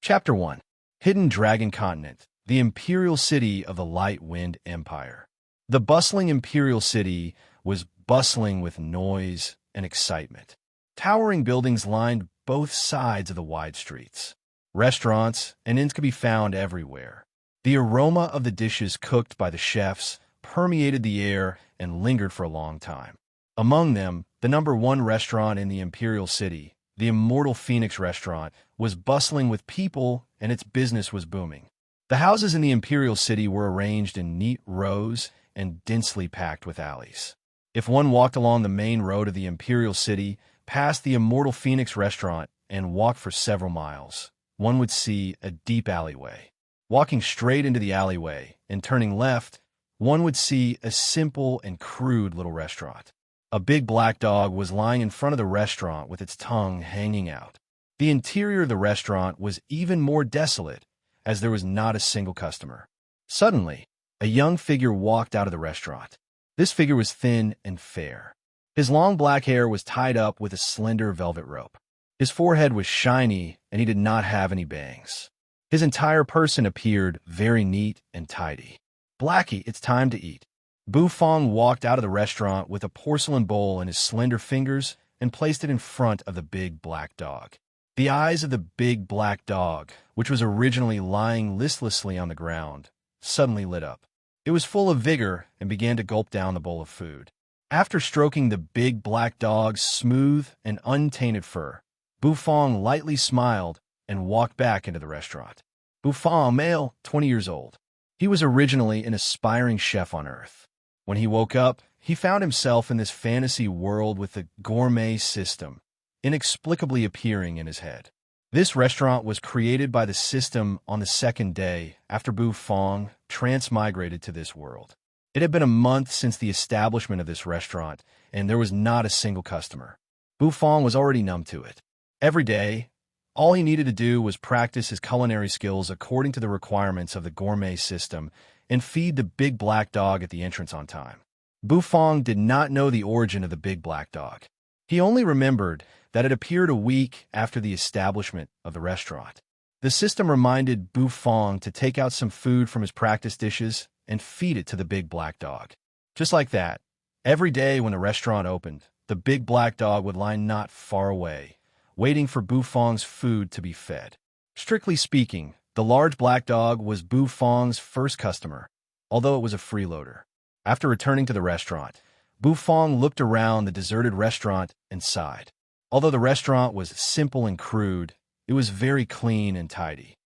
Chapter 1. Hidden Dragon Continent, the imperial city of the Light Wind Empire. The bustling imperial city was bustling with noise and excitement. Towering buildings lined both sides of the wide streets. Restaurants and inns could be found everywhere. The aroma of the dishes cooked by the chefs permeated the air and lingered for a long time. Among them, the #1 restaurant in the imperial city, the Immortal Phoenix restaurant, was bustling with people and its business was booming. The houses in the imperial city were arranged in neat rows and densely packed with alleys. If one walked along the main road of the imperial city, past the Immortal Phoenix restaurant, and walked for several miles, one would see a deep alleyway. Walking straight into the alleyway and turning left, one would see a simple and crude little restaurant. A big black dog was lying in front of the restaurant with its tongue hanging out. The interior of the restaurant was even more desolate, as there was not a single customer. Suddenly, a young figure walked out of the restaurant. This figure was thin and fair. His long black hair was tied up with a slender velvet rope. His forehead was shiny, and he did not have any bangs. His entire person appeared very neat and tidy. "Blackie, it's time to eat." Bufong walked out of the restaurant with a porcelain bowl in his slender fingers and placed it in front of the big black dog. The eyes of the big black dog, which was originally lying listlessly on the ground, suddenly lit up. It was full of vigor and began to gulp down the bowl of food. After stroking the big black dog's smooth and untainted fur, Bufong lightly smiled and walked back into the restaurant. Bufong, male, 20 years old. He was originally an aspiring chef on Earth. When he woke up, he found himself in this fantasy world with the gourmet system inexplicably appearing in his head. This restaurant was created by the system on the second day after Bufong transmigrated to this world. It had been a month since the establishment of this restaurant, and there was not a single customer. Bufong was already numb to it. Every day, all he needed to do was practice his culinary skills according to the requirements of the gourmet system and feed the big black dog at the entrance on time. Bufong did not know the origin of the big black dog. He only remembered that it appeared a week after the establishment of the restaurant. The system reminded Bufong to take out some food from his practice dishes and feed it to the big black dog. Just like that, every day when the restaurant opened, the big black dog would lie not far away, waiting for Bufong's food to be fed. Strictly speaking, the large black dog was Bufong's first customer, although it was a freeloader. After returning to the restaurant, Bufong looked around the deserted restaurant and sighed. Although the restaurant was simple and crude, it was very clean and tidy.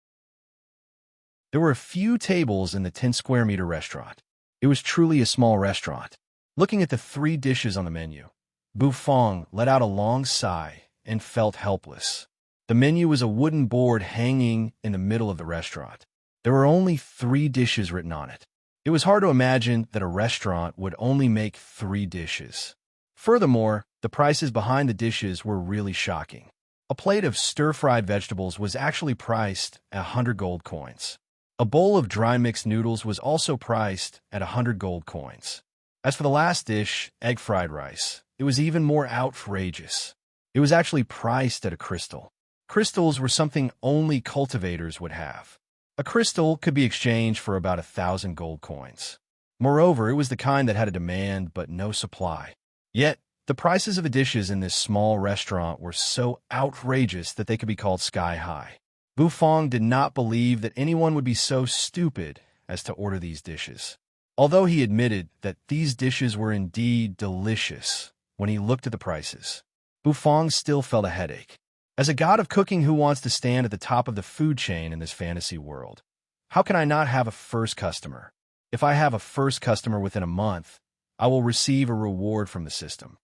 There were a few tables in the 10-square-meter restaurant. It was truly a small restaurant. Looking at the 3 dishes on the menu, Bufong let out a long sigh and felt helpless. The menu was a wooden board hanging in the middle of the restaurant. There were only 3 dishes written on it. It was hard to imagine that a restaurant would only make 3 dishes. Furthermore, the prices behind the dishes were really shocking. A plate of stir-fried vegetables was actually priced at 100 gold coins. A bowl of dry mixed noodles was also priced at 100 gold coins. As for the last dish, egg fried rice, it was even more outrageous. It was actually priced at a crystal. Crystals were something only cultivators would have. A crystal could be exchanged for about 1,000 gold coins. Moreover, it was the kind that had a demand but no supply. Yet, the prices of the dishes in this small restaurant were so outrageous that they could be called sky-high. Bufong did not believe that anyone would be so stupid as to order these dishes. Although he admitted that these dishes were indeed delicious when he looked at the prices, Bufong still felt a headache. As a god of cooking who wants to stand at the top of the food chain in this fantasy world, how can I not have a first customer? If I have a first customer within a month, I will receive a reward from the system.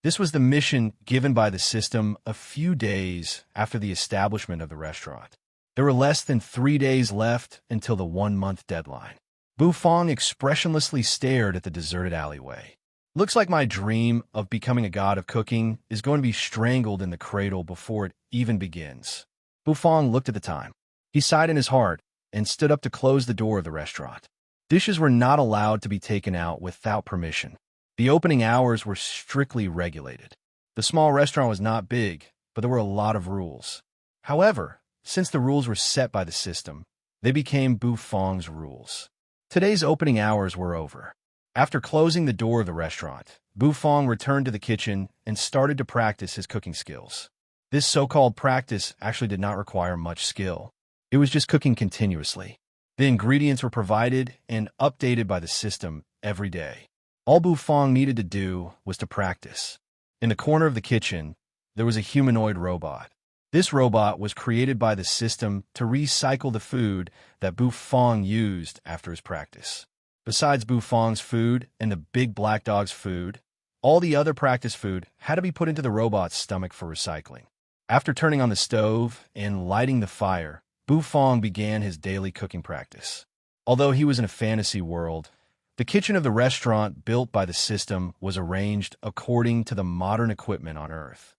This was the mission given by the system a few days after the establishment of the restaurant. There were less than 3 days left until the 1-month deadline. Bufong expressionlessly stared at the deserted alleyway. Looks like my dream of becoming a god of cooking is going to be strangled in the cradle before it even begins. Bufong looked at the time. He sighed in his heart and stood up to close the door of the restaurant. Dishes were not allowed to be taken out without permission. The opening hours were strictly regulated. The small restaurant was not big, but there were a lot of rules. However, since the rules were set by the system, they became Bu Fong's rules. Today's opening hours were over. After closing the door of the restaurant, Bu Fong returned to the kitchen and started to practice his cooking skills. This so-called practice actually did not require much skill. It was just cooking continuously. The ingredients were provided and updated by the system every day. All Bu Fong needed to do was to practice. In the corner of the kitchen, there was a humanoid robot. This robot was created by the system to recycle the food that Bu Fong used after his practice. Besides Bu Fong's food and the big black dog's food, all the other practice food had to be put into the robot's stomach for recycling. After turning on the stove and lighting the fire, Bu Fong began his daily cooking practice. Although he was in a fantasy world, the kitchen of the restaurant built by the system was arranged according to the modern equipment on Earth.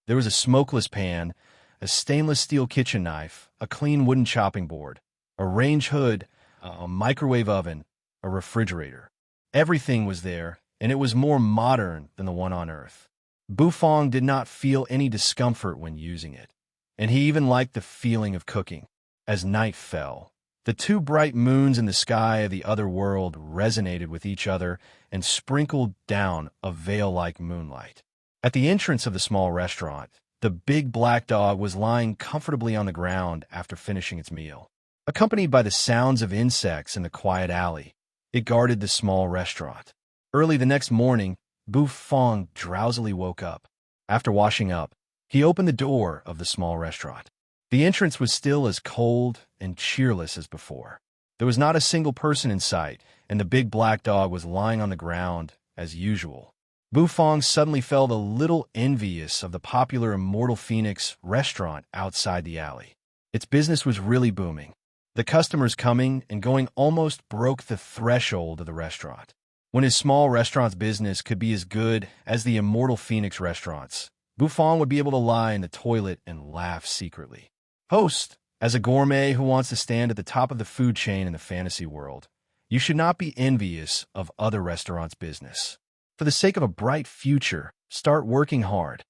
There was a smokeless pan, a stainless steel kitchen knife, a clean wooden chopping board, a range hood, a microwave oven, a refrigerator. Everything was there, and it was more modern than the one on Earth. Bu Fong did not feel any discomfort when using it, and he even liked the feeling of cooking. As night fell, the two bright moons in the sky of the other world resonated with each other and sprinkled down a veil-like moonlight. At the entrance of the small restaurant, the big black dog was lying comfortably on the ground after finishing its meal. Accompanied by the sounds of insects in the quiet alley, it guarded the small restaurant. Early the next morning, Bu Fong drowsily woke up. After washing up, he opened the door of the small restaurant. The entrance was still as cold and cheerless as before. There was not a single person in sight, and the big black dog was lying on the ground as usual. Bu Fong suddenly felt a little envious of the popular Immortal Phoenix restaurant outside the alley. Its business was really booming. The customers coming and going almost broke the threshold of the restaurant. When his small restaurant's business could be as good as the Immortal Phoenix restaurants, Bu Fong would be able to lie in the toilet and laugh secretly. Host, as a gourmet who wants to stand at the top of the food chain in the fantasy world, you should not be envious of other restaurants' business. For the sake of a bright future, start working hard.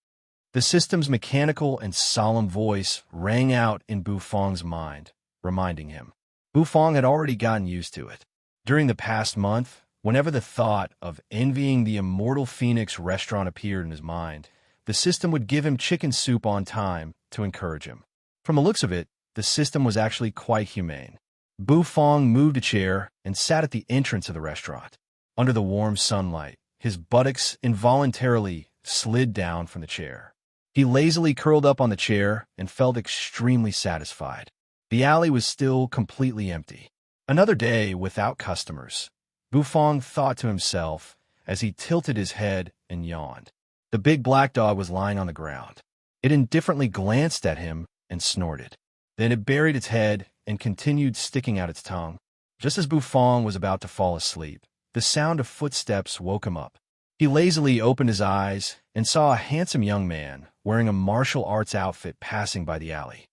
The system's mechanical and solemn voice rang out in Bu Fong's mind, reminding him. Bu Fong had already gotten used to it. During the past month, whenever the thought of envying the Immortal Phoenix restaurant appeared in his mind, the system would give him chicken soup on time to encourage him. From the looks of it, the system was actually quite humane. Bu Fong moved a chair and sat at the entrance of the restaurant. Under the warm sunlight, his buttocks involuntarily slid down from the chair. He lazily curled up on the chair and felt extremely satisfied. The alley was still completely empty. Another day without customers. Bu Fong thought to himself as he tilted his head and yawned. The big black dog was lying on the ground. It indifferently glanced at him and snorted. Then it buried its head and continued sticking out its tongue. Just as Bu Fong was about to fall asleep, the sound of footsteps woke him up. He lazily opened his eyes and saw a handsome young man wearing a martial arts outfit passing by the alley.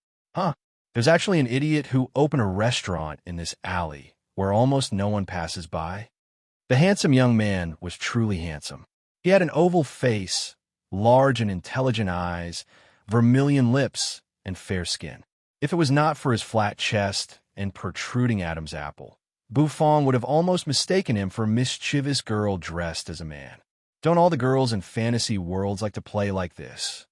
There's actually an idiot who opened a restaurant in this alley where almost no one passes by. The handsome young man was truly handsome. He had an oval face, large and intelligent eyes, vermilion lips, and fair skin. If it was not for his flat chest and protruding Adam's apple, Bu Fong would have almost mistaken him for a mischievous girl dressed as a man. Don't all the girls in fantasy worlds like to play like this?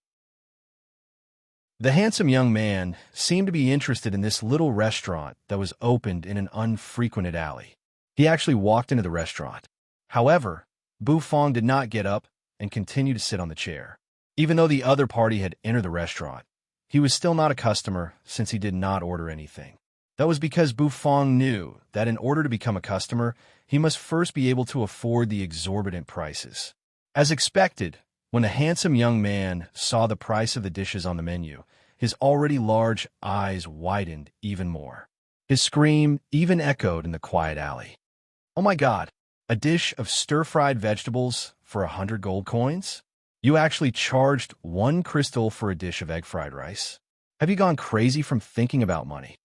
The handsome young man seemed to be interested in this little restaurant that was opened in an unfrequented alley. He actually walked into the restaurant. However, Bu Fong did not get up and continued to sit on the chair. Even though the other party had entered the restaurant, he was still not a customer since he did not order anything. That was because Bu Fong knew that in order to become a customer, he must first be able to afford the exorbitant prices. As expected, when the handsome young man saw the price of the dishes on the menu, his already large eyes widened even more. His scream even echoed in the quiet alley. "Oh my God, a dish of stir-fried vegetables for 100 gold coins? You actually charged 1 crystal for a dish of egg-fried rice? Have you gone crazy from thinking about money?"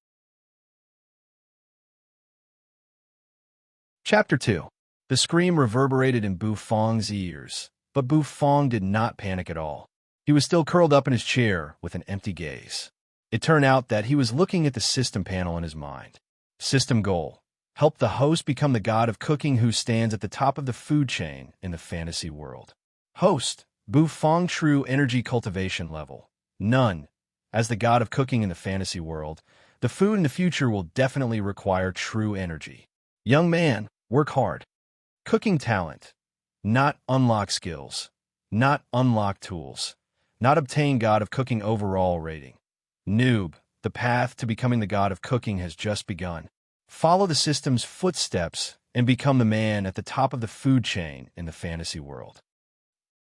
Chapter 2. The scream reverberated in Bu Fong's ears, but Bu Fong did not panic at all. He was still curled up in his chair with an empty gaze. It turned out that he was looking at the system panel in his mind. System goal: help the host become the god of cooking who stands at the top of the food chain in the fantasy world. Host: Bufong true energy cultivation level: none. As the god of cooking in the fantasy world, the food in the future will definitely require true energy. Young man, work hard. Cooking talent: not unlock skills, not unlock tools, not obtain god of cooking overall rating. Noob, the path to becoming the god of cooking has just begun. Follow the system's footsteps and become the man at the top of the food chain in the fantasy world.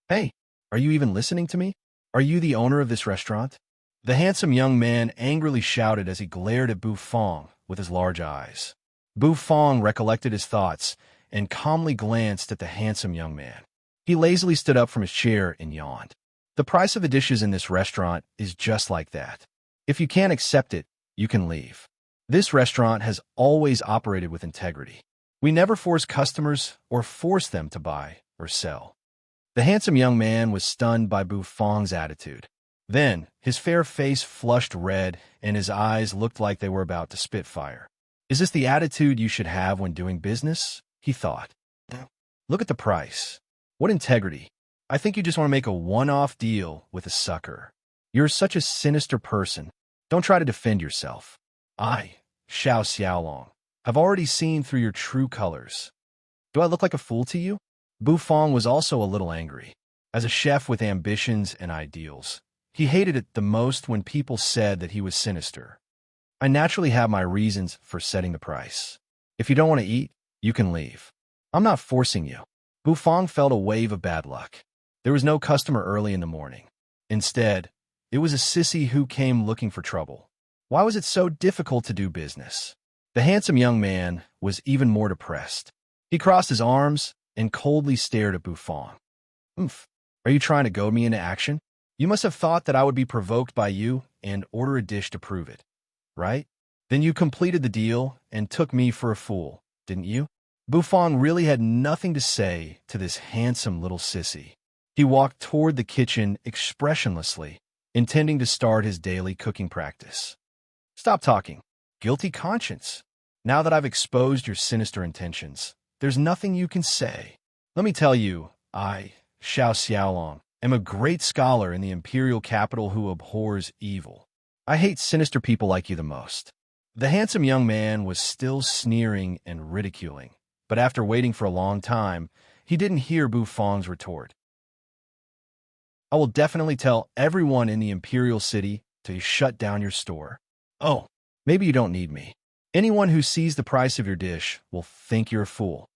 Hey, are you even listening to me? Are you the owner of this restaurant? The handsome young man angrily shouted as he glared at Bufong with his large eyes. Bufong recollected his thoughts and calmly glanced at the handsome young man. He lazily stood up from his chair and yawned. The price of the dishes in this restaurant is just like that. If you can't accept it, you can leave. This restaurant has always operated with integrity. We never force customers or force them to buy or sell. The handsome young man was stunned by Bufong's attitude. Then, his fair face flushed red and his eyes looked like they were about to spit fire. Is this the attitude you should have when doing business? He thought. Look at the price. What integrity. I think you just want to make a one-off deal with a sucker. You're such a sinister person. Don't try to defend yourself. I, Xiao Xiaolong, have already seen through your true colors. Do I look like a fool to you? Bufong was also a little angry. As a chef with ambitions and ideals, he hated it the most when people said that he was sinister. I naturally have my reasons for setting the price. If you don't want to eat, you can leave. I'm not forcing you. Bufong felt a wave of bad luck. There was no customer early in the morning. Instead, it was a sissy who came looking for trouble. Why was it so difficult to do business? The handsome young man was even more depressed. He crossed his arms and coldly stared at Bufong. Are you trying to goad me into action? You must have thought that I would be provoked by you and order a dish to prove it, right? Then you completed the deal and took me for a fool, didn't you? Bufong really had nothing to say to this handsome little sissy. He walked toward the kitchen expressionlessly, intending to start his daily cooking practice. Stop talking. Guilty conscience. Now that I've exposed your sinister intentions, there's nothing you can say. Let me tell you, I, Xiao Xiaolong, am a great scholar in the imperial capital who abhors evil. I hate sinister people like you the most. The handsome young man was still sneering and ridiculing, but after waiting for a long time, he didn't hear Bufong's retort. I will definitely tell everyone in the imperial city to shut down your store. Oh, maybe you don't need me. Anyone who sees the price of your dish will think you're a fool.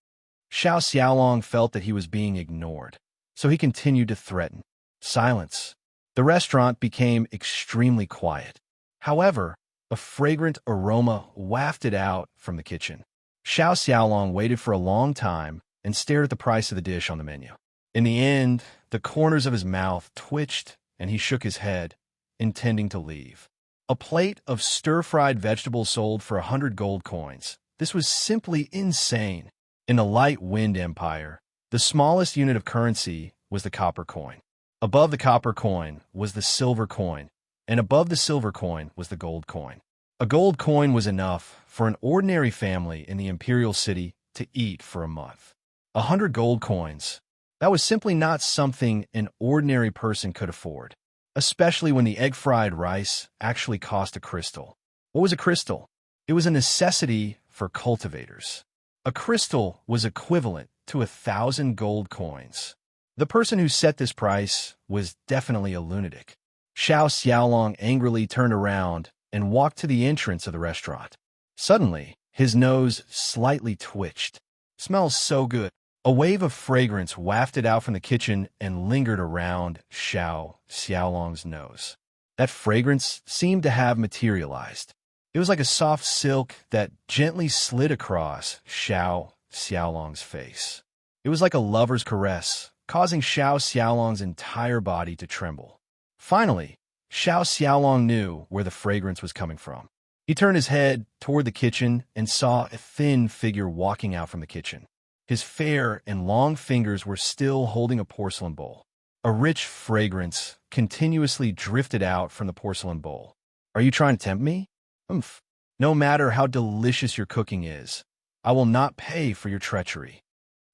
Xiao Xiaolong felt that he was being ignored, so he continued to threaten. Silence. The restaurant became extremely quiet. However, a fragrant aroma wafted out from the kitchen. Xiao Xiaolong waited for a long time and stared at the price of the dish on the menu. In the end, the corners of his mouth twitched and he shook his head, intending to leave. A plate of stir-fried vegetables sold for 100 gold coins. This was simply insane. In the Light Wind Empire, the smallest unit of currency was the copper coin. Above the copper coin was the silver coin, and above the silver coin was the gold coin. A gold coin was enough for an ordinary family in the imperial city to eat for a month. 100 gold coins. That was simply not something an ordinary person could afford, especially when the egg-fried rice actually cost a crystal. What was a crystal? It was a necessity for cultivators. A crystal was equivalent to 1,000 gold coins. The person who set this price was definitely a lunatic. Xiao Xiaolong angrily turned around and walked to the entrance of the restaurant. Suddenly, his nose slightly twitched. Smells so good. A wave of fragrance wafted out from the kitchen and lingered around Xiao Xiaolong's nose. That fragrance seemed to have materialized. It was like a soft silk that gently slid across Xiao Xiaolong's face. It was like a lover's caress, causing Xiao Xiaolong's entire body to tremble. Finally, Xiao Xiaolong knew where the fragrance was coming from. He turned his head toward the kitchen and saw a thin figure walking out from the kitchen. His fair and long fingers were still holding a porcelain bowl. A rich fragrance continuously drifted out from the porcelain bowl. Are you trying to tempt me? Umph. No matter how delicious your cooking is, I will not pay for your treachery.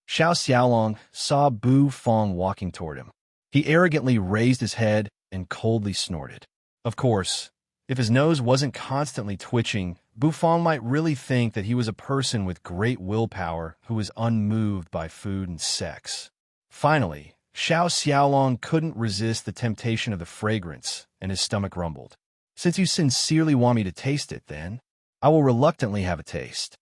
Xiao Xiaolong saw Bu Fong walking toward him. He arrogantly raised his head and coldly snorted. Of course, if his nose wasn't constantly twitching, Bu Fong might really think that he was a person with great willpower who was unmoved by food and sex. Finally, Xiao Xiaolong couldn't resist the temptation of the fragrance, and his stomach rumbled. Since you sincerely want me to taste it, then, I will reluctantly have a taste.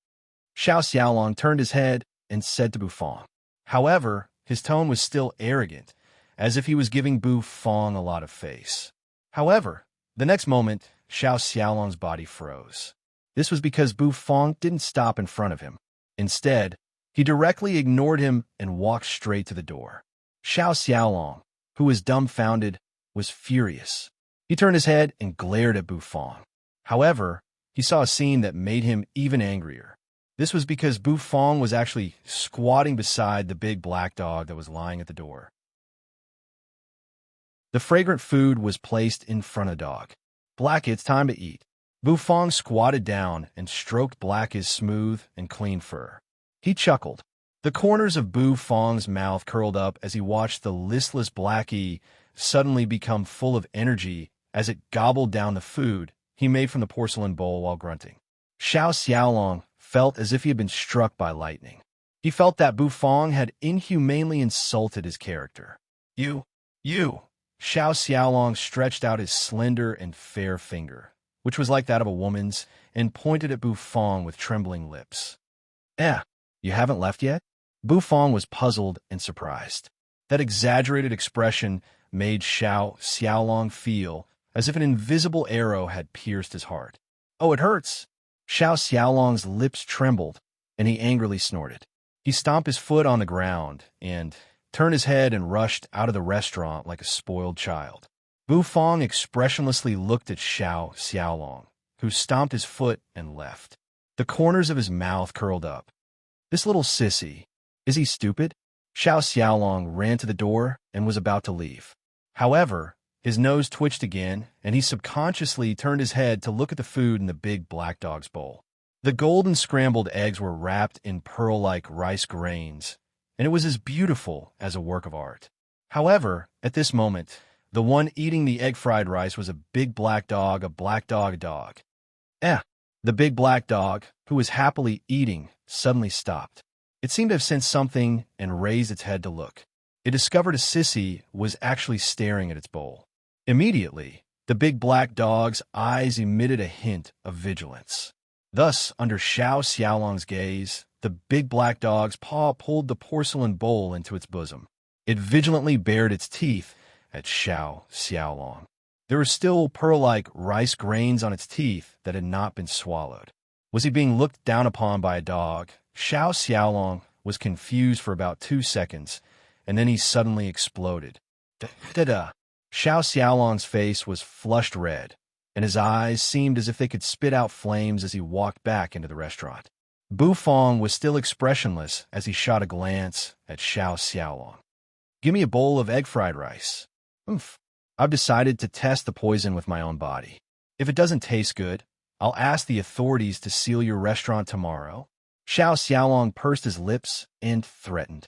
Xiao Xiaolong turned his head and said to Bu Fong. However, his tone was still arrogant, as if he was giving Bu Fong a lot of face. However, the next moment, Xiao Xiaolong's body froze. This was because Bu Fong didn't stop in front of him. Instead, he directly ignored him and walked straight to the door. Xiao Xiaolong, who was dumbfounded, was furious. He turned his head and glared at Bu Fong. However, he saw a scene that made him even angrier. This was because Bu Fong was actually squatting beside the big black dog that was lying at the door. The fragrant food was placed in front of the dog. Black, it's time to eat. Bu Fong squatted down and stroked Black's smooth and clean fur. He chuckled. The corners of Bu Fong's mouth curled up as he watched the listless Blackie suddenly become full of energy as it gobbled down the food he made from the porcelain bowl while grunting. Xiao Xiaolong felt as if he had been struck by lightning. He felt that Bu Fong had inhumanely insulted his character. You! Xiao Xiaolong stretched out his slender and fair finger, which was like that of a woman's, and pointed at Bu Fong with trembling lips. You haven't left yet? Bu Fong was puzzled and surprised. That exaggerated expression made Xiao Xiaolong feel as if an invisible arrow had pierced his heart. Oh, it hurts! Xiao Xiaolong's lips trembled, and he angrily snorted. He stomped his foot on the ground and turned his head and rushed out of the restaurant like a spoiled child. Bu Fong expressionlessly looked at Xiao Xiaolong, who stomped his foot and left. The corners of his mouth curled up. This little sissy. Is he stupid? Xiao Xiaolong ran to the door and was about to leave. However, his nose twitched again, and he subconsciously turned his head to look at the food in the big black dog's bowl. The golden scrambled eggs were wrapped in pearl-like rice grains, and it was as beautiful as a work of art. However, at this moment, the one eating the egg-fried rice was a big black dog, a black dog, a dog. The big black dog, who was happily eating, suddenly stopped. It seemed to have sensed something and raised its head to look. It discovered a sissy was actually staring at its bowl. Immediately, the big black dog's eyes emitted a hint of vigilance. Thus, under Xiao Xiaolong's gaze, the big black dog's paw pulled the porcelain bowl into its bosom. It vigilantly bared its teeth at Xiao Xiaolong. There were still pearl-like rice grains on its teeth that had not been swallowed. Was he being looked down upon by a dog? Xiao Xiaolong was confused for about 2 seconds, and then he suddenly exploded. Da-da-da! Xiao Xiaolong's face was flushed red, and his eyes seemed as if they could spit out flames as he walked back into the restaurant. Bu Fong was still expressionless as he shot a glance at Xiao Xiaolong. Give me a bowl of egg-fried rice. I've decided to test the poison with my own body. If it doesn't taste good, I'll ask the authorities to seal your restaurant tomorrow. Xiao Xiaolong pursed his lips and threatened.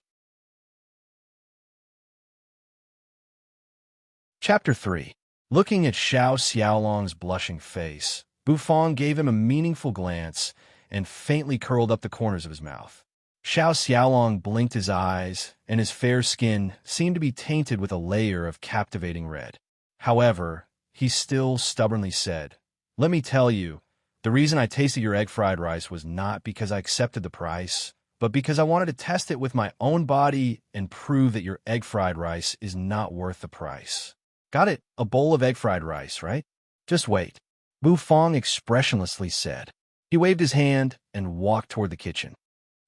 Chapter 3. Looking at Xiao Xiaolong's blushing face, Bu Fong gave him a meaningful glance and faintly curled up the corners of his mouth. Xiao Xiaolong blinked his eyes, and his fair skin seemed to be tainted with a layer of captivating red. However, he still stubbornly said, "Let me tell you, the reason I tasted your egg-fried rice was not because I accepted the price, but because I wanted to test it with my own body and prove that your egg-fried rice is not worth the price." Got it? A bowl of egg-fried rice, right? Just wait, Bu Fong expressionlessly said. He waved his hand and walked toward the kitchen.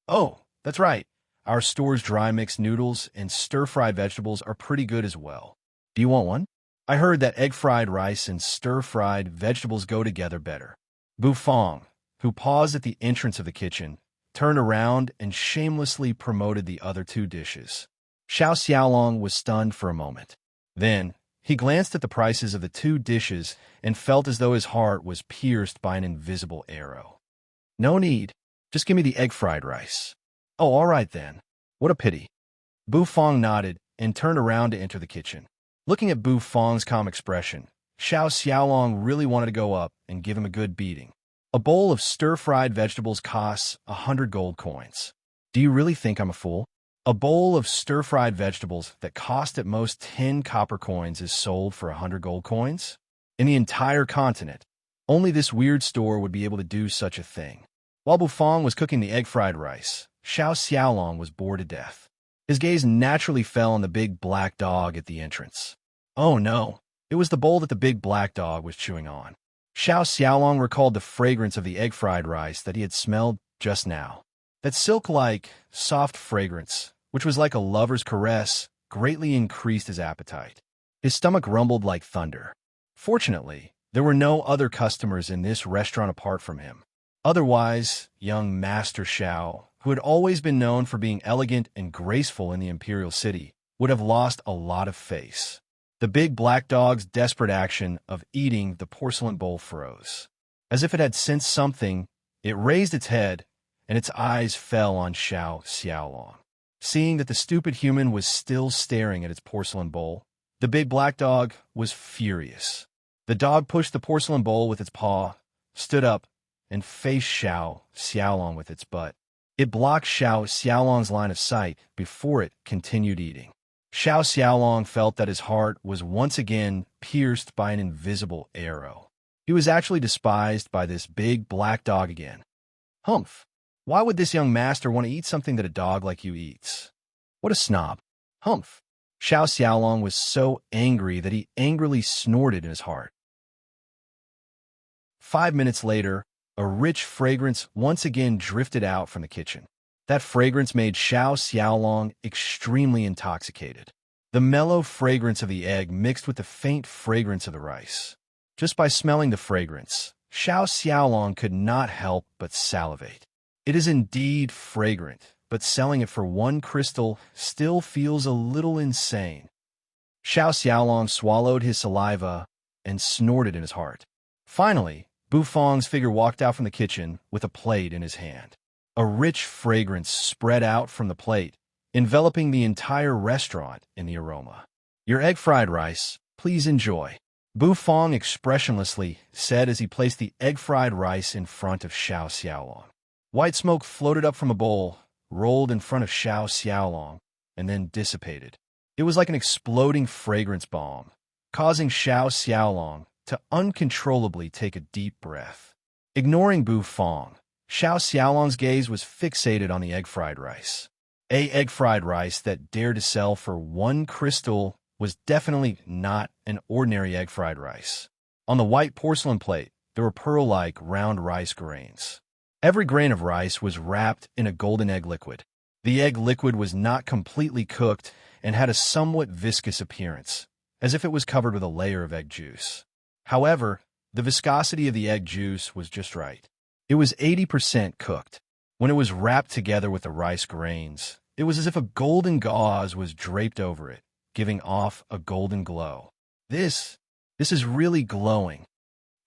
Oh, that's right. Our store's dry mixed noodles and stir-fried vegetables are pretty good as well. Do you want one? I heard that egg-fried rice and stir-fried vegetables go together better. Bu Fong, who paused at the entrance of the kitchen, turned around and shamelessly promoted the other 2 dishes. Xiao Xiaolong was stunned for a moment. Then, He glanced at the prices of the two dishes and felt as though his heart was pierced by an invisible arrow. No need. Just give me the egg fried rice. Oh, all right then. What a pity. Bu Fong nodded and turned around to enter the kitchen. Looking at Bu Fong's calm expression, Xiao Xiaolong really wanted to go up and give him a good beating. A bowl of stir-fried vegetables costs 100 gold coins. Do you really think I'm a fool? A bowl of stir-fried vegetables that cost at most 10 copper coins is sold for 100 gold coins? In the entire continent, only this weird store would be able to do such a thing. While Bu Fong was cooking the egg-fried rice, Xiao Xiaolong was bored to death. His gaze naturally fell on the big black dog at the entrance. Oh no, it was the bowl that the big black dog was chewing on. Xiao Xiaolong recalled the fragrance of the egg-fried rice that he had smelled just now. That silk-like, soft fragrance, which was like a lover's caress, greatly increased his appetite. His stomach rumbled like thunder. Fortunately, there were no other customers in this restaurant apart from him. Otherwise, young Master Xiao, who had always been known for being elegant and graceful in the imperial city, would have lost a lot of face. The big black dog's desperate action of eating the porcelain bowl froze. As if it had sensed something, it raised its head, and its eyes fell on Xiao Xiaolong. Seeing that the stupid human was still staring at its porcelain bowl, the big black dog was furious. The dog pushed the porcelain bowl with its paw, stood up, and faced Xiao Xiaolong with its butt. It blocked Xiao Xiaolong's line of sight before it continued eating. Xiao Xiaolong felt that his heart was once again pierced by an invisible arrow. He was actually despised by this big black dog again. Humph! Why would this young master want to eat something that a dog like you eats? What a snob! Humph! Xiao Xiaolong was so angry that he angrily snorted in his heart. 5 minutes later, a rich fragrance once again drifted out from the kitchen. That fragrance made Xiao Xiaolong extremely intoxicated. The mellow fragrance of the egg mixed with the faint fragrance of the rice. Just by smelling the fragrance, Xiao Xiaolong could not help but salivate. It is indeed fragrant, but selling it for 1 crystal still feels a little insane. Xiao Xiaolong swallowed his saliva and snorted in his heart. Finally, Bu Fong's figure walked out from the kitchen with a plate in his hand. A rich fragrance spread out from the plate, enveloping the entire restaurant in the aroma. Your egg-fried rice, please enjoy, Bu Fong expressionlessly said as he placed the egg-fried rice in front of Xiao Xiaolong. White smoke floated up from a bowl, rolled in front of Xiao Xiaolong, and then dissipated. It was like an exploding fragrance bomb, causing Xiao Xiaolong to uncontrollably take a deep breath. Ignoring Bu Fong, Xiao Xiaolong's gaze was fixated on the egg-fried rice. Egg-fried rice that dared to sell for 1 crystal was definitely not an ordinary egg-fried rice. On the white porcelain plate, there were pearl-like round rice grains. Every grain of rice was wrapped in a golden egg liquid. The egg liquid was not completely cooked and had a somewhat viscous appearance, as if it was covered with a layer of egg juice. However, the viscosity of the egg juice was just right. It was 80% cooked. When it was wrapped together with the rice grains, it was as if a golden gauze was draped over it, giving off a golden glow. This is really glowing.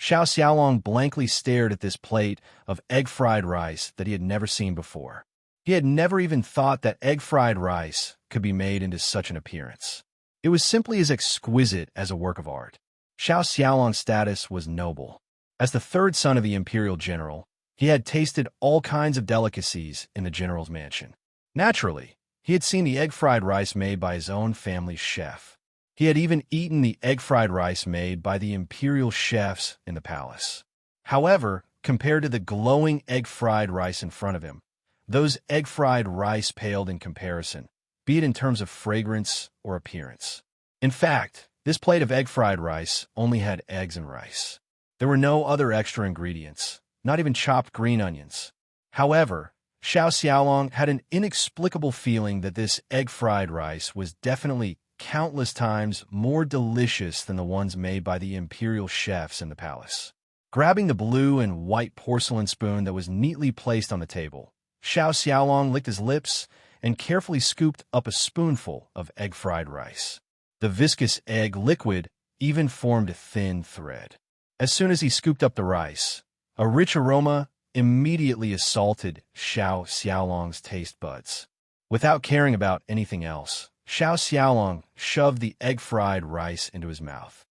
Xiao Xiaolong blankly stared at this plate of egg-fried rice that he had never seen before. He had never even thought that egg-fried rice could be made into such an appearance. It was simply as exquisite as a work of art. Xiao Xiaolong's status was noble. As the 3rd son of the imperial general, he had tasted all kinds of delicacies in the general's mansion. Naturally, he had seen the egg-fried rice made by his own family's chef. He had even eaten the egg-fried rice made by the imperial chefs in the palace. However, compared to the glowing egg-fried rice in front of him, those egg-fried rice paled in comparison, be it in terms of fragrance or appearance. In fact, this plate of egg-fried rice only had eggs and rice. There were no other extra ingredients, not even chopped green onions. However, Xiao Xiaolong had an inexplicable feeling that this egg-fried rice was definitely countless times more delicious than the ones made by the imperial chefs in the palace. Grabbing the blue and white porcelain spoon that was neatly placed on the table, Xiao Xiaolong licked his lips and carefully scooped up a spoonful of egg-fried rice. The viscous egg liquid even formed a thin thread. As soon as he scooped up the rice, a rich aroma immediately assaulted Xiao Xiaolong's taste buds. Without caring about anything else, Xiao Xiaolong shoved the egg-fried rice into his mouth.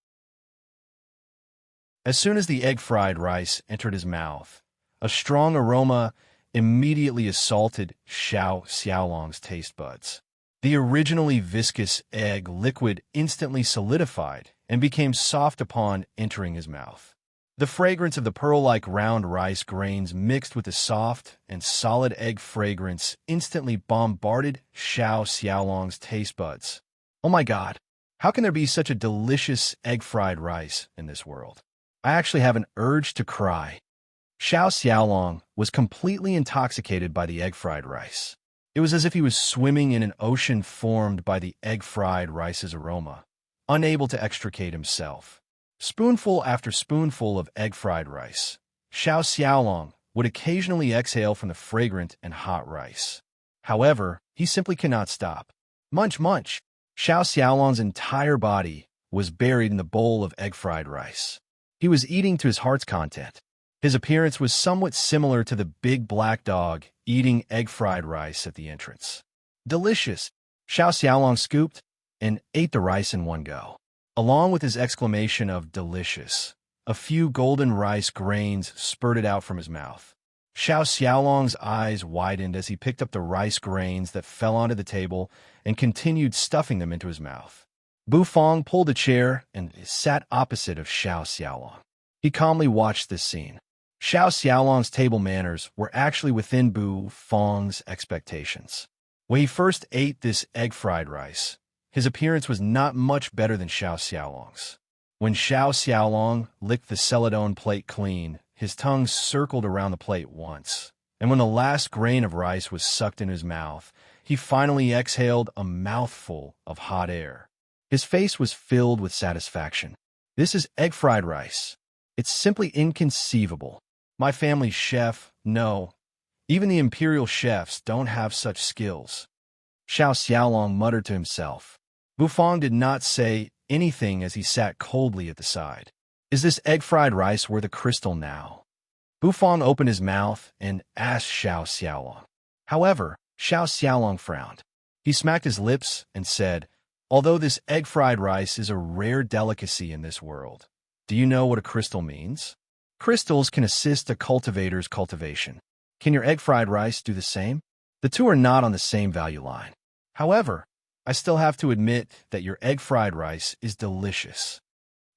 As soon as the egg-fried rice entered his mouth, a strong aroma immediately assaulted Xiao Xiaolong's taste buds. The originally viscous egg liquid instantly solidified and became soft upon entering his mouth. The fragrance of the pearl-like round rice grains mixed with the soft and solid egg fragrance instantly bombarded Xiao Xiaolong's taste buds. Oh my God, how can there be such a delicious egg-fried rice in this world? I actually have an urge to cry. Xiao Xiaolong was completely intoxicated by the egg-fried rice. It was as if he was swimming in an ocean formed by the egg-fried rice's aroma, unable to extricate himself. Spoonful after spoonful of egg-fried rice, Xiao Xiaolong would occasionally exhale from the fragrant and hot rice. However, he simply cannot stop. Munch, munch! Xiao Xiaolong's entire body was buried in the bowl of egg-fried rice. He was eating to his heart's content. His appearance was somewhat similar to the big black dog eating egg-fried rice at the entrance. Delicious! Xiao Xiaolong scooped and ate the rice in one go. Along with his exclamation of delicious, a few golden rice grains spurted out from his mouth. Xiao Xiaolong's eyes widened as he picked up the rice grains that fell onto the table and continued stuffing them into his mouth. Bu Fong pulled a chair and sat opposite of Xiao Xiaolong. He calmly watched this scene. Xiao Xiaolong's table manners were actually within Bu Fong's expectations. When he first ate this egg-fried rice, his appearance was not much better than Xiao Xiaolong's. When Xiao Xiaolong licked the celadone plate clean, his tongue circled around the plate once, and when the last grain of rice was sucked in his mouth, he finally exhaled a mouthful of hot air. His face was filled with satisfaction. This is egg-fried rice. It's simply inconceivable. My family's chef, no. Even the imperial chefs don't have such skills. Xiao Xiaolong muttered to himself. Bu Fong did not say anything as he sat coldly at the side. Is this egg-fried rice worth a crystal now? Bu Fong opened his mouth and asked Xiao Xiaolong. However, Xiao Xiaolong frowned. He smacked his lips and said, although this egg-fried rice is a rare delicacy in this world, do you know what a crystal means? Crystals can assist a cultivator's cultivation. Can your egg-fried rice do the same? The two are not on the same value line. However, I still have to admit that your egg-fried rice is delicious.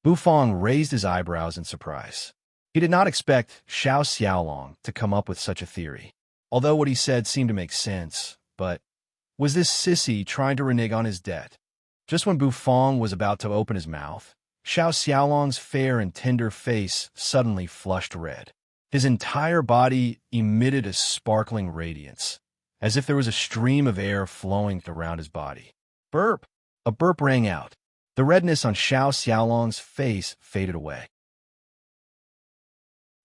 Bu Fong raised his eyebrows in surprise. He did not expect Xiao Xiaolong to come up with such a theory. Although what he said seemed to make sense, but was this sissy trying to renege on his debt? Just when Bu Fong was about to open his mouth, Xiao Xiaolong's fair and tender face suddenly flushed red. His entire body emitted a sparkling radiance, as if there was a stream of air flowing around his body. Burp! A burp rang out. The redness on Xiao Xiaolong's face faded away.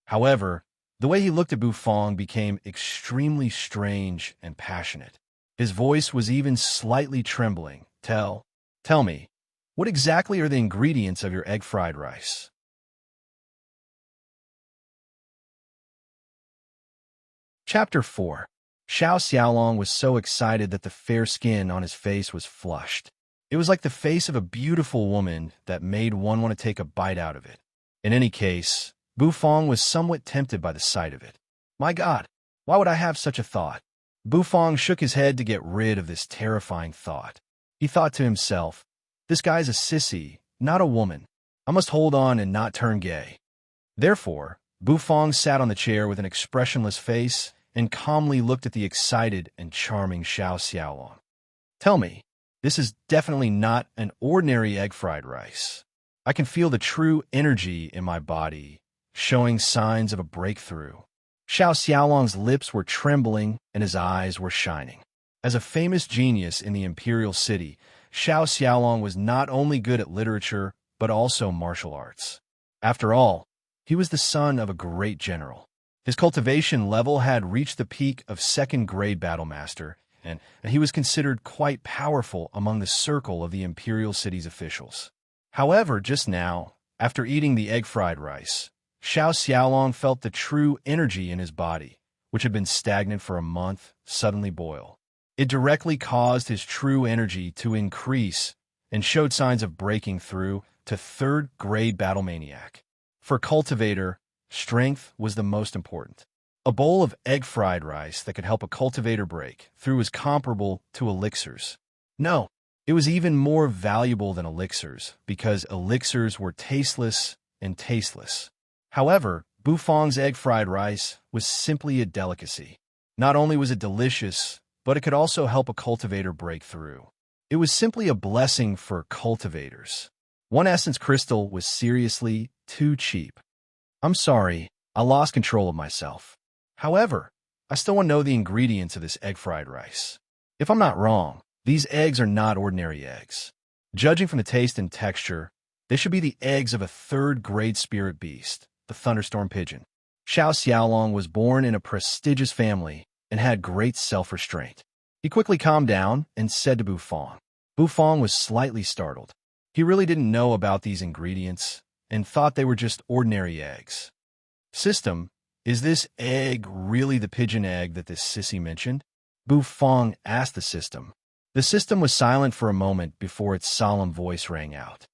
However, the way he looked at Bu Fong became extremely strange and passionate. His voice was even slightly trembling. Tell me, what exactly are the ingredients of your egg-fried rice? Chapter 4. Xiao Xiaolong was so excited that the fair skin on his face was flushed. It was like the face of a beautiful woman that made one want to take a bite out of it. In any case, Bu Fong was somewhat tempted by the sight of it. My God, why would I have such a thought? Bu Fong shook his head to get rid of this terrifying thought. He thought to himself, this guy's a sissy, not a woman. I must hold on and not turn gay. Therefore, Bu Fong sat on the chair with an expressionless face and calmly looked at the excited and charming Xiao Xiaolong. Tell me, this is definitely not an ordinary egg-fried rice. I can feel the true energy in my body, showing signs of a breakthrough. Xiao Xiaolong's lips were trembling and his eyes were shining. As a famous genius in the imperial city, Xiao Xiaolong was not only good at literature, but also martial arts. After all, he was the son of a great general. His cultivation level had reached the peak of second-grade battlemaster, and he was considered quite powerful among the circle of the imperial city's officials. However, just now, after eating the egg-fried rice, Xiao Xiaolong felt the true energy in his body, which had been stagnant for a month, suddenly boil. It directly caused his true energy to increase and showed signs of breaking through to third-grade battle maniac. For cultivator, strength was the most important. A bowl of egg-fried rice that could help a cultivator break through was comparable to elixirs. No, it was even more valuable than elixirs because elixirs were tasteless and tasteless. However, Bufang's egg-fried rice was simply a delicacy. Not only was it delicious, but it could also help a cultivator break through. It was simply a blessing for cultivators. One essence crystal was seriously too cheap. I'm sorry, I lost control of myself. However, I still want to know the ingredients of this egg-fried rice. If I'm not wrong, these eggs are not ordinary eggs. Judging from the taste and texture, they should be the eggs of a third-grade spirit beast, the thunderstorm pigeon. Xiao Xiaolong was born in a prestigious family and had great self-restraint. He quickly calmed down and said to Bufang. Bufang was slightly startled. He really didn't know about these ingredients and thought they were just ordinary eggs. System, is this egg really the pigeon egg that this sissy mentioned? Bufang asked the system. The system was silent for a moment before its solemn voice rang out.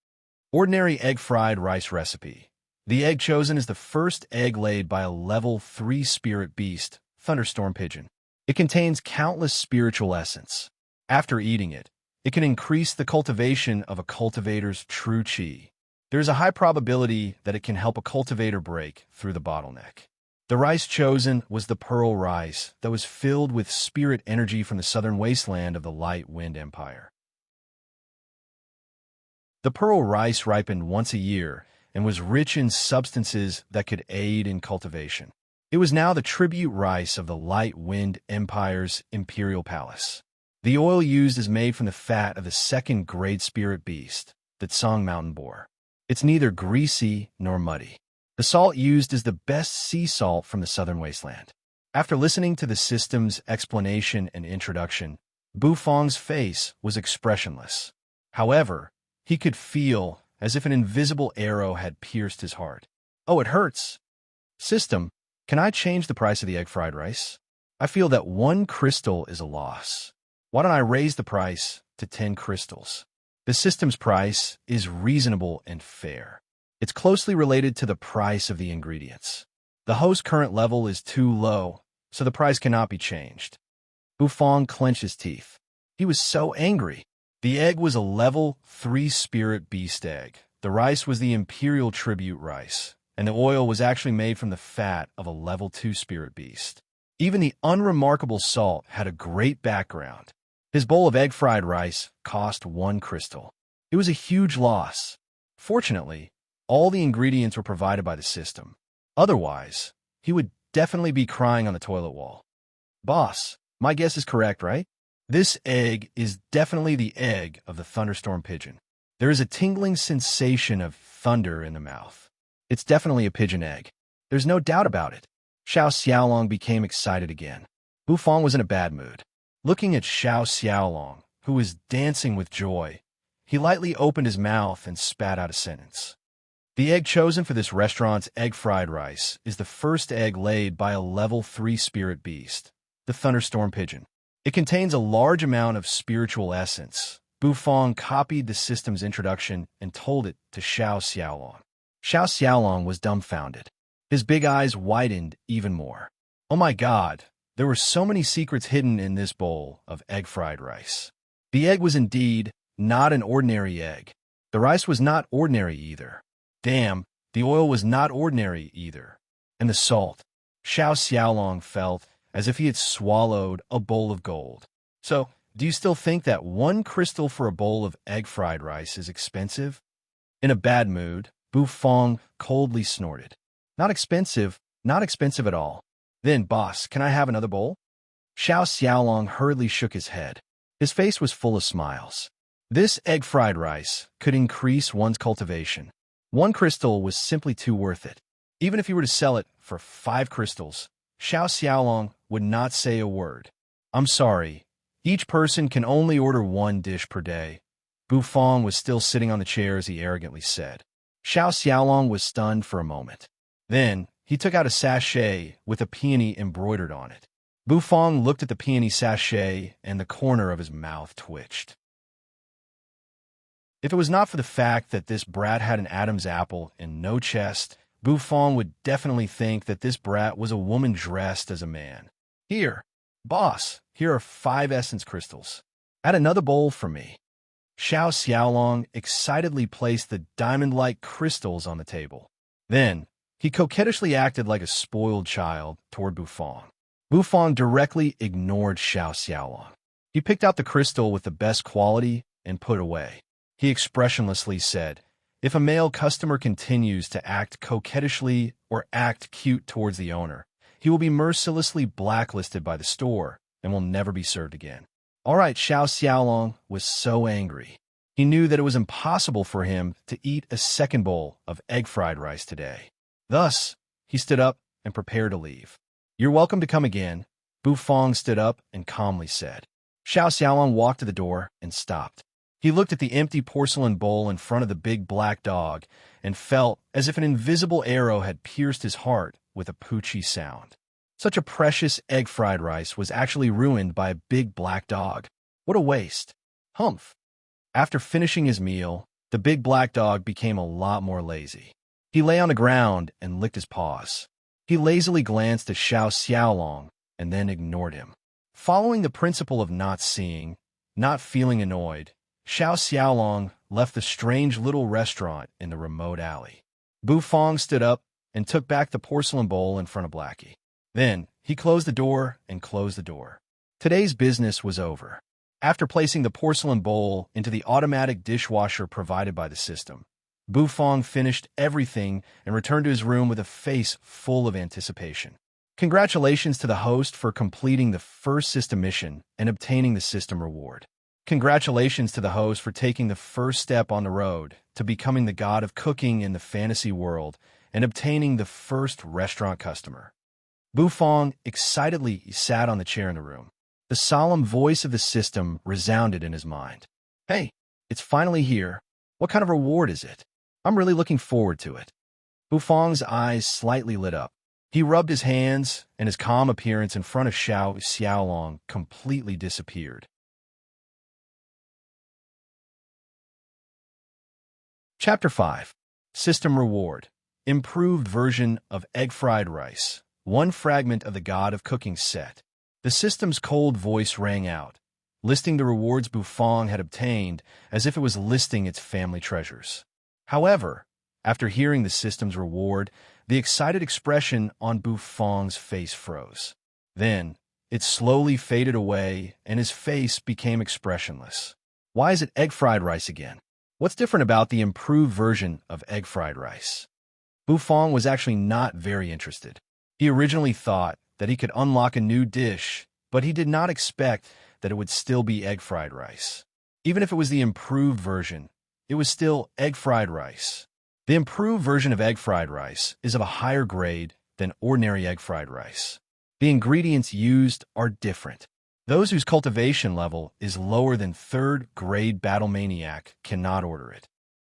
Ordinary egg-fried rice recipe. The egg chosen is the first egg laid by a level 3 spirit beast, thunderstorm pigeon. It contains countless spiritual essence. After eating it, it can increase the cultivation of a cultivator's true chi. There is a high probability that it can help a cultivator break through the bottleneck. The rice chosen was the pearl rice that was filled with spirit energy from the southern wasteland of the Light Wind Empire. The pearl rice ripened once a year and was rich in substances that could aid in cultivation. It was now the tribute rice of the Light Wind Empire's imperial palace. The oil used is made from the fat of the second-grade spirit beast, the Tsang mountain boar. It's neither greasy nor muddy. The salt used is the best sea salt from the southern wasteland. After listening to the system's explanation and introduction, Bufang's face was expressionless. However, he could feel as if an invisible arrow had pierced his heart. Oh, it hurts. System, can I change the price of the egg-fried rice? I feel that 1 crystal is a loss. Why don't I raise the price to 10 crystals? The system's price is reasonable and fair. It's closely related to the price of the ingredients. The host's current level is too low, so the price cannot be changed. Bufang clenched his teeth. He was so angry. The egg was a level 3 spirit beast egg. The rice was the imperial tribute rice, and the oil was actually made from the fat of a level 2 spirit beast. Even the unremarkable salt had a great background. His bowl of egg-fried rice cost 1 crystal. It was a huge loss. Fortunately, all the ingredients were provided by the system. Otherwise, he would definitely be crying on the toilet wall. Boss, my guess is correct, right? This egg is definitely the egg of the thunderstorm pigeon. There is a tingling sensation of thunder in the mouth. It's definitely a pigeon egg. There's no doubt about it. Xiao Xiaolong became excited again. Bufang was in a bad mood. Looking at Xiao Xiaolong, who was dancing with joy, he lightly opened his mouth and spat out a sentence. The egg chosen for this restaurant's egg-fried rice is the first egg laid by a level 3 spirit beast, the thunderstorm pigeon. It contains a large amount of spiritual essence. Bufang copied the system's introduction and told it to Xiao Xiaolong. Xiao Xiaolong was dumbfounded. His big eyes widened even more. Oh my God, there were so many secrets hidden in this bowl of egg-fried rice. The egg was indeed not an ordinary egg. The rice was not ordinary either. Damn, the oil was not ordinary either. And the salt. Xiao Xiaolong felt as if he had swallowed a bowl of gold. So, do you still think that 1 crystal for a bowl of egg-fried rice is expensive? In a bad mood, Bufang coldly snorted. Not expensive at all. Then, boss, can I have another bowl? Xiao Xiaolong hurriedly shook his head. His face was full of smiles. This egg-fried rice could increase one's cultivation. 1 crystal was simply too worth it. Even if he were to sell it for 5 crystals, Xiao Xiaolong would not say a word. I'm sorry, Each person can only order one dish per day. Bufong was still sitting on the chair as he arrogantly said. Xiao Xiaolong was stunned for a moment. Then, he took out a sachet with a peony embroidered on it. Bufong looked at the peony sachet, and the corner of his mouth twitched. If it was not for the fact that this brat had an Adam's apple and no chest, Bufong would definitely think that this brat was a woman dressed as a man. Here, boss, here are 5 essence crystals. Add another bowl for me. Xiao Xiaolong excitedly placed the diamond-like crystals on the table. Then, he coquettishly acted like a spoiled child toward Bufong. Bufong directly ignored Xiao Xiaolong. He picked out the crystal with the best quality and put away. He expressionlessly said, "If a male customer continues to act coquettishly or act cute towards the owner, he will be mercilessly blacklisted by the store and will never be served again." All right, Xiao Xiaolong was so angry. He knew that it was impossible for him to eat a second bowl of egg fried rice today. Thus, he stood up and prepared to leave. "You're welcome to come again," Bufong stood up and calmly said. Xiao Xiaolong walked to the door and stopped. He looked at the empty porcelain bowl in front of the big black dog and felt as if an invisible arrow had pierced his heart with a poochy sound. Such a precious egg fried rice was actually ruined by a big black dog. What a waste. Humph. After finishing his meal, the big black dog became a lot more lazy. He lay on the ground and licked his paws. He lazily glanced at Xiao Xiaolong and then ignored him. Following the principle of not seeing, not feeling annoyed, Xiao Xiaolong left the strange little restaurant in the remote alley. Bufong stood up and took back the porcelain bowl in front of Blackie. Then, he closed the door and closed the door. Today's business was over. After placing the porcelain bowl into the automatic dishwasher provided by the system, Bufong finished everything and returned to his room with a face full of anticipation. Congratulations to the host for completing the first system mission and obtaining the system reward. Congratulations to the host for taking the first step on the road to becoming the god of cooking in the fantasy world and obtaining the first restaurant customer. Bufong excitedly sat on the chair in the room. The solemn voice of the system resounded in his mind. "Hey, it's finally here. What kind of reward is it? I'm really looking forward to it." Bufong's eyes slightly lit up. He rubbed his hands, and his calm appearance in front of Xiao Xiaolong completely disappeared. Chapter 5. System Reward. Improved version of egg fried rice. 1 fragment of the God of Cooking set. The system's cold voice rang out, listing the rewards Bufong had obtained as if it was listing its family treasures. However, after hearing the system's reward, the excited expression on Bufong's face froze. Then, it slowly faded away and his face became expressionless. Why is it egg fried rice again? What's different about the improved version of egg fried rice? Bufong was actually not very interested. He originally thought that he could unlock a new dish, but he did not expect that it would still be egg fried rice. Even if it was the improved version, it was still egg fried rice. The improved version of egg fried rice is of a higher grade than ordinary egg fried rice. The ingredients used are different. Those whose cultivation level is lower than 3rd grade Battle Maniac cannot order it.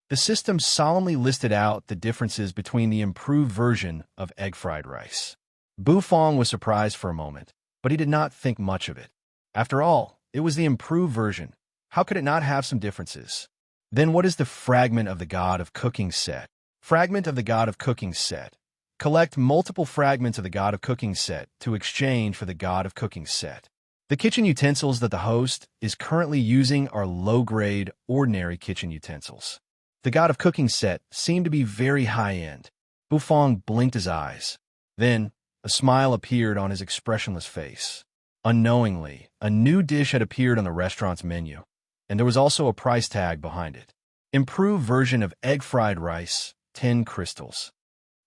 The system solemnly listed out the differences between the improved version of egg fried rice. Bufong was surprised for a moment, but he did not think much of it. After all, it was the improved version. How could it not have some differences? Then what is the fragment of the God of Cooking set? Fragment of the God of Cooking set. Collect multiple fragments of the God of Cooking set to exchange for the God of Cooking set. The kitchen utensils that the host is currently using are low-grade, ordinary kitchen utensils. The God of Cooking set seemed to be very high-end. Bufong blinked his eyes. Then, a smile appeared on his expressionless face. Unknowingly, a new dish had appeared on the restaurant's menu, and there was also a price tag behind it. Improved version of egg fried rice, 10 crystals.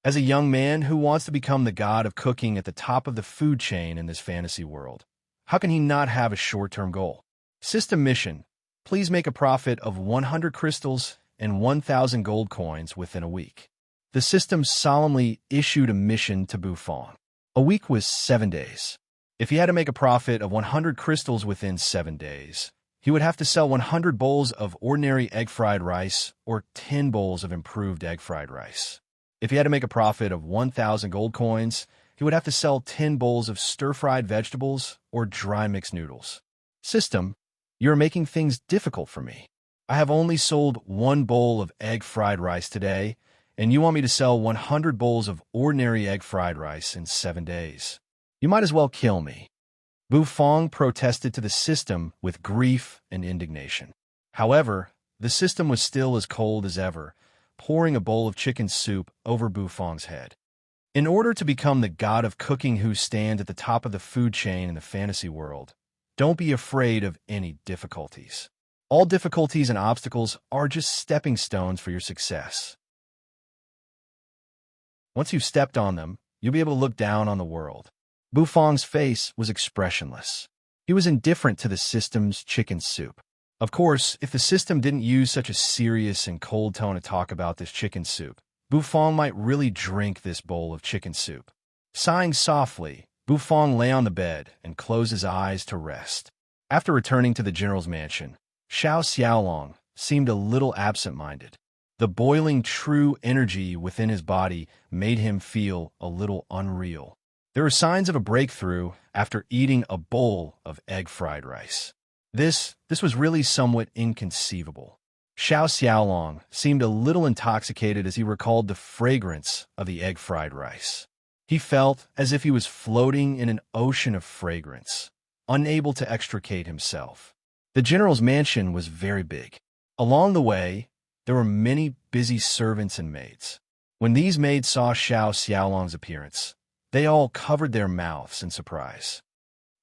As a young man who wants to become the God of cooking at the top of the food chain in this fantasy world, how can he not have a short-term goal? System mission. Please make a profit of 100 crystals and 1,000 gold coins within a week. The system solemnly issued a mission to Bufong. A week was 7 days. If he had to make a profit of 100 crystals within 7 days, he would have to sell 100 bowls of ordinary egg-fried rice or 10 bowls of improved egg-fried rice. If he had to make a profit of 1,000 gold coins, he would have to sell 10 bowls of stir-fried vegetables or dry mixed noodles. System, you are making things difficult for me. I have only sold 1 bowl of egg-fried rice today, and you want me to sell 100 bowls of ordinary egg-fried rice in 7 days. You might as well kill me. Bufang protested to the system with grief and indignation. However, the system was still as cold as ever, pouring a bowl of chicken soup over Bufang's head. In order to become the god of cooking who stands at the top of the food chain in the fantasy world, don't be afraid of any difficulties. All difficulties and obstacles are just stepping stones for your success. Once you've stepped on them, you'll be able to look down on the world. Bufang's face was expressionless. He was indifferent to the system's chicken soup. Of course, if the system didn't use such a serious and cold tone to talk about this chicken soup, Bufang might really drink this bowl of chicken soup. Sighing softly, Bufang lay on the bed and closed his eyes to rest. After returning to the general's mansion, Xiao Xiaolong seemed a little absent-minded. The boiling true energy within his body made him feel a little unreal. There were signs of a breakthrough after eating a bowl of egg-fried rice. This was really somewhat inconceivable. Xiao Xiaolong seemed a little intoxicated as he recalled the fragrance of the egg-fried rice. He felt as if he was floating in an ocean of fragrance, unable to extricate himself. The general's mansion was very big. Along the way, there were many busy servants and maids. When these maids saw Xiao Xiaolong's appearance, they all covered their mouths in surprise.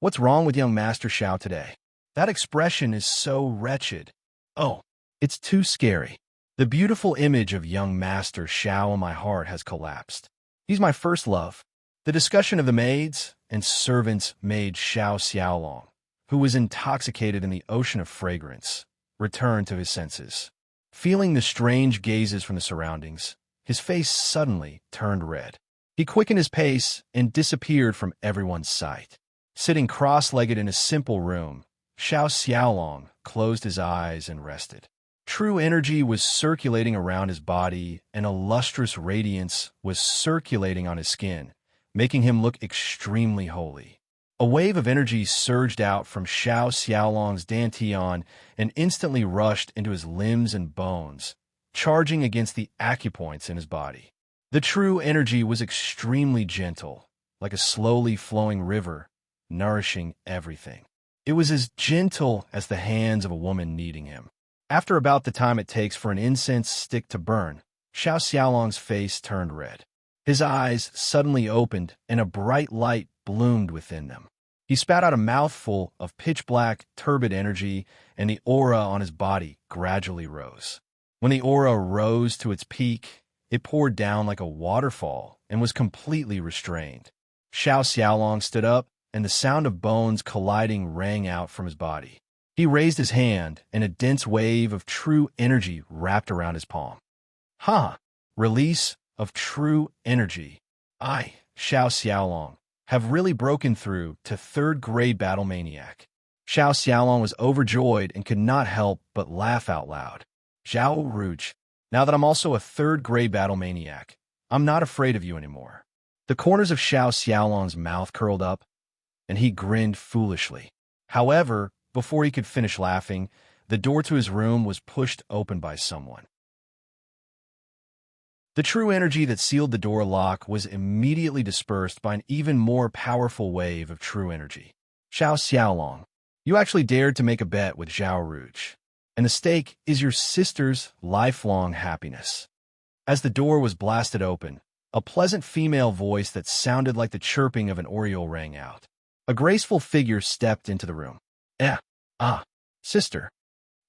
What's wrong with young Master Xiao today? That expression is so wretched. Oh, it's too scary. The beautiful image of young Master Xiao in my heart has collapsed. He's my first love. The discussion of the maids and servants made Xiao Xiaolong, who was intoxicated in the ocean of fragrance, return to his senses. Feeling the strange gazes from the surroundings, his face suddenly turned red. He quickened his pace and disappeared from everyone's sight. Sitting cross-legged in a simple room, Xiao Xiaolong closed his eyes and rested. True energy was circulating around his body, and a lustrous radiance was circulating on his skin, making him look extremely holy. A wave of energy surged out from Xiao Xiaolong's dantian and instantly rushed into his limbs and bones, charging against the acupoints in his body. The true energy was extremely gentle, like a slowly flowing river, nourishing everything. It was as gentle as the hands of a woman kneading him. After about the time it takes for an incense stick to burn, Xiao Xiaolong's face turned red. His eyes suddenly opened and a bright light bloomed within them. He spat out a mouthful of pitch-black, turbid energy, and the aura on his body gradually rose. When the aura rose to its peak, it poured down like a waterfall and was completely restrained. Xiao Xiaolong stood up, and the sound of bones colliding rang out from his body. He raised his hand, and a dense wave of true energy wrapped around his palm. Ha! Release of true energy. I, Xiao Xiaolong, have really broken through to third-grade battle maniac. Xiao Xiaolong was overjoyed and could not help but laugh out loud. Zhao Rouge, now that I'm also a third-grade battle maniac, I'm not afraid of you anymore. The corners of Xiao Xiaolong's mouth curled up, and he grinned foolishly. However, before he could finish laughing, the door to his room was pushed open by someone. The true energy that sealed the door lock was immediately dispersed by an even more powerful wave of true energy. Xiao Xiaolong, you actually dared to make a bet with Zhao Rouge, and the stake is your sister's lifelong happiness. As the door was blasted open, a pleasant female voice that sounded like the chirping of an oriole rang out. A graceful figure stepped into the room. Sister.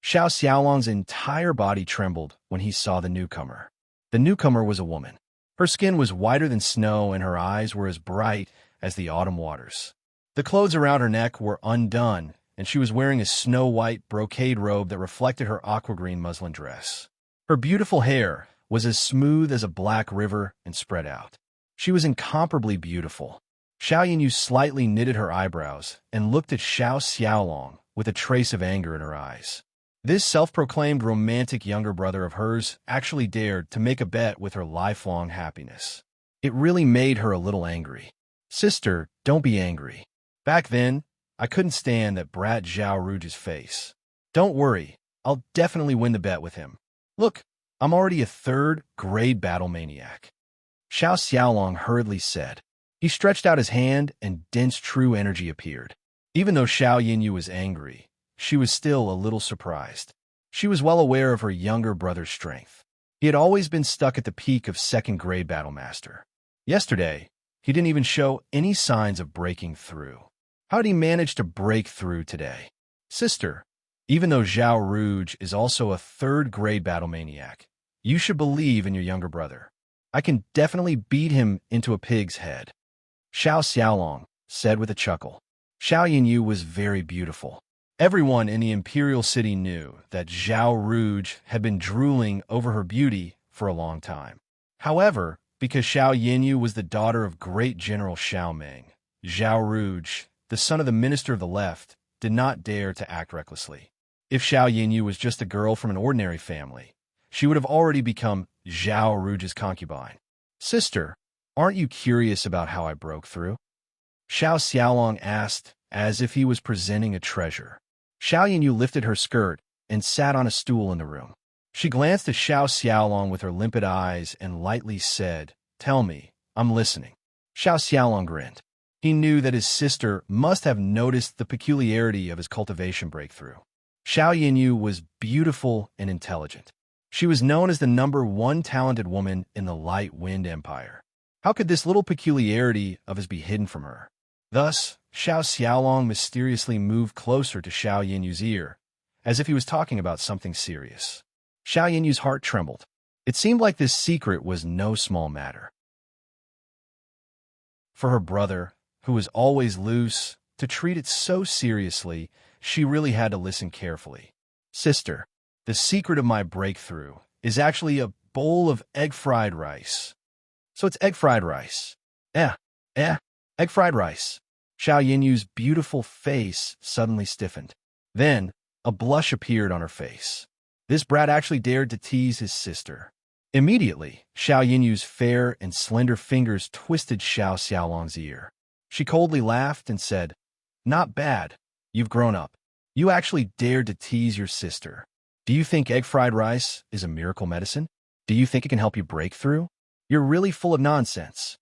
Xiao Xiaolong's entire body trembled when he saw the newcomer. The newcomer was a woman. Her skin was whiter than snow, and her eyes were as bright as the autumn waters. The clothes around her neck were undone, and she was wearing a snow-white brocade robe that reflected her aqua-green muslin dress. Her beautiful hair was as smooth as a black river and spread out. She was incomparably beautiful. Xiao Yinyu slightly knitted her eyebrows and looked at Xiao Xiaolong with a trace of anger in her eyes. This self-proclaimed romantic younger brother of hers actually dared to make a bet with her lifelong happiness. It really made her a little angry. Sister, don't be angry. Back then, I couldn't stand that brat Zhao Ruge's face. Don't worry, I'll definitely win the bet with him. Look, I'm already a third-grade battle maniac. Xiao Xiaolong hurriedly said. He stretched out his hand and dense true energy appeared. Even though Xiao Yinyu was angry, she was still a little surprised. She was well aware of her younger brother's strength. He had always been stuck at the peak of second-grade battle master. Yesterday, he didn't even show any signs of breaking through. How did he manage to break through today? Sister, even though Zhao Rouge is also a third-grade battle maniac, you should believe in your younger brother. I can definitely beat him into a pig's head. Xiao Xiaolong said with a chuckle. Xiao Yinyu was very beautiful. Everyone in the imperial city knew that Zhao Rouge had been drooling over her beauty for a long time. However, because Xiao Yinyu was the daughter of great General Xiao Meng, Zhao Rouge, the son of the Minister of the Left, did not dare to act recklessly. If Xiao Yinyu was just a girl from an ordinary family, she would have already become Zhao Rouge's concubine. Sister, aren't you curious about how I broke through? Xiao Xiaolong asked, as if he was presenting a treasure. Xiao Yinyu lifted her skirt and sat on a stool in the room. She glanced at Xiao Xiaolong with her limpid eyes and lightly said, Tell me, I'm listening. Xiao Xiaolong grinned. He knew that his sister must have noticed the peculiarity of his cultivation breakthrough. Xiao Yinyu was beautiful and intelligent. She was known as the #1 talented woman in the Light Wind Empire. How could this little peculiarity of his be hidden from her? Thus, Xiao Xiaolong mysteriously moved closer to Xiao Yinyu's ear, as if he was talking about something serious. Xiao Yinyu's heart trembled. It seemed like this secret was no small matter. For her brother, who was always loose, to treat it so seriously, she really had to listen carefully. Sister, the secret of my breakthrough is actually a bowl of egg-fried rice. So it's egg-fried rice. Egg-fried rice. Xiao Yinyu's beautiful face suddenly stiffened. Then, a blush appeared on her face. This brat actually dared to tease his sister. Immediately, Xiao Yinyu's fair and slender fingers twisted Xiao Xiaolong's ear. She coldly laughed and said, Not bad. You've grown up. You actually dared to tease your sister. Do you think egg-fried rice is a miracle medicine? Do you think it can help you break through? You're really full of nonsense.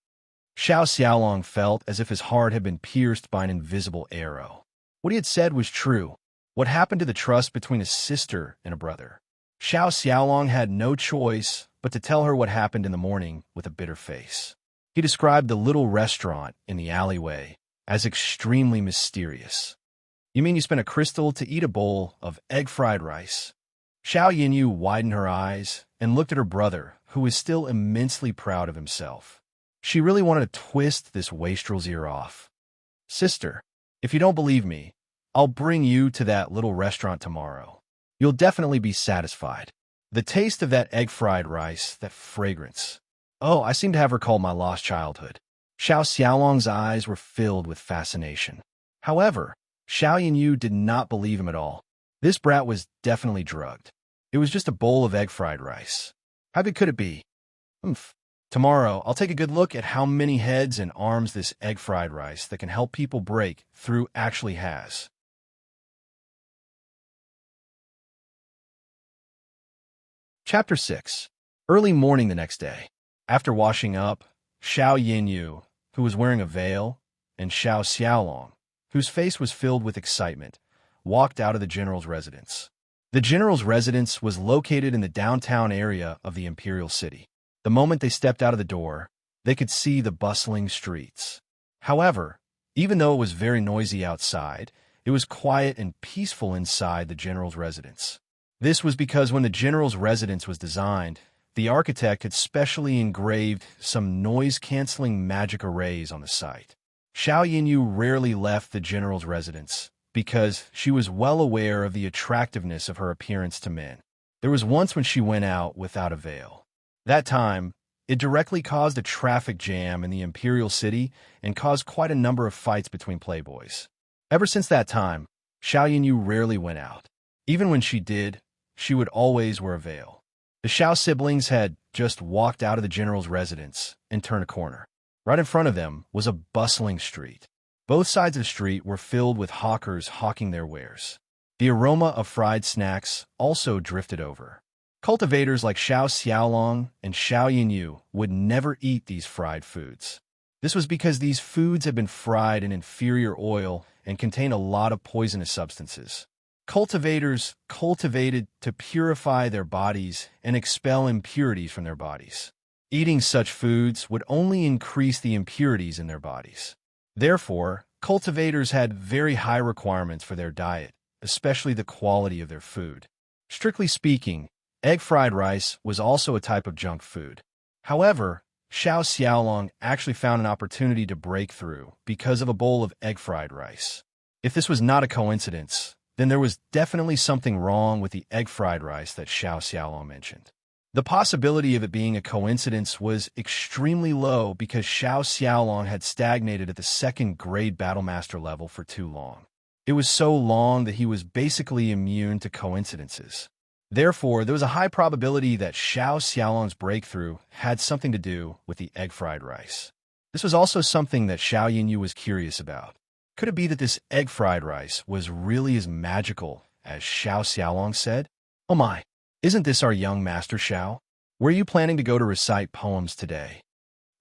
Xiao Xiaolong felt as if his heart had been pierced by an invisible arrow. What he had said was true. What happened to the trust between a sister and a brother? Xiao Xiaolong had no choice but to tell her what happened in the morning with a bitter face. He described the little restaurant in the alleyway as extremely mysterious. You mean you spent a crystal to eat a bowl of egg-fried rice? Xiao Yinyu widened her eyes and looked at her brother, who was still immensely proud of himself. She really wanted to twist this wastrel's ear off. Sister, if you don't believe me, I'll bring you to that little restaurant tomorrow. You'll definitely be satisfied. The taste of that egg-fried rice, that fragrance. Oh, I seem to have recalled my lost childhood. Xiao Xiaolong's eyes were filled with fascination. However, Xiao Yinyu did not believe him at all. This brat was definitely drugged. It was just a bowl of egg-fried rice. How big could it be? Tomorrow, I'll take a good look at how many heads and arms this egg-fried rice that can help people break through actually has. Chapter 6. Early morning the next day. After washing up, Xiao Yinyu, who was wearing a veil, and Xiao Xiaolong, whose face was filled with excitement, walked out of the general's residence. The general's residence was located in the downtown area of the imperial city. The moment they stepped out of the door, they could see the bustling streets. However, even though it was very noisy outside, it was quiet and peaceful inside the general's residence. This was because when the general's residence was designed, the architect had specially engraved some noise-canceling magic arrays on the site. Xiao Yinyu rarely left the general's residence because she was well aware of the attractiveness of her appearance to men. There was once when she went out without a veil. That time, It directly caused a traffic jam in the imperial city and caused quite a number of fights between playboys. Ever since that time, Xiao Yinyu rarely went out. Even when she did, she would always wear a veil. The Xiao siblings had just walked out of the general's residence and turned a corner. Right in front of them was a bustling street. Both sides of the street were filled with hawkers hawking their wares. The aroma of fried snacks also drifted over. Cultivators like Xiao Xiaolong and Xiao Yinyu would never eat these fried foods. This was because these foods had been fried in inferior oil and contain a lot of poisonous substances. Cultivators cultivated to purify their bodies and expel impurities from their bodies. Eating such foods would only increase the impurities in their bodies. Therefore, cultivators had very high requirements for their diet, especially the quality of their food. Strictly speaking, egg-fried rice was also a type of junk food. However, Xiao Xiaolong actually found an opportunity to break through because of a bowl of egg-fried rice. If this was not a coincidence, then there was definitely something wrong with the egg-fried rice that Xiao Xiaolong mentioned. The possibility of it being a coincidence was extremely low because Xiao Xiaolong had stagnated at the second-grade Battlemaster level for too long. It was so long that he was basically immune to coincidences. Therefore, there was a high probability that Xiao Xiaolong's breakthrough had something to do with the egg-fried rice. This was also something that Xiao Yinyu was curious about. Could it be that this egg-fried rice was really as magical as Xiao Xiaolong said? Oh my, isn't this our young master Xiao? Were you planning to go to recite poems today?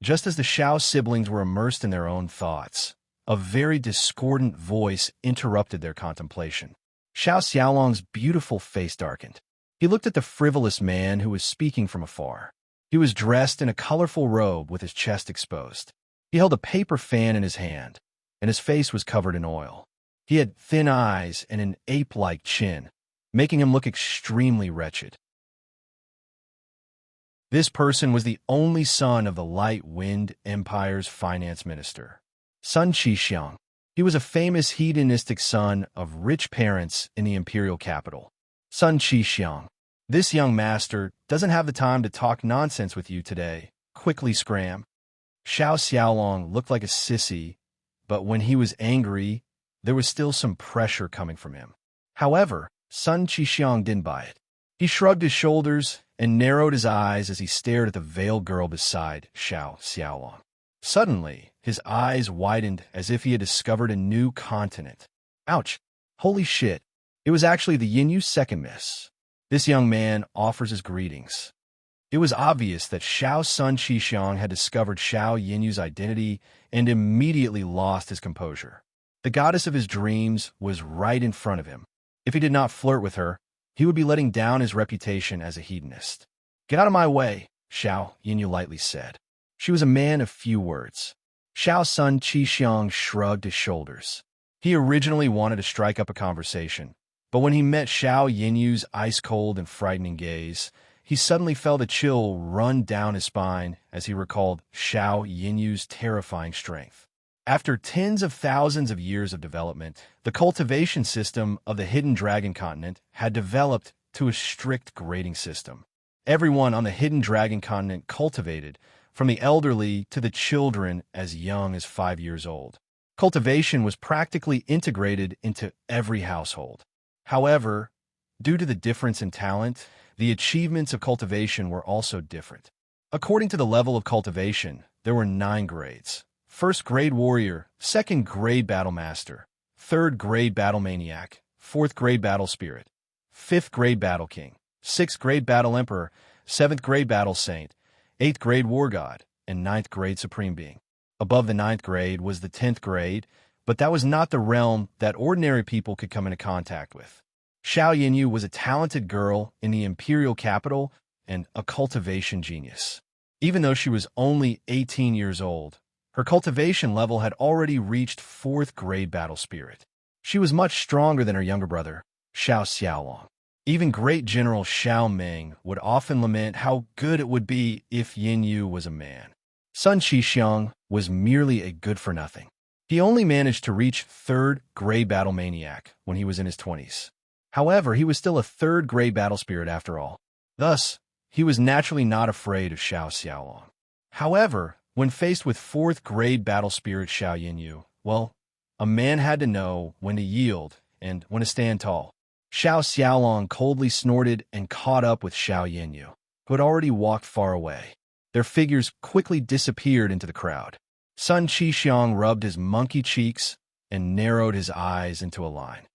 Just as the Xiao siblings were immersed in their own thoughts, a very discordant voice interrupted their contemplation. Xiao Xiaolong's beautiful face darkened. He looked at the frivolous man who was speaking from afar. He was dressed in a colorful robe with his chest exposed. He held a paper fan in his hand, and his face was covered in oil. He had thin eyes and an ape-like chin, making him look extremely wretched. This person was the only son of the Light Wind Empire's finance minister, Sun Qixiang. He was a famous hedonistic son of rich parents in the imperial capital. Sun Qixiang, this young master doesn't have the time to talk nonsense with you today. Quickly scram. Xiao Xiaolong looked like a sissy, but when he was angry, there was still some pressure coming from him. However, Sun Qixiang didn't buy it. He shrugged his shoulders and narrowed his eyes as he stared at the veiled girl beside Xiao Xiaolong. Suddenly, his eyes widened as if he had discovered a new continent. Ouch! Holy shit! It was actually the Yinyu's second miss. This young man offers his greetings. It was obvious that Xiao Sun Qixiang had discovered Xiao Yinyu's identity and immediately lost his composure. The goddess of his dreams was right in front of him. If he did not flirt with her, he would be letting down his reputation as a hedonist. "Get out of my way," Xiao Yinyu lightly said. She was a man of few words. Xiao Sun Qixiang shrugged his shoulders. He originally wanted to strike up a conversation, but when he met Xiao Yinyu's ice-cold and frightening gaze, he suddenly felt a chill run down his spine as he recalled Xiao Yinyu's terrifying strength. After tens of thousands of years of development, the cultivation system of the Hidden Dragon Continent had developed to a strict grading system. Everyone on the Hidden Dragon Continent cultivated, from the elderly to the children as young as 5 years old. Cultivation was practically integrated into every household. However, due to the difference in talent, the achievements of cultivation were also different. According to the level of cultivation, there were 9 grades. First grade warrior, second grade battle master, third grade battle maniac, fourth grade battle spirit, fifth grade battle king, sixth grade battle emperor, seventh grade battle saint, eighth grade war god, and ninth grade supreme being. Above the ninth grade was the 10th grade, but that was not the realm that ordinary people could come into contact with. Xiao Yinyu was a talented girl in the imperial capital and a cultivation genius. Even though she was only 18 years old, her cultivation level had already reached 4th grade battle spirit. She was much stronger than her younger brother, Xiao Xiaolong. Even great General Xiao Ming would often lament how good it would be if Yinyu was a man. Sun Qixiang was merely a good-for-nothing. He only managed to reach 3rd grade battle maniac when he was in his 20s. However, he was still a 3rd grade battle spirit after all. Thus, he was naturally not afraid of Xiao Xiaolong. However, when faced with fourth-grade battle spirit Xiao Yinyu, well, a man had to know when to yield and when to stand tall. Xiao Xiaolong coldly snorted and caught up with Xiao Yinyu, who had already walked far away. Their figures quickly disappeared into the crowd. Sun Qixiang rubbed his monkey cheeks and narrowed his eyes into a line.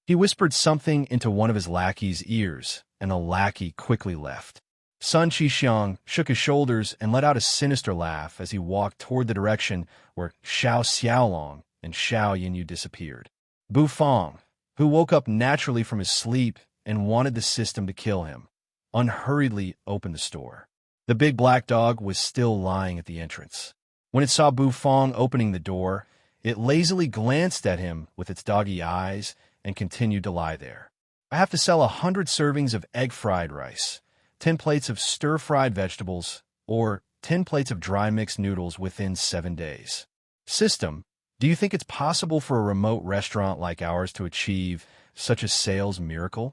He whispered something into one of his lackey's ears, and the lackey quickly left. Sun Qixiang shook his shoulders and let out a sinister laugh as he walked toward the direction where Xiao Xiaolong and Xiao Yinyu disappeared. Bu Fong, who woke up naturally from his sleep and wanted the system to kill him, unhurriedly opened the store. The big black dog was still lying at the entrance. When it saw Bu Fong opening the door, it lazily glanced at him with its doggy eyes and continued to lie there. I have to sell 100 servings of egg-fried rice, 10 plates of stir-fried vegetables, or 10 plates of dry mixed noodles within 7 days. System, do you think it's possible for a remote restaurant like ours to achieve such a sales miracle?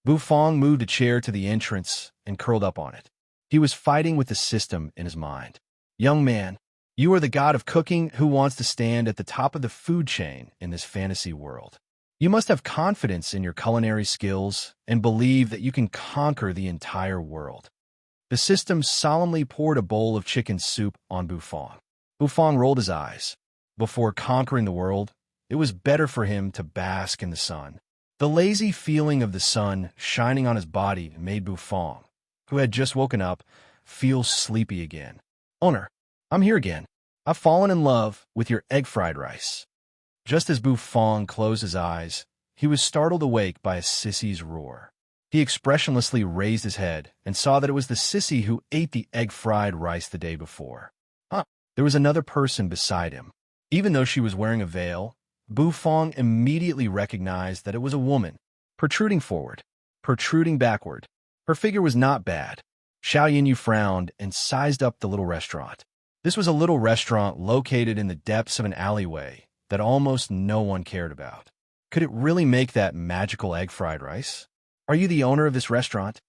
Bu Fong moved a chair to the entrance and curled up on it. He was fighting with the system in his mind. Young man, you are the god of cooking who wants to stand at the top of the food chain in this fantasy world. You must have confidence in your culinary skills and believe that you can conquer the entire world. The system solemnly poured a bowl of chicken soup on Bu Fong. Bu Fong rolled his eyes. Before conquering the world, it was better for him to bask in the sun. The lazy feeling of the sun shining on his body made Bu Fong, who had just woken up, feel sleepy again. Owner, I'm here again. I've fallen in love with your egg-fried rice. Just as Bu Fong closed his eyes, he was startled awake by a sissy's roar. He expressionlessly raised his head and saw that it was the sissy who ate the egg-fried rice the day before. There was another person beside him. Even though she was wearing a veil, Bu Fong immediately recognized that it was a woman, protruding forward, protruding backward. Her figure was not bad. Xiao Yinyu frowned and sized up the little restaurant. This was a little restaurant located in the depths of an alleyway that almost no one cared about. Could it really make that magical egg-fried rice? Are you the owner of this restaurant?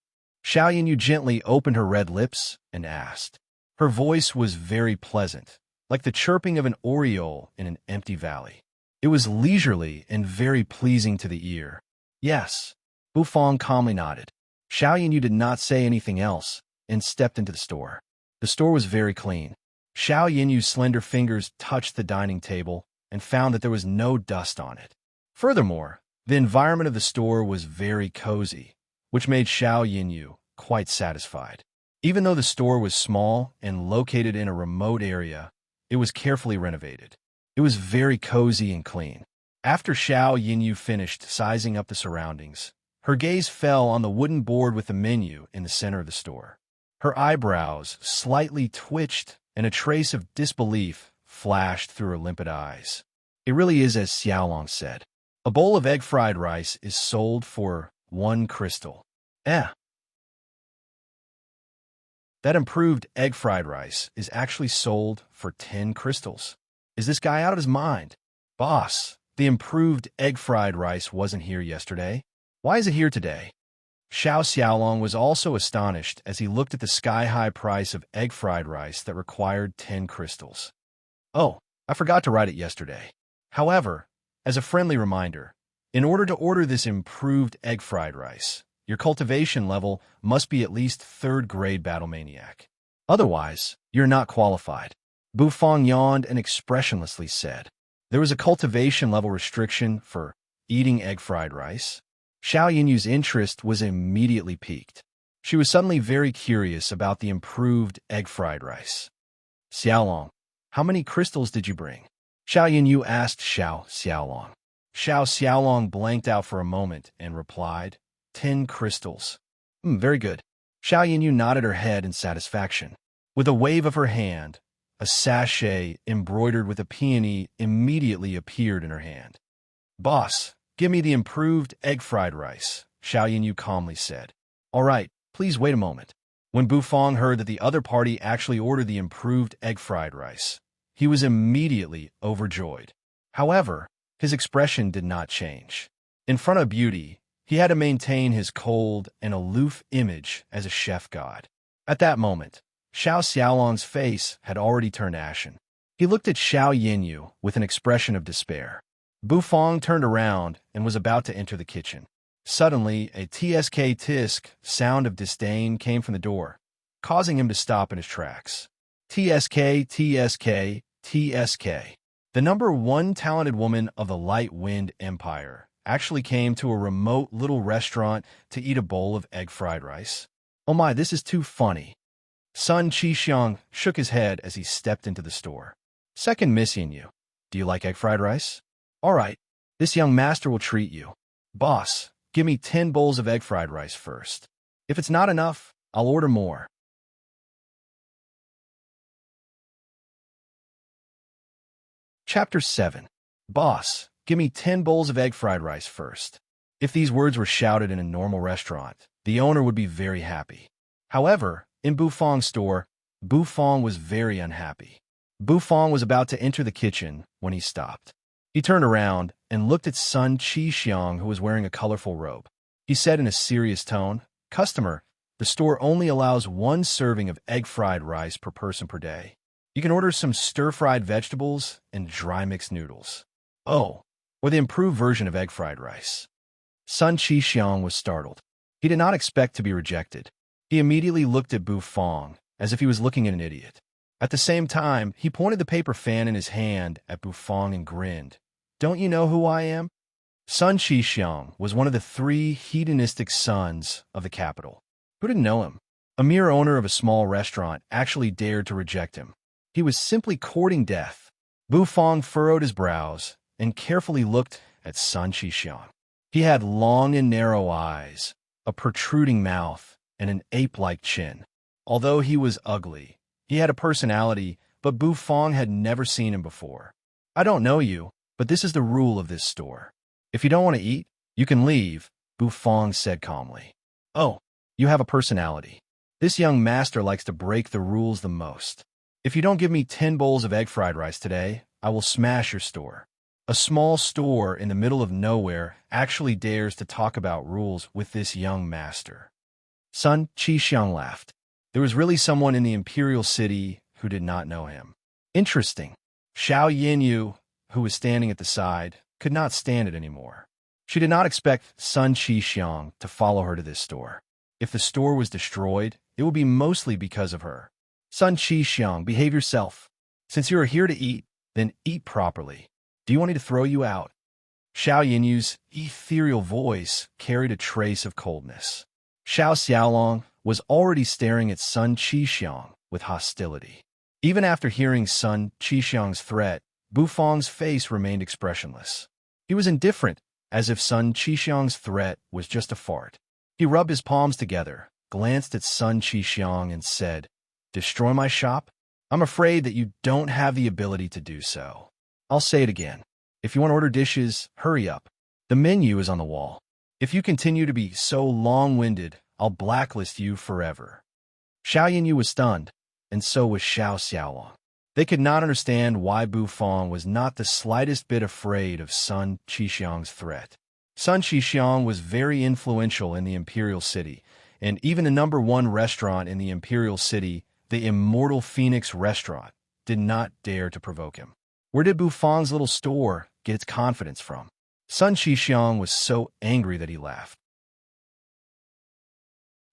Xiao Yinyu gently opened her red lips and asked. Her voice was very pleasant, like the chirping of an oriole in an empty valley. It was leisurely and very pleasing to the ear. Yes, Bu Fong calmly nodded. Xiao Yinyu did not say anything else and stepped into the store. The store was very clean. Xiao Yinyu's slender fingers touched the dining table and found that there was no dust on it. Furthermore, the environment of the store was very cozy, which made Xiao Yinyu quite satisfied. Even though the store was small and located in a remote area, it was carefully renovated. It was very cozy and clean. After Xiao Yinyu finished sizing up the surroundings, her gaze fell on the wooden board with the menu in the center of the store. Her eyebrows slightly twitched and a trace of disbelief flashed through her limpid eyes. It really is as Xiaolong said. A bowl of egg-fried rice is sold for 1 crystal. That improved egg-fried rice is actually sold for 10 crystals. Is this guy out of his mind? Boss, the improved egg-fried rice wasn't here yesterday. Why is it here today? Xiao Xiaolong was also astonished as he looked at the sky-high price of egg-fried rice that required 10 crystals. Oh, I forgot to write it yesterday. However, as a friendly reminder, in order to order this improved egg-fried rice, your cultivation level must be at least 3rd grade battle maniac. Otherwise, you're not qualified. Bu Fong yawned and expressionlessly said. There was a cultivation level restriction for eating egg-fried rice. Xiao Yinyu's interest was immediately piqued. She was suddenly very curious about the improved egg-fried rice. Xiaolong, how many crystals did you bring? Xiao Yinyu asked Xiao Xiaolong. Xiao Xiaolong blanked out for a moment and replied, 10 crystals. Very good. Xiao Yinyu nodded her head in satisfaction. With a wave of her hand, a sachet embroidered with a peony immediately appeared in her hand. Boss, give me the improved egg-fried rice, Xiao Yinyu calmly said. All right, please wait a moment. When Bu Fong heard that the other party actually ordered the improved egg-fried rice, he was immediately overjoyed. However, his expression did not change. In front of beauty, he had to maintain his cold and aloof image as a chef god. At that moment, Xiao Xiaolong's face had already turned ashen. He looked at Xiao Yinyu with an expression of despair. Bufang turned around and was about to enter the kitchen. Suddenly, a tsk sound of disdain came from the door, causing him to stop in his tracks. Tsk, tsk, tsk. The number one talented woman of the Light Wind Empire actually came to a remote little restaurant to eat a bowl of egg fried rice. Oh my, this is too funny. Sun Qixiang shook his head as he stepped into the store. Second missing you. Do you like egg fried rice? All right, this young master will treat you. Boss, give me 10 bowls of egg fried rice first. If it's not enough, I'll order more. Chapter 7. Boss, give me 10 bowls of egg fried rice first. If these words were shouted in a normal restaurant, the owner would be very happy. However, in Bufang's store, Bufang was very unhappy. Bufang was about to enter the kitchen when he stopped. He turned around and looked at Sun Qixiang, who was wearing a colorful robe. He said in a serious tone, "Customer, the store only allows 1 serving of egg fried rice per person per day. You can order some stir-fried vegetables and dry mixed noodles. Oh, or the improved version of egg fried rice." Sun Qixiang was startled. He did not expect to be rejected. He immediately looked at Bufang as if he was looking at an idiot. At the same time, he pointed the paper fan in his hand at Bufang and grinned. "Don't you know who I am?" Sun Qixiang was one of the 3 hedonistic sons of the capital. Who didn't know him? A mere owner of a small restaurant actually dared to reject him. He was simply courting death. Bufang furrowed his brows and carefully looked at Sun Qixiang. He had long and narrow eyes, a protruding mouth, and an ape-like chin. Although he was ugly, he had a personality, but Bufang had never seen him before. "I don't know you, but this is the rule of this store. If you don't want to eat, you can leave," Bufang said calmly. "Oh, you have a personality. This young master likes to break the rules the most. If you don't give me 10 bowls of egg fried rice today, I will smash your store." A small store in the middle of nowhere actually dares to talk about rules with this young master. Sun Qixiang laughed. There was really someone in the imperial city who did not know him. Interesting. Xiao Yinyu, who was standing at the side, could not stand it anymore. She did not expect Sun Qixiang to follow her to this store. If the store was destroyed, it would be mostly because of her. Sun Qixiang, behave yourself. Since you are here to eat, then eat properly. Do you want me to throw you out? Xiao Yinyu's ethereal voice carried a trace of coldness. Xiao Xiaolong was already staring at Sun Qixiang with hostility. Even after hearing Sun Qixiang's threat, Bufang's face remained expressionless. He was indifferent, as if Sun Qixiang's threat was just a fart. He rubbed his palms together, glanced at Sun Qixiang, and said, "Destroy my shop? I'm afraid that you don't have the ability to do so. I'll say it again. If you want to order dishes, hurry up. The menu is on the wall. If you continue to be so long-winded, I'll blacklist you forever." Xiao Yinyu was stunned, and so was Xiao Xiaolong. They could not understand why Bufang was not the slightest bit afraid of Sun Qixiang's threat. Sun Qixiang was very influential in the imperial city, and even the number 1 restaurant in the imperial city, the Immortal Phoenix Restaurant, did not dare to provoke him. Where did Bufang's little store get its confidence from? Sun Qixiang was so angry that he laughed.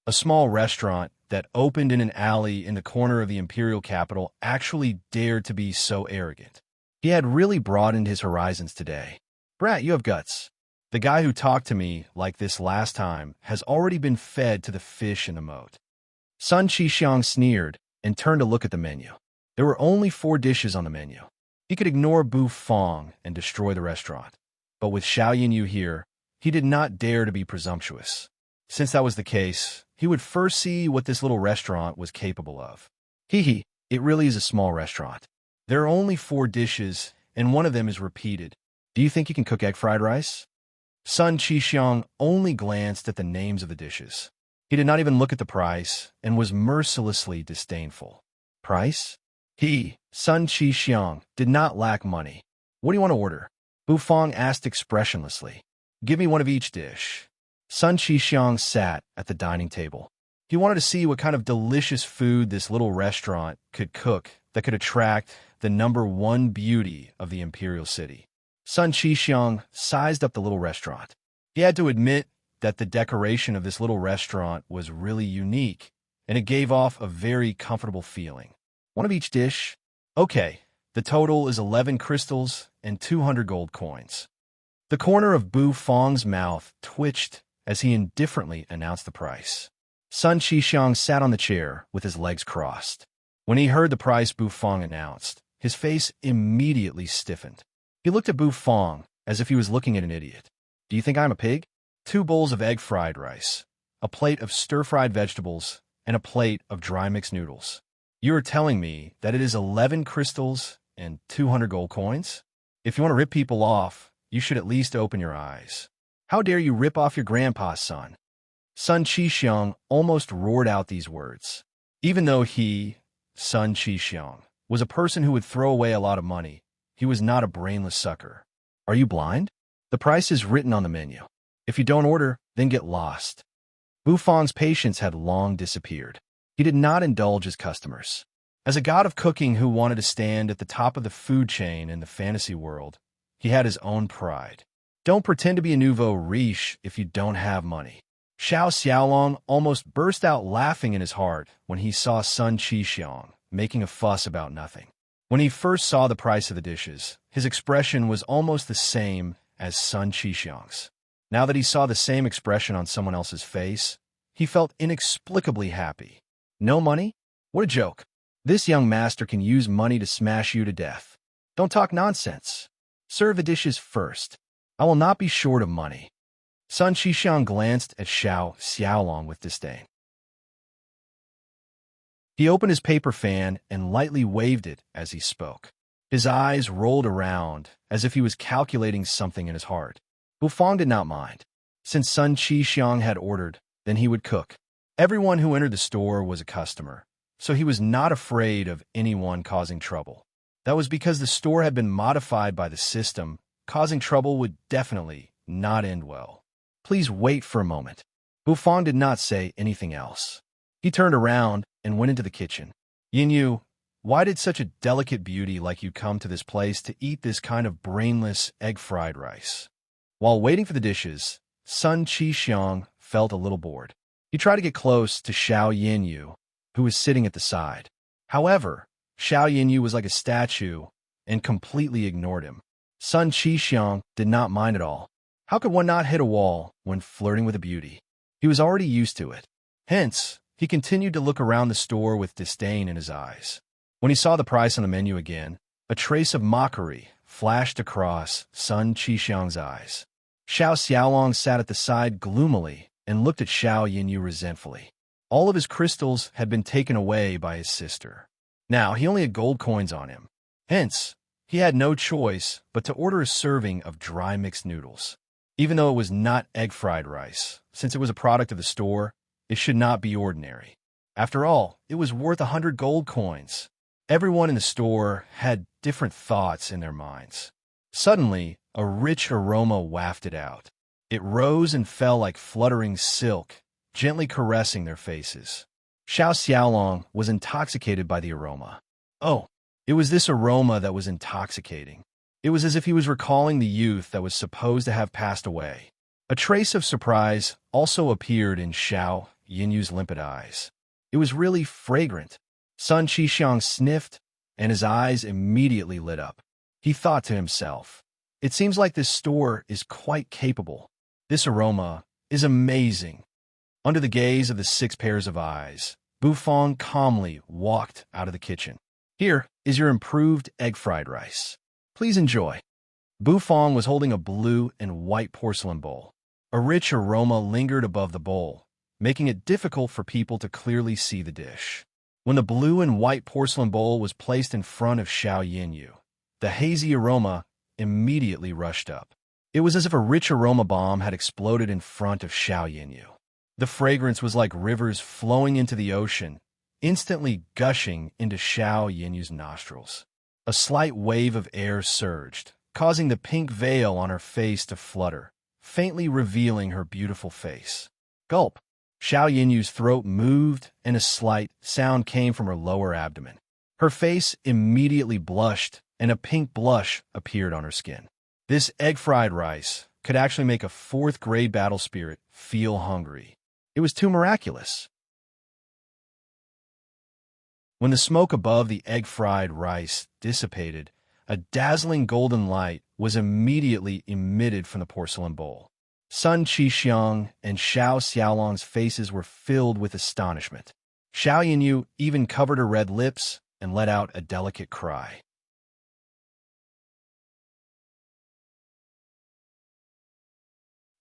A small restaurant that opened in an alley in the corner of the imperial capital actually dared to be so arrogant. He had really broadened his horizons today. "Brat, you have guts. The guy who talked to me like this last time has already been fed to the fish in the moat." Sun Qixiang sneered and turned to look at the menu. There were only 4 dishes on the menu. He could ignore Bufang and destroy the restaurant. But with Xiao Yinyu here, he did not dare to be presumptuous. Since that was the case, he would first see what this little restaurant was capable of. Hee, it really is a small restaurant. There are only 4 dishes, and one of them is repeated. Do you think you can cook egg fried rice? Sun Qixiang only glanced at the names of the dishes. He did not even look at the price and was mercilessly disdainful. Price? Sun Qixiang, did not lack money. "What do you want to order?" Bufang asked expressionlessly. "Give me one of each dish." Sun Qixiang sat at the dining table. He wanted to see what kind of delicious food this little restaurant could cook that could attract the #1 beauty of the imperial city. Sun Qixiang sized up the little restaurant. He had to admit that the decoration of this little restaurant was really unique, and it gave off a very comfortable feeling. One of each dish? Okay, the total is 11 crystals and 200 gold coins. The corner of Bu Fong's mouth twitched as he indifferently announced the price. Sun Qixiang sat on the chair with his legs crossed. When he heard the price Bu Fong announced, his face immediately stiffened. He looked at Bu Fong as if he was looking at an idiot. Do you think I'm a pig? 2 bowls of egg fried rice, a plate of stir-fried vegetables, and a plate of dry mixed noodles. You are telling me that it is 11 crystals and 200 gold coins? If you want to rip people off, you should at least open your eyes. How dare you rip off your grandpa's son? Sun Qixiang almost roared out these words. Even though he, Sun Qixiang, was a person who would throw away a lot of money, he was not a brainless sucker. Are you blind? The price is written on the menu. If you don't order, then get lost. Bu Fong's patience had long disappeared. He did not indulge his customers. As a god of cooking who wanted to stand at the top of the food chain in the fantasy world, he had his own pride. Don't pretend to be a nouveau riche if you don't have money. Xiao Xiaolong almost burst out laughing in his heart when he saw Sun Qixiang making a fuss about nothing. When he first saw the price of the dishes, his expression was almost the same as Sun Qixiang's. Now that he saw the same expression on someone else's face, he felt inexplicably happy. No money? What a joke. This young master can use money to smash you to death. Don't talk nonsense. Serve the dishes first. I will not be short of money. Sun Qixiang glanced at Xiao Xiaolong with disdain. He opened his paper fan and lightly waved it as he spoke. His eyes rolled around as if he was calculating something in his heart. Bu Fong did not mind. Since Sun Qixiang had ordered, then he would cook. Everyone who entered the store was a customer, so he was not afraid of anyone causing trouble. That was because the store had been modified by the system. Causing trouble would definitely not end well. Please wait for a moment. Bu Fong did not say anything else. He turned around and went into the kitchen. Yin Yu, why did such a delicate beauty like you come to this place to eat this kind of brainless egg fried rice? While waiting for the dishes, Sun Qixiang felt a little bored. He tried to get close to Xiao Yinyu, who was sitting at the side. However, Xiao Yinyu was like a statue and completely ignored him. Sun Qixiang did not mind at all. How could one not hit a wall when flirting with a beauty? He was already used to it. Hence, he continued to look around the store with disdain in his eyes. When he saw the price on the menu again, a trace of mockery flashed across Sun Qixiang's eyes. Xiao Xiaolong sat at the side gloomily and looked at Xiao Yinyu resentfully. All of his crystals had been taken away by his sister. Now he only had gold coins on him. Hence, he had no choice but to order a serving of dry mixed noodles. Even though it was not egg-fried rice, since it was a product of the store, it should not be ordinary. After all, it was worth 100 gold coins. Everyone in the store had different thoughts in their minds. Suddenly, a rich aroma wafted out. It rose and fell like fluttering silk, gently caressing their faces. Xiao Xiaolong was intoxicated by the aroma. Oh, it was this aroma that was intoxicating. It was as if he was recalling the youth that was supposed to have passed away. A trace of surprise also appeared in Xiao Yinyu's limpid eyes. It was really fragrant. Sun Qixiang sniffed, and his eyes immediately lit up. He thought to himself, it seems like this store is quite capable. This aroma is amazing. Under the gaze of the 6 pairs of eyes, Bu Fong calmly walked out of the kitchen. Here is your improved egg fried rice. Please enjoy. Bu Fong was holding a blue and white porcelain bowl. A rich aroma lingered above the bowl, making it difficult for people to clearly see the dish. When the blue and white porcelain bowl was placed in front of Xiao Yinyu, the hazy aroma immediately rushed up. It was as if a rich aroma bomb had exploded in front of Xiao Yinyu. The fragrance was like rivers flowing into the ocean, instantly gushing into Xiao Yinyu's nostrils. A slight wave of air surged, causing the pink veil on her face to flutter, faintly revealing her beautiful face. Gulp! Xiao Yinyu's throat moved, and a slight sound came from her lower abdomen. Her face immediately blushed, and a pink blush appeared on her skin. This egg-fried rice could actually make a fourth-grade battle spirit feel hungry. It was too miraculous. When the smoke above the egg-fried rice dissipated, a dazzling golden light was immediately emitted from the porcelain bowl. Sun Qixiang and Xiao Xiaolong's faces were filled with astonishment. Xiao Yinyu even covered her red lips and let out a delicate cry.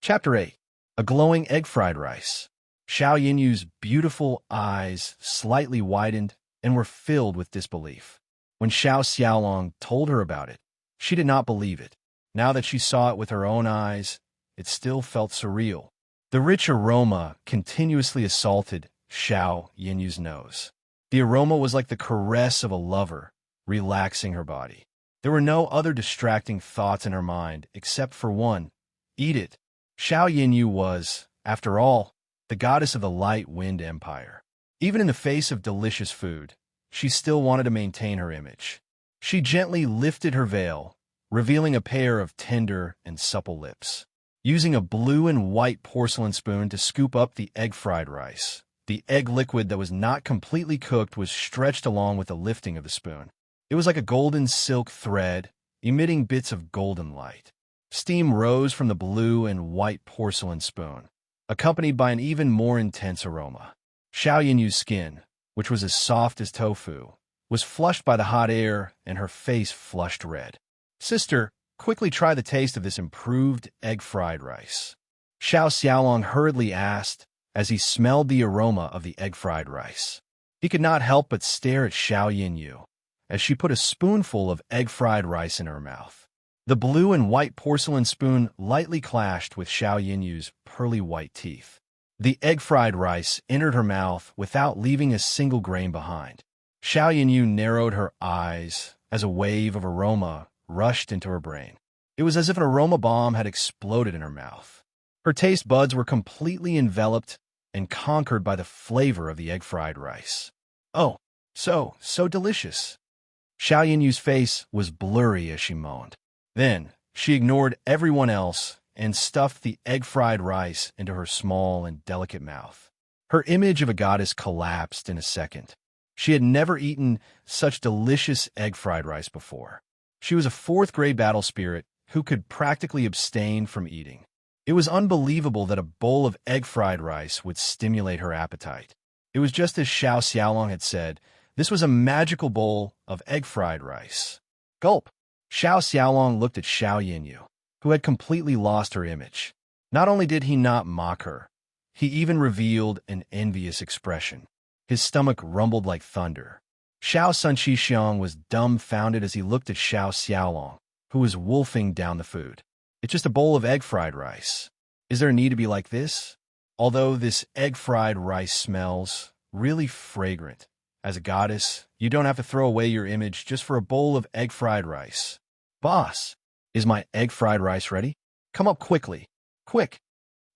Chapter 8. A glowing egg-fried rice. Xiao Yinyu's beautiful eyes slightly widened and were filled with disbelief. When Xiao Xiaolong told her about it, she did not believe it. Now that she saw it with her own eyes, it still felt surreal. The rich aroma continuously assaulted Xiao Yinyu's nose. The aroma was like the caress of a lover, relaxing her body. There were no other distracting thoughts in her mind except for one: eat it. Xiao Yinyu was, after all, the goddess of the light wind empire. Even in the face of delicious food, she still wanted to maintain her image. She gently lifted her veil, revealing a pair of tender and supple lips. Using a blue and white porcelain spoon to scoop up the egg-fried rice, the egg liquid that was not completely cooked was stretched along with the lifting of the spoon. It was like a golden silk thread, emitting bits of golden light. Steam rose from the blue and white porcelain spoon, accompanied by an even more intense aroma. Xiao Yinyu's skin, which was as soft as tofu, was flushed by the hot air, and her face flushed red. "Sister, quickly try the taste of this improved egg-fried rice," Xiao Xiaolong hurriedly asked as he smelled the aroma of the egg-fried rice. He could not help but stare at Xiao Yinyu as she put a spoonful of egg-fried rice in her mouth. The blue and white porcelain spoon lightly clashed with Xiao Yinyu's pearly white teeth. The egg-fried rice entered her mouth without leaving a single grain behind. Xiao Yinyu narrowed her eyes as a wave of aroma rushed into her brain. It was as if an aroma bomb had exploded in her mouth. Her taste buds were completely enveloped and conquered by the flavor of the egg-fried rice. "Oh, so delicious." Xiao Yinyu's face was blurry as she moaned. Then she ignored everyone else and stuffed the egg-fried rice into her small and delicate mouth. Her image of a goddess collapsed in a second. She had never eaten such delicious egg-fried rice before. She was a fourth-grade battle spirit who could practically abstain from eating. It was unbelievable that a bowl of egg-fried rice would stimulate her appetite. It was just as Xiao Xiaolong had said, this was a magical bowl of egg-fried rice. Gulp! Xiao Xiaolong looked at Xiao Yinyu, who had completely lost her image. Not only did he not mock her, he even revealed an envious expression. His stomach rumbled like thunder. Xiao Sun Qixiang was dumbfounded as he looked at Xiao Xiaolong, who was wolfing down the food. "It's just a bowl of egg-fried rice. Is there a need to be like this?" Although this egg-fried rice smells really fragrant, as a goddess, you don't have to throw away your image just for a bowl of egg-fried rice. "Boss, is my egg-fried rice ready? Come up quickly. Quick!"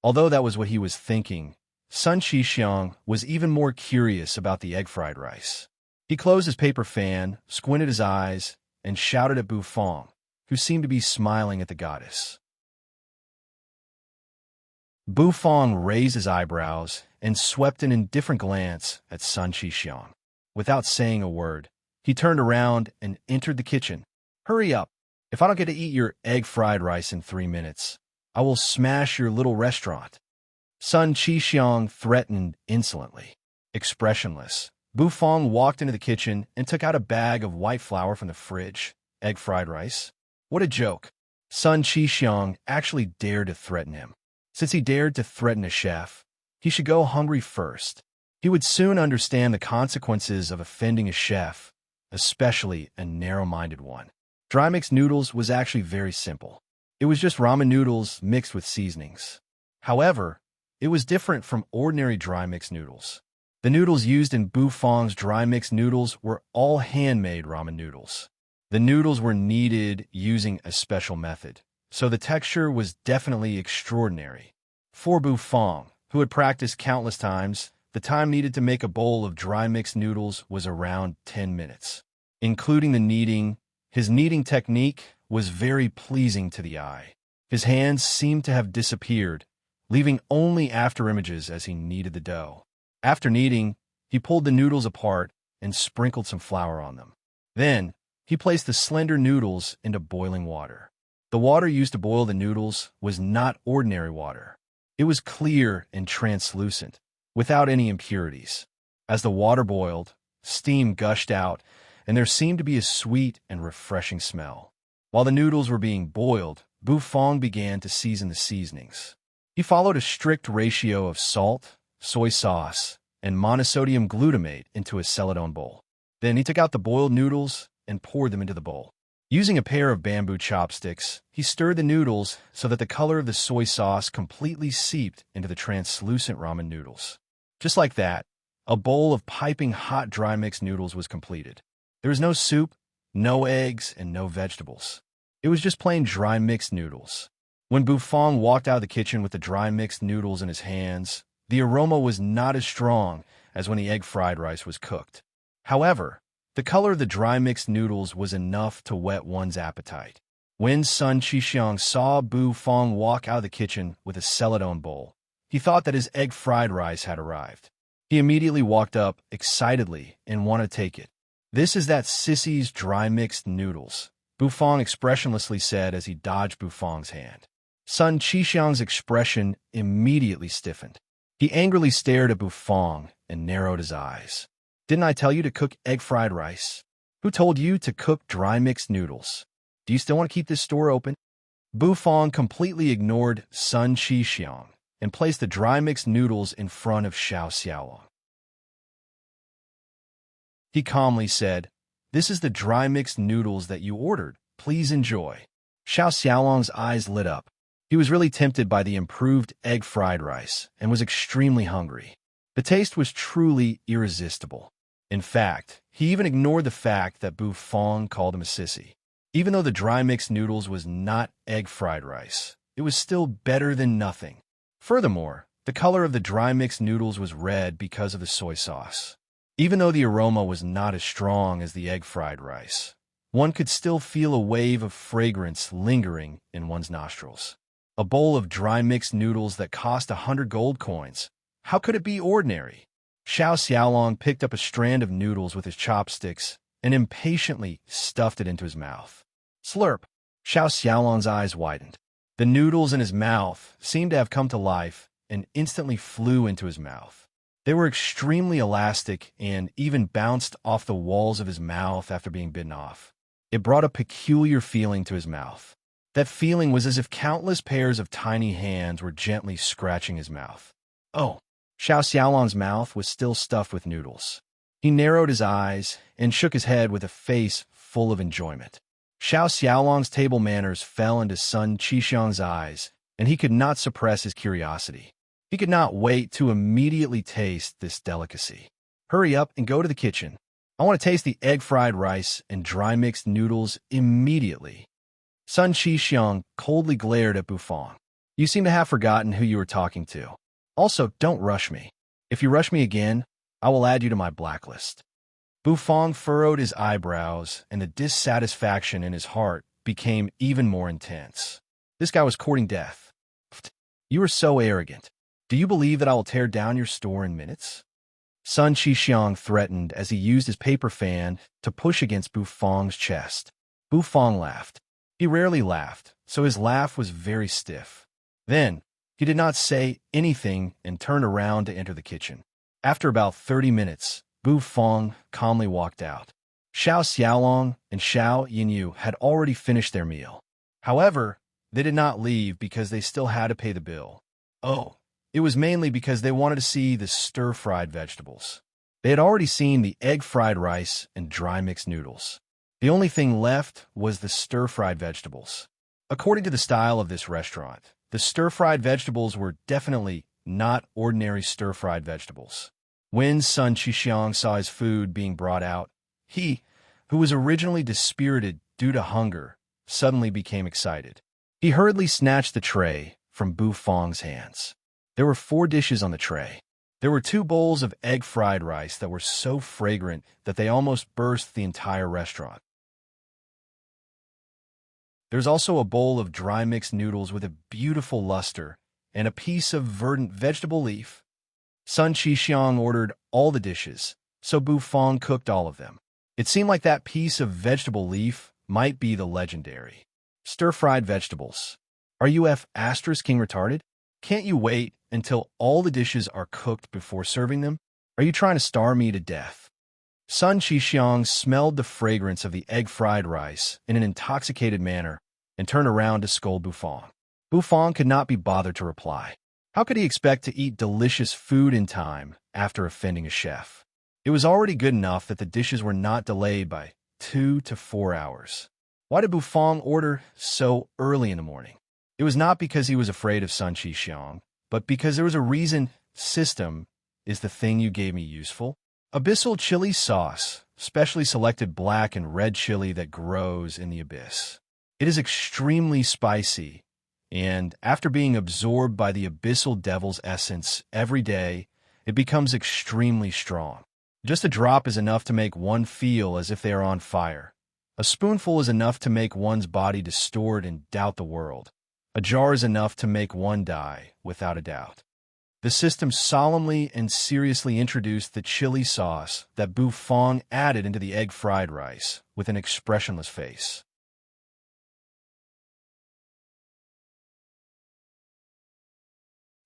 Although that was what he was thinking, Sun Qixiang was even more curious about the egg-fried rice. He closed his paper fan, squinted his eyes, and shouted at Bufang, who seemed to be smiling at the goddess. Bufang raised his eyebrows and swept an indifferent glance at Sun Qixiang. Without saying a word, he turned around and entered the kitchen. "Hurry up! If I don't get to eat your egg-fried rice in 3 minutes, I will smash your little restaurant." Sun Qixiang threatened insolently. Expressionless, Bufang walked into the kitchen and took out a bag of white flour from the fridge. Egg-fried rice? What a joke. Sun Qixiang actually dared to threaten him. Since he dared to threaten a chef, he should go hungry first. He would soon understand the consequences of offending a chef, especially a narrow-minded one. Dry mixed noodles was actually very simple. It was just ramen noodles mixed with seasonings. However, it was different from ordinary dry mixed noodles. The noodles used in Bufang's dry mixed noodles were all handmade ramen noodles. The noodles were kneaded using a special method, so the texture was definitely extraordinary. For Bufang, who had practiced countless times, the time needed to make a bowl of dry mixed noodles was around 10 minutes. Including the kneading, his kneading technique was very pleasing to the eye. His hands seemed to have disappeared, leaving only after images as he kneaded the dough. After kneading, he pulled the noodles apart and sprinkled some flour on them. Then, he placed the slender noodles into boiling water. The water used to boil the noodles was not ordinary water. It was clear and translucent, without any impurities. As the water boiled, steam gushed out, and there seemed to be a sweet and refreshing smell. While the noodles were being boiled, Bufang began to season the seasonings. He followed a strict ratio of salt, soy sauce, and monosodium glutamate into a celadon bowl. Then he took out the boiled noodles and poured them into the bowl. Using a pair of bamboo chopsticks, he stirred the noodles so that the color of the soy sauce completely seeped into the translucent ramen noodles. Just like that, a bowl of piping hot dry mixed noodles was completed. There was no soup, no eggs, and no vegetables. It was just plain dry mixed noodles. When Bufang walked out of the kitchen with the dry mixed noodles in his hands, the aroma was not as strong as when the egg fried rice was cooked. However, the color of the dry mixed noodles was enough to whet one's appetite. When Sun Qixiang saw Bufang walk out of the kitchen with a celadon bowl, he thought that his egg fried rice had arrived. He immediately walked up excitedly and wanted to take it. "This is that sissy's dry mixed noodles," Bufang expressionlessly said as he dodged Bufang's hand. Sun Qixiang's expression immediately stiffened. He angrily stared at Bufang and narrowed his eyes. "Didn't I tell you to cook egg fried rice? Who told you to cook dry mixed noodles? Do you still want to keep this store open?" Bufang completely ignored Sun Qixiang and placed the dry mixed noodles in front of Xiao Xiaolong. He calmly said, "This is the dry mixed noodles that you ordered. Please enjoy." Xiao Xiaolong's eyes lit up. He was really tempted by the improved egg fried rice and was extremely hungry. The taste was truly irresistible. In fact, he even ignored the fact that Bufang called him a sissy. Even though the dry mixed noodles was not egg fried rice, it was still better than nothing. Furthermore, the color of the dry mixed noodles was red because of the soy sauce. Even though the aroma was not as strong as the egg fried rice, one could still feel a wave of fragrance lingering in one's nostrils. A bowl of dry mixed noodles that cost 100 gold coins. How could it be ordinary? Xiao Xiaolong picked up a strand of noodles with his chopsticks and impatiently stuffed it into his mouth. Slurp! Xiao Xiaolong's eyes widened. The noodles in his mouth seemed to have come to life and instantly flew into his mouth. They were extremely elastic and even bounced off the walls of his mouth after being bitten off. It brought a peculiar feeling to his mouth. That feeling was as if countless pairs of tiny hands were gently scratching his mouth. Oh! Xiao Xiaolong's mouth was still stuffed with noodles. He narrowed his eyes and shook his head with a face full of enjoyment. Xiao Xiaolong's table manners fell into Sun Qixiang's eyes, and he could not suppress his curiosity. He could not wait to immediately taste this delicacy. "Hurry up and go to the kitchen. I want to taste the egg fried rice and dry mixed noodles immediately." Sun Qixiang coldly glared at Bufang. "You seem to have forgotten who you were talking to. Also, don't rush me. If you rush me again, I will add you to my blacklist." Bufang furrowed his eyebrows, and the dissatisfaction in his heart became even more intense. This guy was courting death. "You are so arrogant. Do you believe that I will tear down your store in minutes?" Sun Qixiang threatened as he used his paper fan to push against Bufang's chest. Bufang laughed. He rarely laughed, so his laugh was very stiff. Then, he did not say anything and turned around to enter the kitchen. After about 30 minutes, Bufang calmly walked out. Xiao Xiaolong and Xiao Yinyu had already finished their meal. However, they did not leave because they still had to pay the bill. Oh, it was mainly because they wanted to see the stir-fried vegetables. They had already seen the egg-fried rice and dry mixed noodles. The only thing left was the stir-fried vegetables. According to the style of this restaurant, the stir-fried vegetables were definitely not ordinary stir-fried vegetables. When Sun Qixiang saw his food being brought out, he, who was originally dispirited due to hunger, suddenly became excited. He hurriedly snatched the tray from Bufang's hands. There were 4 dishes on the tray. There were 2 bowls of egg fried rice that were so fragrant that they almost burst the entire restaurant. There's also a bowl of dry mixed noodles with a beautiful luster and a piece of verdant vegetable leaf. Sun Qixiang ordered all the dishes, so Bu Fong cooked all of them. It seemed like that piece of vegetable leaf might be the legendary stir-fried vegetables. Are you *king retarded? Can't you wait until all the dishes are cooked before serving them? Are you trying to starve me to death? Sun Qixiang smelled the fragrance of the egg-fried rice in an intoxicated manner and turned around to scold Bu Fong. Bu Fong could not be bothered to reply. How could he expect to eat delicious food in time after offending a chef? It was already good enough that the dishes were not delayed by 2 to 4 hours. Why did Bu Fong order so early in the morning? It was not because he was afraid of Sun Qixiang, but because there was a reason. System, is the thing you gave me useful? Abyssal chili sauce, specially selected black and red chili that grows in the abyss. It is extremely spicy, and after being absorbed by the abyssal devil's essence every day, it becomes extremely strong. Just a drop is enough to make one feel as if they are on fire. A spoonful is enough to make one's body distort and doubt the world. A jar is enough to make one die, without a doubt. The system solemnly and seriously introduced the chili sauce that Bu Fong added into the egg fried rice with an expressionless face.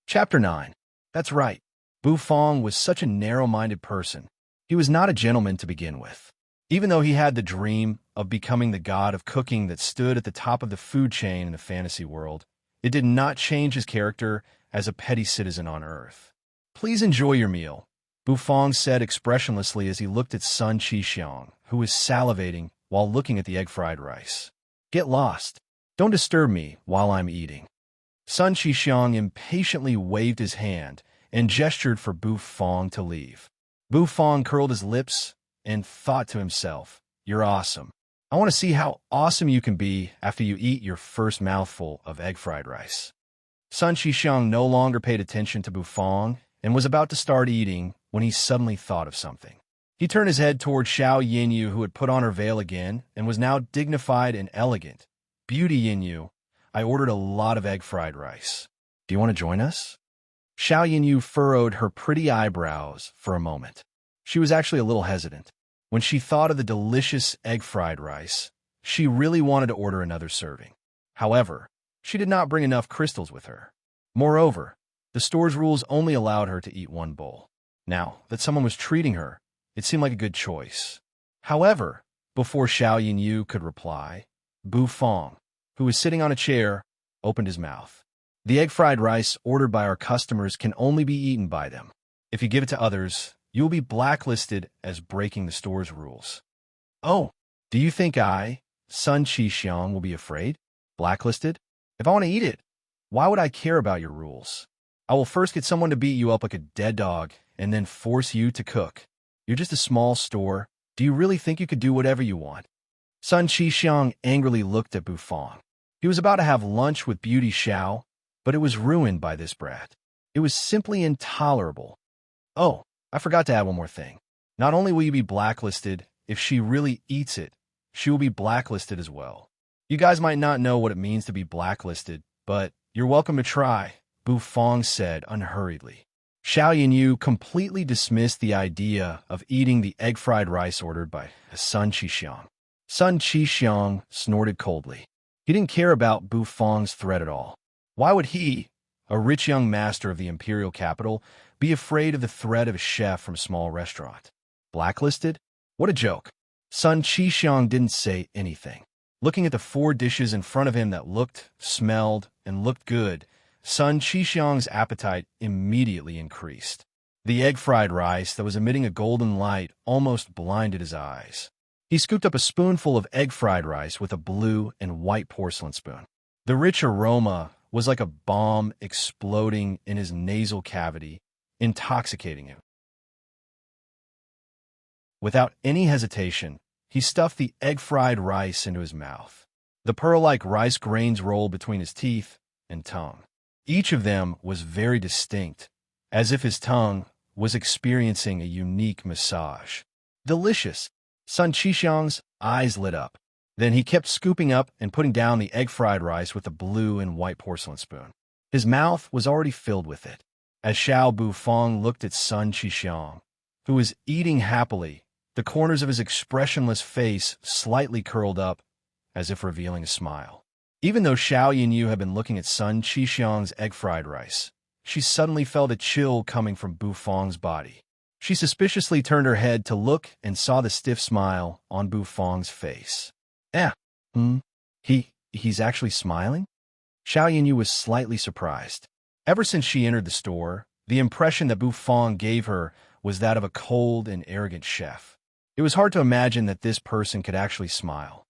Chapter 9. That's right. Bu Fong was such a narrow-minded person. He was not a gentleman to begin with. Even though he had the dream of becoming the god of cooking that stood at the top of the food chain in the fantasy world, it did not change his character as a petty citizen on Earth. Please enjoy your meal, Bu Fong said expressionlessly as he looked at Sun Qixiang, who was salivating while looking at the egg-fried rice. Get lost. Don't disturb me while I'm eating. Sun Qixiang impatiently waved his hand and gestured for Bu Fong to leave. Bu Fong curled his lips and thought to himself, "You're awesome. I want to see how awesome you can be after you eat your first mouthful of egg-fried rice." Sun Qixiang no longer paid attention to Bu Fong and was about to start eating when he suddenly thought of something. He turned his head toward Xiao Yinyu, who had put on her veil again and was now dignified and elegant. "Beauty Yinyu, I ordered a lot of egg-fried rice. Do you want to join us?" Xiao Yinyu furrowed her pretty eyebrows for a moment. She was actually a little hesitant. When she thought of the delicious egg-fried rice, she really wanted to order another serving. However, she did not bring enough crystals with her. Moreover, the store's rules only allowed her to eat 1 bowl. Now that someone was treating her, it seemed like a good choice. However, before Xiao Yinyu could reply, Bu Fong, who was sitting on a chair, opened his mouth. "The egg-fried rice ordered by our customers can only be eaten by them. If you give it to others, you will be blacklisted as breaking the store's rules." "Oh, do you think I, Sun Qixiang, will be afraid? Blacklisted? If I want to eat it, why would I care about your rules? I will first get someone to beat you up like a dead dog and then force you to cook. You're just a small store. Do you really think you could do whatever you want?" Sun Qixiang angrily looked at Bu Fong. He was about to have lunch with Beauty Xiao, but it was ruined by this brat. It was simply intolerable. "Oh, I forgot to add one more thing. Not only will you be blacklisted, if she really eats it, she will be blacklisted as well. You guys might not know what it means to be blacklisted, but you're welcome to try," Bu Fong said unhurriedly. Xiao Yinyu completely dismissed the idea of eating the egg-fried rice ordered by Sun Qixiang. Sun Qixiang snorted coldly. He didn't care about Bu Fong's threat at all. Why would he, a rich young master of the imperial capital, be afraid of the threat of a chef from a small restaurant? Blacklisted? What a joke. Sun Qixiang didn't say anything. Looking at the 4 dishes in front of him that looked, smelled, and looked good, Sun Qixiang's appetite immediately increased. The egg-fried rice that was emitting a golden light almost blinded his eyes. He scooped up a spoonful of egg-fried rice with a blue and white porcelain spoon. The rich aroma was like a bomb exploding in his nasal cavity, intoxicating him. Without any hesitation, he stuffed the egg-fried rice into his mouth. The pearl-like rice grains rolled between his teeth and tongue. Each of them was very distinct, as if his tongue was experiencing a unique massage. Delicious! Sun Qixiang's eyes lit up. Then he kept scooping up and putting down the egg fried rice with a blue and white porcelain spoon. His mouth was already filled with it. As Xiao Bufang looked at Sun Qixiang, who was eating happily, the corners of his expressionless face slightly curled up, as if revealing a smile. Even though Xiao Yinyu had been looking at Sun Qixiang's egg fried rice, she suddenly felt a chill coming from Bufang's body. She suspiciously turned her head to look and saw the stiff smile on Bufang's face. He's actually smiling? Xiao Yinyu was slightly surprised. Ever since she entered the store, the impression that Bufang gave her was that of a cold and arrogant chef. It was hard to imagine that this person could actually smile.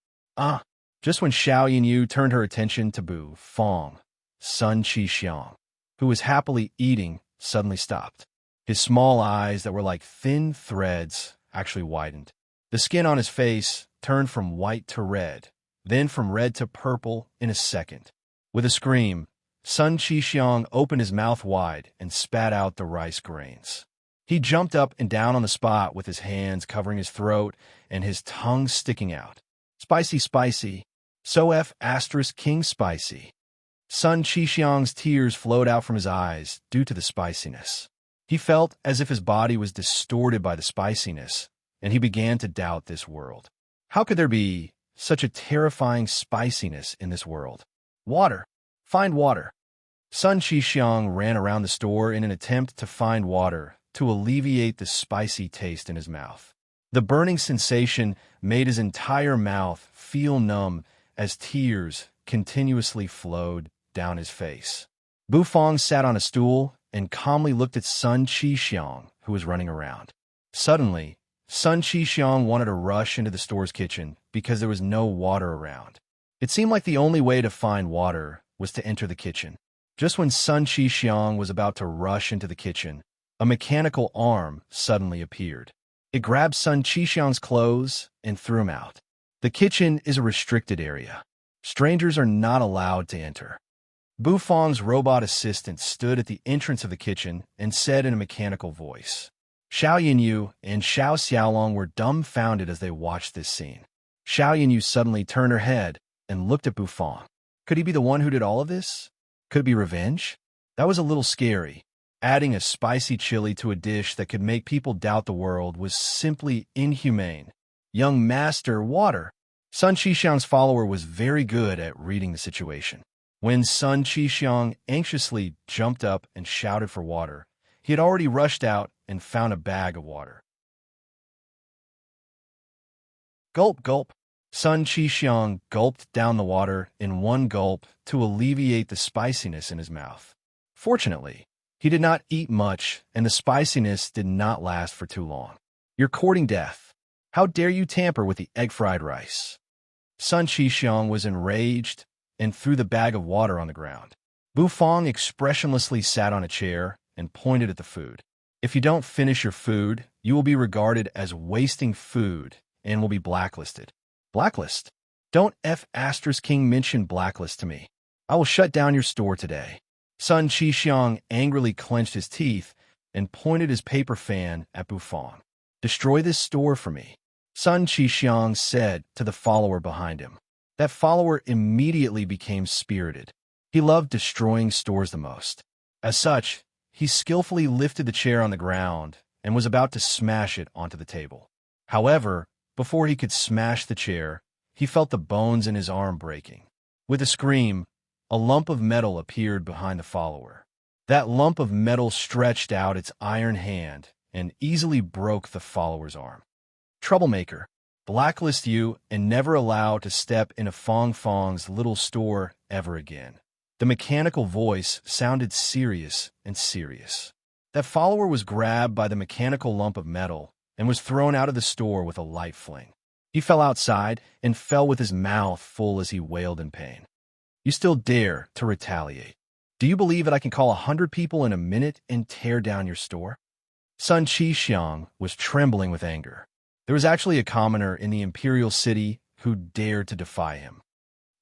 Just when Xiao Yinyu turned her attention to Bufang, Sun Qixiang, who was happily eating, suddenly stopped. His small eyes that were like thin threads actually widened. The skin on his face turned from white to red, then from red to purple in a second. With a scream, Sun Qixiang opened his mouth wide and spat out the rice grains. He jumped up and down on the spot with his hands covering his throat and his tongue sticking out. Spicy, spicy. So King spicy. Sun Qixiang's tears flowed out from his eyes due to the spiciness. He felt as if his body was distorted by the spiciness, and he began to doubt this world. How could there be such a terrifying spiciness in this world? Water. Find water. Sun Qixiang ran around the store in an attempt to find water to alleviate the spicy taste in his mouth. The burning sensation made his entire mouth feel numb as tears continuously flowed down his face. Bufang sat on a stool and calmly looked at Sun Qixiang, who was running around. Suddenly, Sun Qixiang wanted to rush into the store's kitchen because there was no water around. It seemed like the only way to find water was to enter the kitchen. Just when Sun Qixiang was about to rush into the kitchen, a mechanical arm suddenly appeared. It grabbed Sun Qixiang's clothes and threw him out. The kitchen is a restricted area. Strangers are not allowed to enter. Bufang's robot assistant stood at the entrance of the kitchen and said in a mechanical voice. Xiao Yinyu and Xiao Xiaolong were dumbfounded as they watched this scene. Xiao Yinyu suddenly turned her head and looked at Bufang. Could he be the one who did all of this? Could it be revenge? That was a little scary. Adding a spicy chili to a dish that could make people doubt the world was simply inhumane. Young master, water. Sun Qixiang's follower was very good at reading the situation. When Sun Qixiang anxiously jumped up and shouted for water, he had already rushed out and found a bag of water. Gulp, gulp. Sun Qixiang gulped down the water in one gulp to alleviate the spiciness in his mouth. Fortunately, he did not eat much, and the spiciness did not last for too long. You're courting death. How dare you tamper with the egg-fried rice? Sun Qixiang was enraged and threw the bag of water on the ground. Bufang expressionlessly sat on a chair and pointed at the food. If you don't finish your food, you will be regarded as wasting food and will be blacklisted. Blacklist? Don't King mention blacklist to me. I will shut down your store today. Sun Qixiang angrily clenched his teeth and pointed his paper fan at Bufang. Destroy this store for me. Sun Qixiang said to the follower behind him. That follower immediately became spirited. He loved destroying stores the most. As such, he skillfully lifted the chair on the ground and was about to smash it onto the table. However, before he could smash the chair, he felt the bones in his arm breaking. With a scream, a lump of metal appeared behind the follower. That lump of metal stretched out its iron hand and easily broke the follower's arm. Troublemaker, blacklist you and never allow to step into Fong Fong's little store ever again. The mechanical voice sounded serious and serious. That follower was grabbed by the mechanical lump of metal and was thrown out of the store with a light fling. He fell outside and fell with his mouth full as he wailed in pain. You still dare to retaliate? Do you believe that I can call 100 people in a minute and tear down your store? Sun Qixiang was trembling with anger. There was actually a commoner in the imperial city who dared to defy him.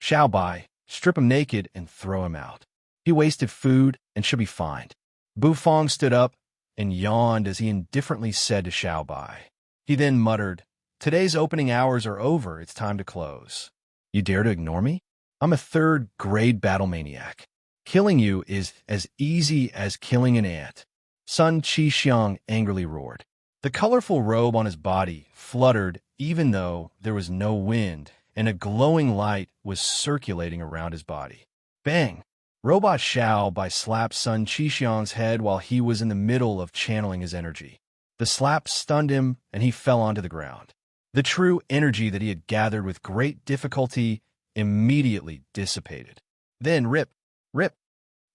Xiao Bai, strip him naked and throw him out. He wasted food and should be fined. Bufong stood up and yawned as he indifferently said to Xiao Bai. He then muttered, "Today's opening hours are over. It's time to close. You dare to ignore me? I'm a third-grade battle maniac. Killing you is as easy as killing an ant." Sun Qixiang angrily roared. The colorful robe on his body fluttered even though there was no wind, and a glowing light was circulating around his body. Bang! Robot Xiao Bai slapped Sun Qixiang's head while he was in the middle of channeling his energy. The slap stunned him, and he fell onto the ground. The true energy that he had gathered with great difficulty immediately dissipated. Then rip,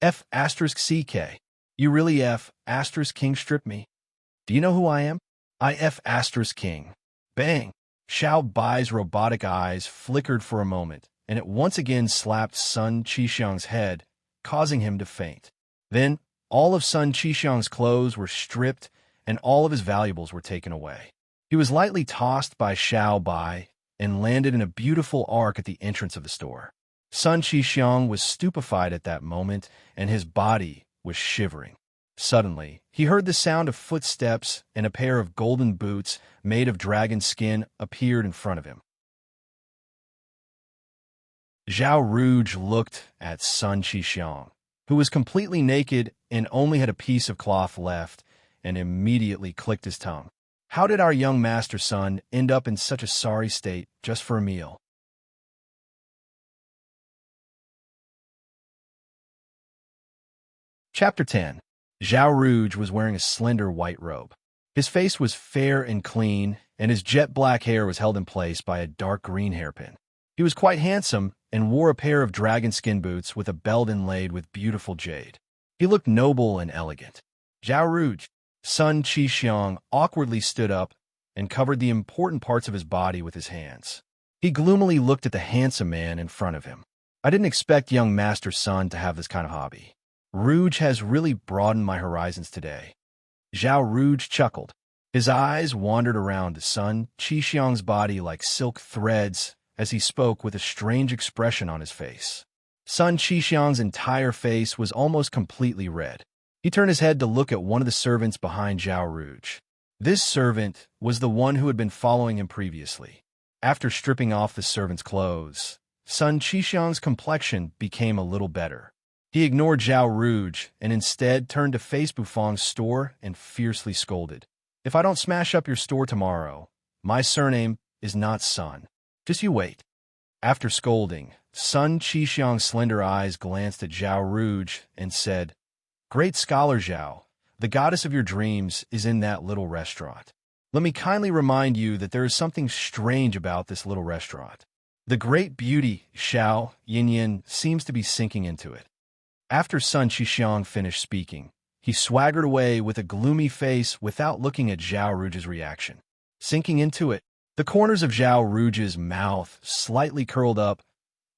F asterisk CK. You really F asterisk King stripped me. Do you know who I am? I F asterisk King. Bang! Xiao Bai's robotic eyes flickered for a moment, and it once again slapped Sun Qixiang's head, causing him to faint. Then all of Sun Qixiang's clothes were stripped, and all of his valuables were taken away. He was lightly tossed by Xiao Bai and landed in a beautiful arc at the entrance of the store. Sun Qixiang was stupefied at that moment, and his body was shivering. Suddenly, he heard the sound of footsteps, and a pair of golden boots made of dragon skin appeared in front of him. Zhao Rouge looked at Sun Qixiang, who was completely naked and only had a piece of cloth left, and immediately clicked his tongue. How did our young master son end up in such a sorry state just for a meal? Chapter 10. Zhao Rouge was wearing a slender white robe. His face was fair and clean, and his jet-black hair was held in place by a dark green hairpin. He was quite handsome and wore a pair of dragon skin boots with a belt inlaid with beautiful jade. He looked noble and elegant. Zhao Rouge, Sun Qixiang, awkwardly stood up and covered the important parts of his body with his hands. He gloomily looked at the handsome man in front of him. I didn't expect young Master Sun to have this kind of hobby. Rouge has really broadened my horizons today. Zhao Rouge chuckled. His eyes wandered around Sun Qixiang's body like silk threads as he spoke with a strange expression on his face. Sun Qixiang's entire face was almost completely red. He turned his head to look at one of the servants behind Zhao Rouge. This servant was the one who had been following him previously. After stripping off the servant's clothes, Sun Qixiang's complexion became a little better. He ignored Zhao Rouge and instead turned to face Bufong's store and fiercely scolded. If I don't smash up your store tomorrow, my surname is not Sun. Just you wait. After scolding, Sun Qixiang's slender eyes glanced at Zhao Rouge and said, Great scholar Zhao, the goddess of your dreams is in that little restaurant. Let me kindly remind you that there is something strange about this little restaurant. The great beauty, Xiao Yinyin, seems to be sinking into it. After Sun Qixiang finished speaking, he swaggered away with a gloomy face without looking at Zhao Rouge's reaction. Sinking into it, the corners of Zhao Rouge's mouth slightly curled up,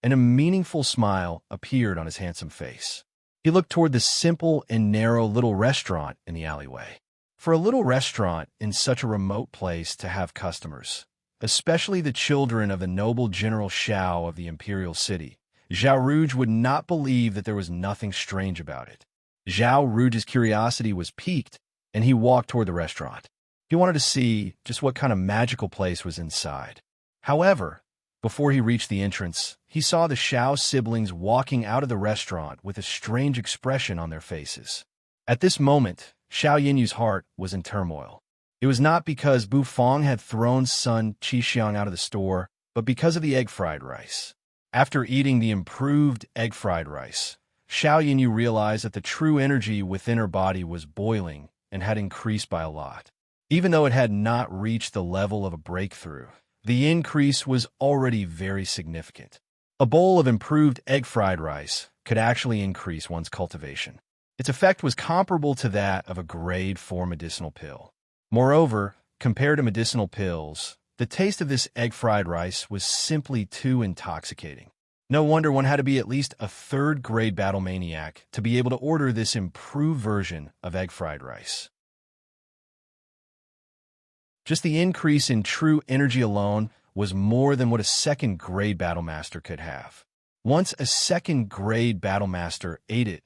and a meaningful smile appeared on his handsome face. He looked toward the simple and narrow little restaurant in the alleyway. For a little restaurant in such a remote place to have customers, especially the children of the noble General Xiao of the Imperial City, Zhao Rouge would not believe that there was nothing strange about it. Zhao Rouge's curiosity was piqued, and he walked toward the restaurant. He wanted to see just what kind of magical place was inside. However, before he reached the entrance, he saw the Xiao siblings walking out of the restaurant with a strange expression on their faces. At this moment, Xiao Yinyu's heart was in turmoil. It was not because Bufong had thrown Sun Qixiang out of the store, but because of the egg fried rice. After eating the improved egg fried rice, Xiao Yinyu realized that the true energy within her body was boiling and had increased by a lot. Even though it had not reached the level of a breakthrough, the increase was already very significant. A bowl of improved egg fried rice could actually increase one's cultivation. Its effect was comparable to that of a grade 4 medicinal pill. Moreover, compared to medicinal pills, the taste of this egg fried rice was simply too intoxicating. No wonder one had to be at least a third-grade battle maniac to be able to order this improved version of egg fried rice. Just the increase in true energy alone was more than what a second-grade battle master could have. Once a second-grade battle master ate it,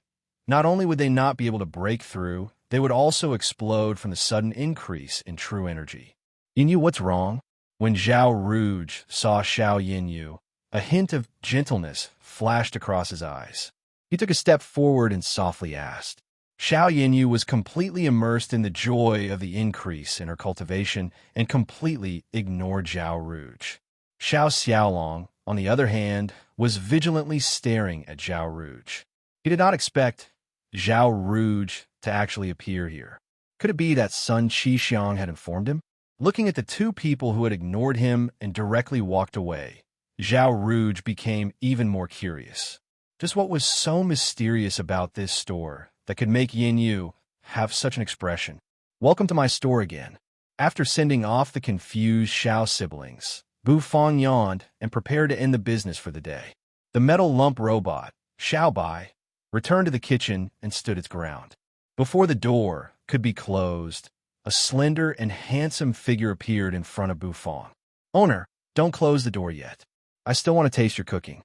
Not only would they not be able to break through, they would also explode from the sudden increase in true energy. Yin Yu, what's wrong? When Zhao Rouge saw Xiao Yin Yu, a hint of gentleness flashed across his eyes. He took a step forward and softly asked. Xiao Yin Yu was completely immersed in the joy of the increase in her cultivation and completely ignored Zhao Rouge. Xiao Xiaolong, on the other hand, was vigilantly staring at Zhao Rouge. He did not expect Zhao Rouge to actually appear here. Could it be that Sun Qixiang had informed him? Looking at the two people who had ignored him and directly walked away, Zhao Rouge became even more curious. Just what was so mysterious about this store that could make Yin Yu have such an expression? Welcome to my store again. After sending off the confused Xiao siblings, Bu Fong yawned and prepared to end the business for the day. The metal lump robot, Xiao Bai, returned to the kitchen and stood its ground. Before the door could be closed, a slender and handsome figure appeared in front of Bu Fong. Owner, don't close the door yet. I still want to taste your cooking.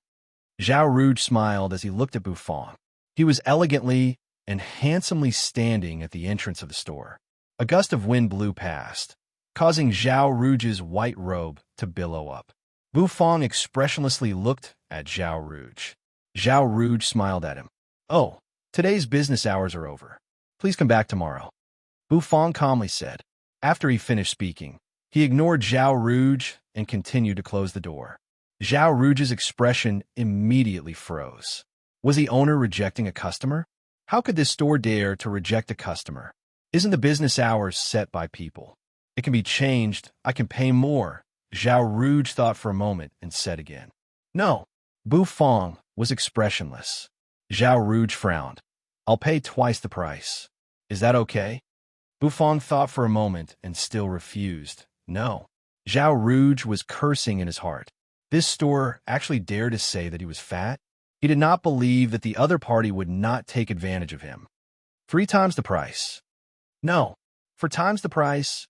Zhao Rouge smiled as he looked at Bu Fong. He was elegantly and handsomely standing at the entrance of the store. A gust of wind blew past, causing Zhao Rouge's white robe to billow up. Bu Fong expressionlessly looked at Zhao Rouge. Zhao Rouge smiled at him. Oh, today's business hours are over. Please come back tomorrow. Bu Fong calmly said. After he finished speaking, he ignored Zhao Rouge and continued to close the door. Zhao Rouge's expression immediately froze. Was the owner rejecting a customer? How could this store dare to reject a customer? Isn't the business hours set by people? It can be changed. I can pay more. Zhao Rouge thought for a moment and said again. No. Bu Fong was expressionless. Zhao Rouge frowned. I'll pay twice the price. Is that okay? Bu Fong thought for a moment and still refused. No. Zhao Rouge was cursing in his heart. This store actually dared to say that he was fat? He did not believe that the other party would not take advantage of him. 3 times the price. No. 4 times the price.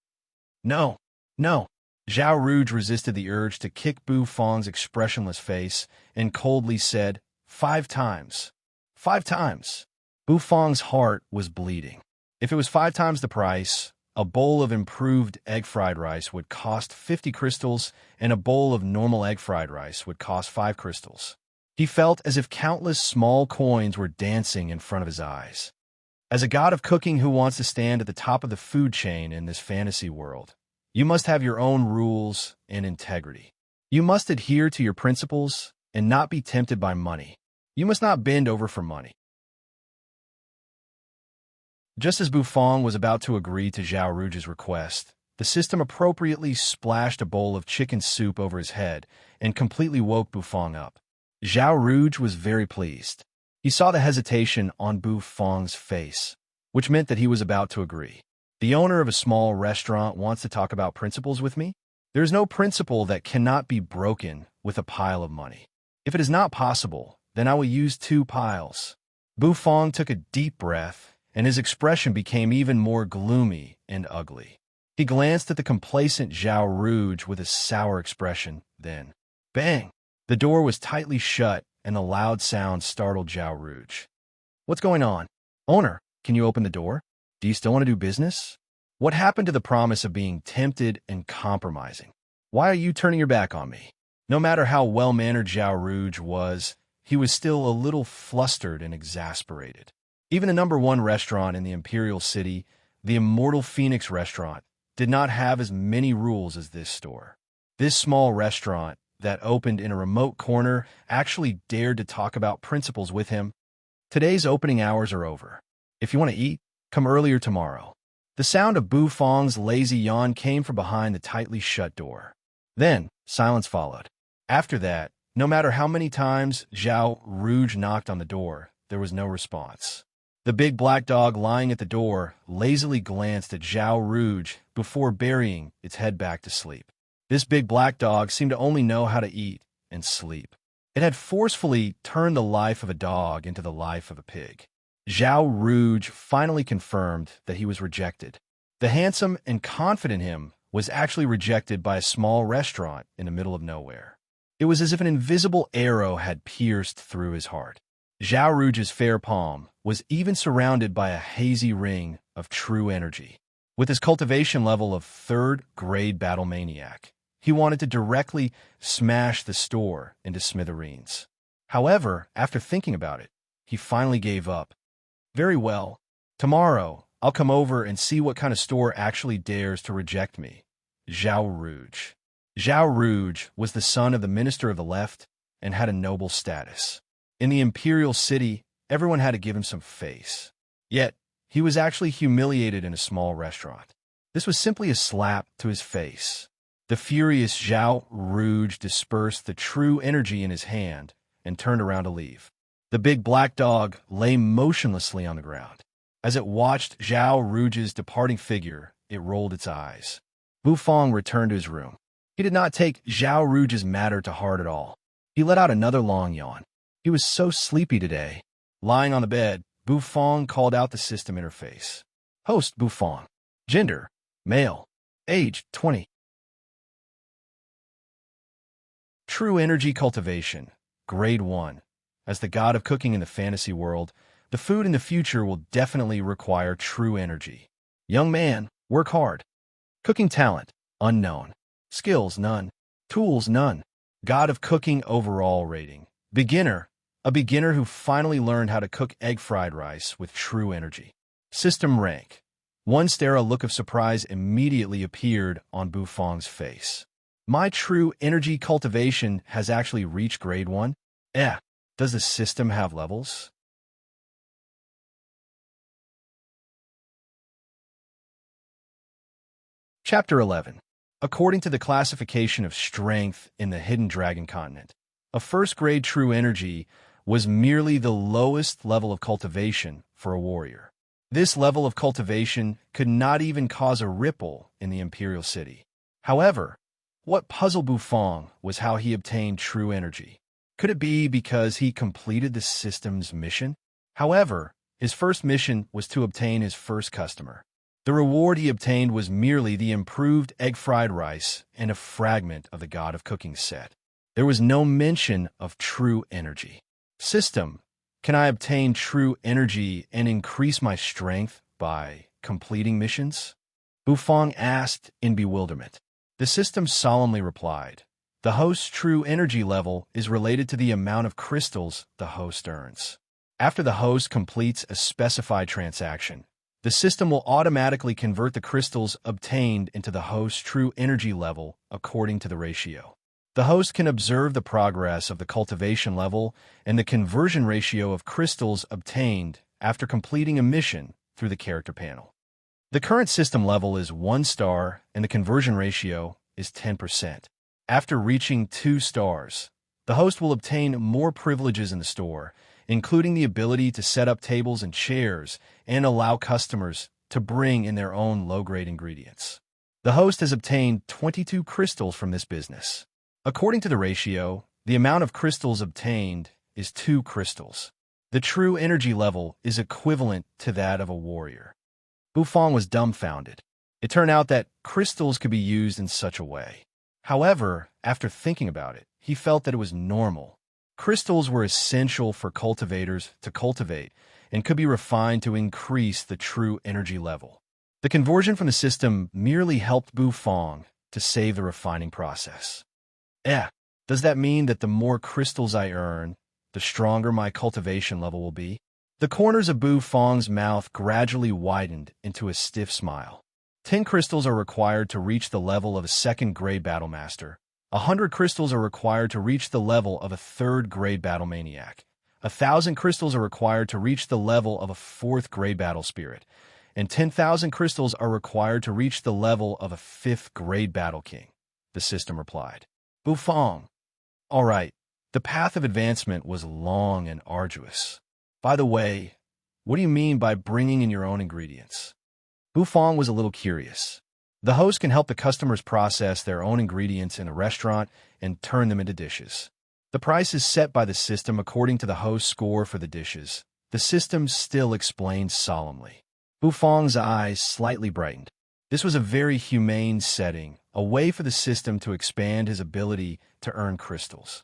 No. No. Zhao Rouge resisted the urge to kick Bu Fong's expressionless face and coldly said, 5 times. 5 times. Bu Fong's heart was bleeding. If it was 5 times the price, a bowl of improved egg fried rice would cost 50 crystals and a bowl of normal egg fried rice would cost 5 crystals. He felt as if countless small coins were dancing in front of his eyes. As a god of cooking who wants to stand at the top of the food chain in this fantasy world, you must have your own rules and integrity. You must adhere to your principles and not be tempted by money. You must not bend over for money. Just as Bu Fong was about to agree to Zhao Rouge's request, the system appropriately splashed a bowl of chicken soup over his head and completely woke Bu Fong up. Zhao Rouge was very pleased. He saw the hesitation on Bu Fong's face, which meant that he was about to agree. The owner of a small restaurant wants to talk about principles with me? There is no principle that cannot be broken with a pile of money. If it is not possible, then I will use 2 piles. Bu Fong took a deep breath, and his expression became even more gloomy and ugly. He glanced at the complacent Zhao Rouge with a sour expression, then, bang! The door was tightly shut, and the loud sound startled Zhao Rouge. What's going on? Owner, can you open the door? Do you still want to do business? What happened to the promise of being tempted and compromising? Why are you turning your back on me? No matter how well-mannered Zhao Rouge was, he was still a little flustered and exasperated. Even the #1 restaurant in the Imperial City, the Immortal Phoenix restaurant, did not have as many rules as this store. This small restaurant that opened in a remote corner actually dared to talk about principles with him. Today's opening hours are over. If you want to eat, come earlier tomorrow. The sound of Bu Fong's lazy yawn came from behind the tightly shut door. Then, silence followed. After that, no matter how many times Zhao Rouge knocked on the door, there was no response. The big black dog lying at the door lazily glanced at Zhao Rouge before burying its head back to sleep. This big black dog seemed to only know how to eat and sleep. It had forcefully turned the life of a dog into the life of a pig. Zhao Rouge finally confirmed that he was rejected. The handsome and confident him was actually rejected by a small restaurant in the middle of nowhere. It was as if an invisible arrow had pierced through his heart. Zhao Ruge's fair palm was even surrounded by a hazy ring of true energy. With his cultivation level of third-grade battle maniac, he wanted to directly smash the store into smithereens. However, after thinking about it, he finally gave up. Very well. Tomorrow, I'll come over and see what kind of store actually dares to reject me. Zhao Rouge. Zhao Rouge was the son of the minister of the left and had a noble status. In the imperial city, everyone had to give him some face. Yet, he was actually humiliated in a small restaurant. This was simply a slap to his face. The furious Zhao Rouge dispersed the true energy in his hand and turned around to leave. The big black dog lay motionlessly on the ground. As it watched Zhao Rouge's departing figure, it rolled its eyes. Bufang returned to his room. He did not take Zhao Rouge's matter to heart at all. He let out another long yawn. He was so sleepy today. Lying on the bed, Bufang called out the system interface. Host Bufang. Gender, male. Age, 20. True energy cultivation, grade 1. As the god of cooking in the fantasy world, the food in the future will definitely require true energy. Young man, work hard. Cooking talent, unknown. Skills, none. Tools, none. God of cooking overall rating. Beginner, a beginner who finally learned how to cook egg fried rice with true energy. System rank. 1 star. A look of surprise immediately appeared on Bufang's face. My true energy cultivation has actually reached grade 1? Does the system have levels? Chapter 11. According to the classification of strength in the Hidden Dragon Continent, a first-grade true energy was merely the lowest level of cultivation for a warrior. This level of cultivation could not even cause a ripple in the Imperial City. However, what puzzled Bufang was how he obtained true energy. Could it be because he completed the system's mission? However, his first mission was to obtain his first customer. The reward he obtained was merely the improved egg fried rice and a fragment of the God of Cooking set. There was no mention of true energy. System, can I obtain true energy and increase my strength by completing missions? Bufang asked in bewilderment. The system solemnly replied, the host's true energy level is related to the amount of crystals the host earns. After the host completes a specified transaction, the system will automatically convert the crystals obtained into the host's true energy level according to the ratio. The host can observe the progress of the cultivation level and the conversion ratio of crystals obtained after completing a mission through the character panel. The current system level is 1 star and the conversion ratio is 10%. After reaching 2 stars, the host will obtain more privileges in the store, including the ability to set up tables and chairs and allow customers to bring in their own low-grade ingredients. The host has obtained 22 crystals from this business. According to the ratio, the amount of crystals obtained is 2 crystals. The true energy level is equivalent to that of a warrior. Bufang was dumbfounded. It turned out that crystals could be used in such a way. However, after thinking about it, he felt that it was normal. Crystals were essential for cultivators to cultivate and could be refined to increase the true energy level. The conversion from the system merely helped Bufang to save the refining process. Does that mean that the more crystals I earn, the stronger my cultivation level will be? The corners of Bufang's mouth gradually widened into a stiff smile. 10 crystals are required to reach the level of a second-grade battle master. 100 crystals are required to reach the level of a third-grade battle maniac. 1,000 crystals are required to reach the level of a fourth-grade battle spirit. And 10,000 crystals are required to reach the level of a fifth-grade battle king, the system replied. Bufang. All right, the path of advancement was long and arduous. By the way, what do you mean by bringing in your own ingredients? Bufang was a little curious. The host can help the customers process their own ingredients in a restaurant and turn them into dishes. The price is set by the system according to the host's score for the dishes. The system still explained solemnly. Bufang's eyes slightly brightened. This was a very humane setting, a way for the system to expand his ability to earn crystals.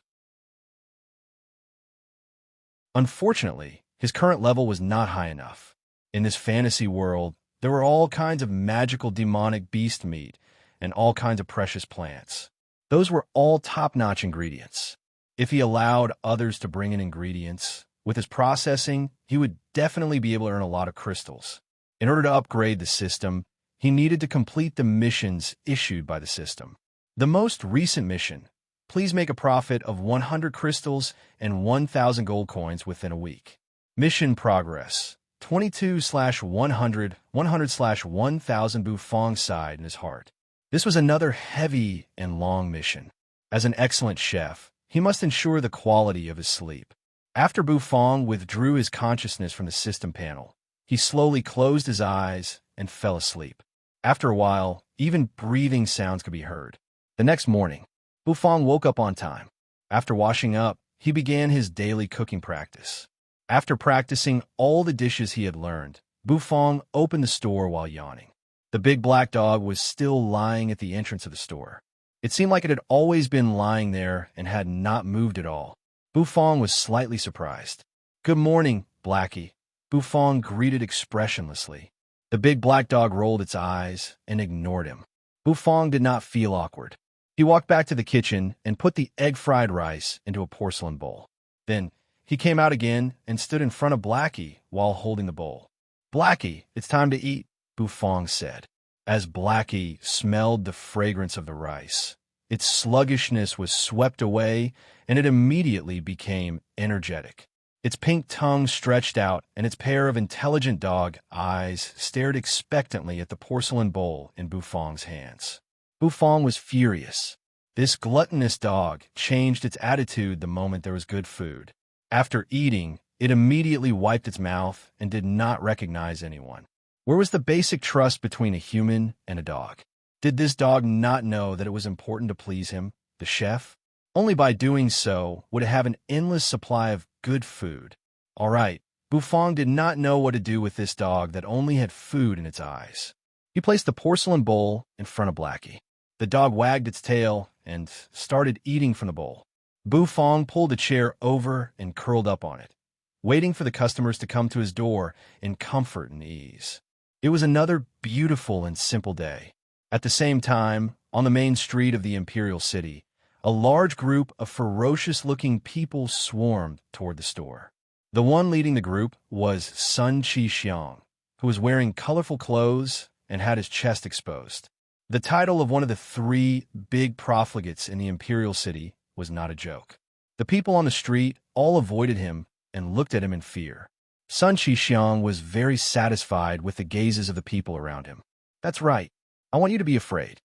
Unfortunately, his current level was not high enough. In this fantasy world, there were all kinds of magical demonic beast meat and all kinds of precious plants. Those were all top-notch ingredients. If he allowed others to bring in ingredients, with his processing, he would definitely be able to earn a lot of crystals. In order to upgrade the system, he needed to complete the missions issued by the system. The most recent mission, please make a profit of 100 crystals and 1,000 gold coins within a week. Mission progress, 22/100, 100/1000. Bufong sighed in his heart. This was another heavy and long mission. As an excellent chef, he must ensure the quality of his sleep. After Bufong withdrew his consciousness from the system panel, he slowly closed his eyes and fell asleep. After a while, even breathing sounds could be heard. The next morning, Bufong woke up on time. After washing up, he began his daily cooking practice. After practicing all the dishes he had learned, Bufong opened the store while yawning. The big black dog was still lying at the entrance of the store. It seemed like it had always been lying there and had not moved at all. Bufong was slightly surprised. "Good morning, Blackie," Bufong greeted expressionlessly. The big black dog rolled its eyes and ignored him. Bufong did not feel awkward. He walked back to the kitchen and put the egg-fried rice into a porcelain bowl. Then, he came out again and stood in front of Blackie while holding the bowl. "Blackie, it's time to eat," Bufong said. As Blackie smelled the fragrance of the rice, its sluggishness was swept away and it immediately became energetic. Its pink tongue stretched out and its pair of intelligent dog eyes stared expectantly at the porcelain bowl in Bufong's hands. Bufong was furious. This gluttonous dog changed its attitude the moment there was good food. After eating, it immediately wiped its mouth and did not recognize anyone. Where was the basic trust between a human and a dog? Did this dog not know that it was important to please him, the chef? Only by doing so would it have an endless supply of good food. All right, Bufong did not know what to do with this dog that only had food in its eyes. He placed the porcelain bowl in front of Blackie. The dog wagged its tail and started eating from the bowl. Bufong pulled a chair over and curled up on it, waiting for the customers to come to his door in comfort and ease. It was another beautiful and simple day. At the same time, on the main street of the Imperial City, a large group of ferocious-looking people swarmed toward the store. The one leading the group was Sun Chi-xiang, who was wearing colorful clothes and had his chest exposed. The title of one of the 3 big profligates in the Imperial City was not a joke. The people on the street all avoided him and looked at him in fear. Sun Chi-xiang was very satisfied with the gazes of the people around him. "That's right. I want you to be afraid.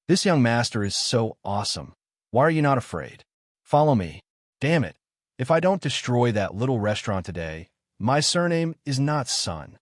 This young master is so awesome. Why are you not afraid? Follow me. Damn it. If I don't destroy that little restaurant today, my surname is not Sun."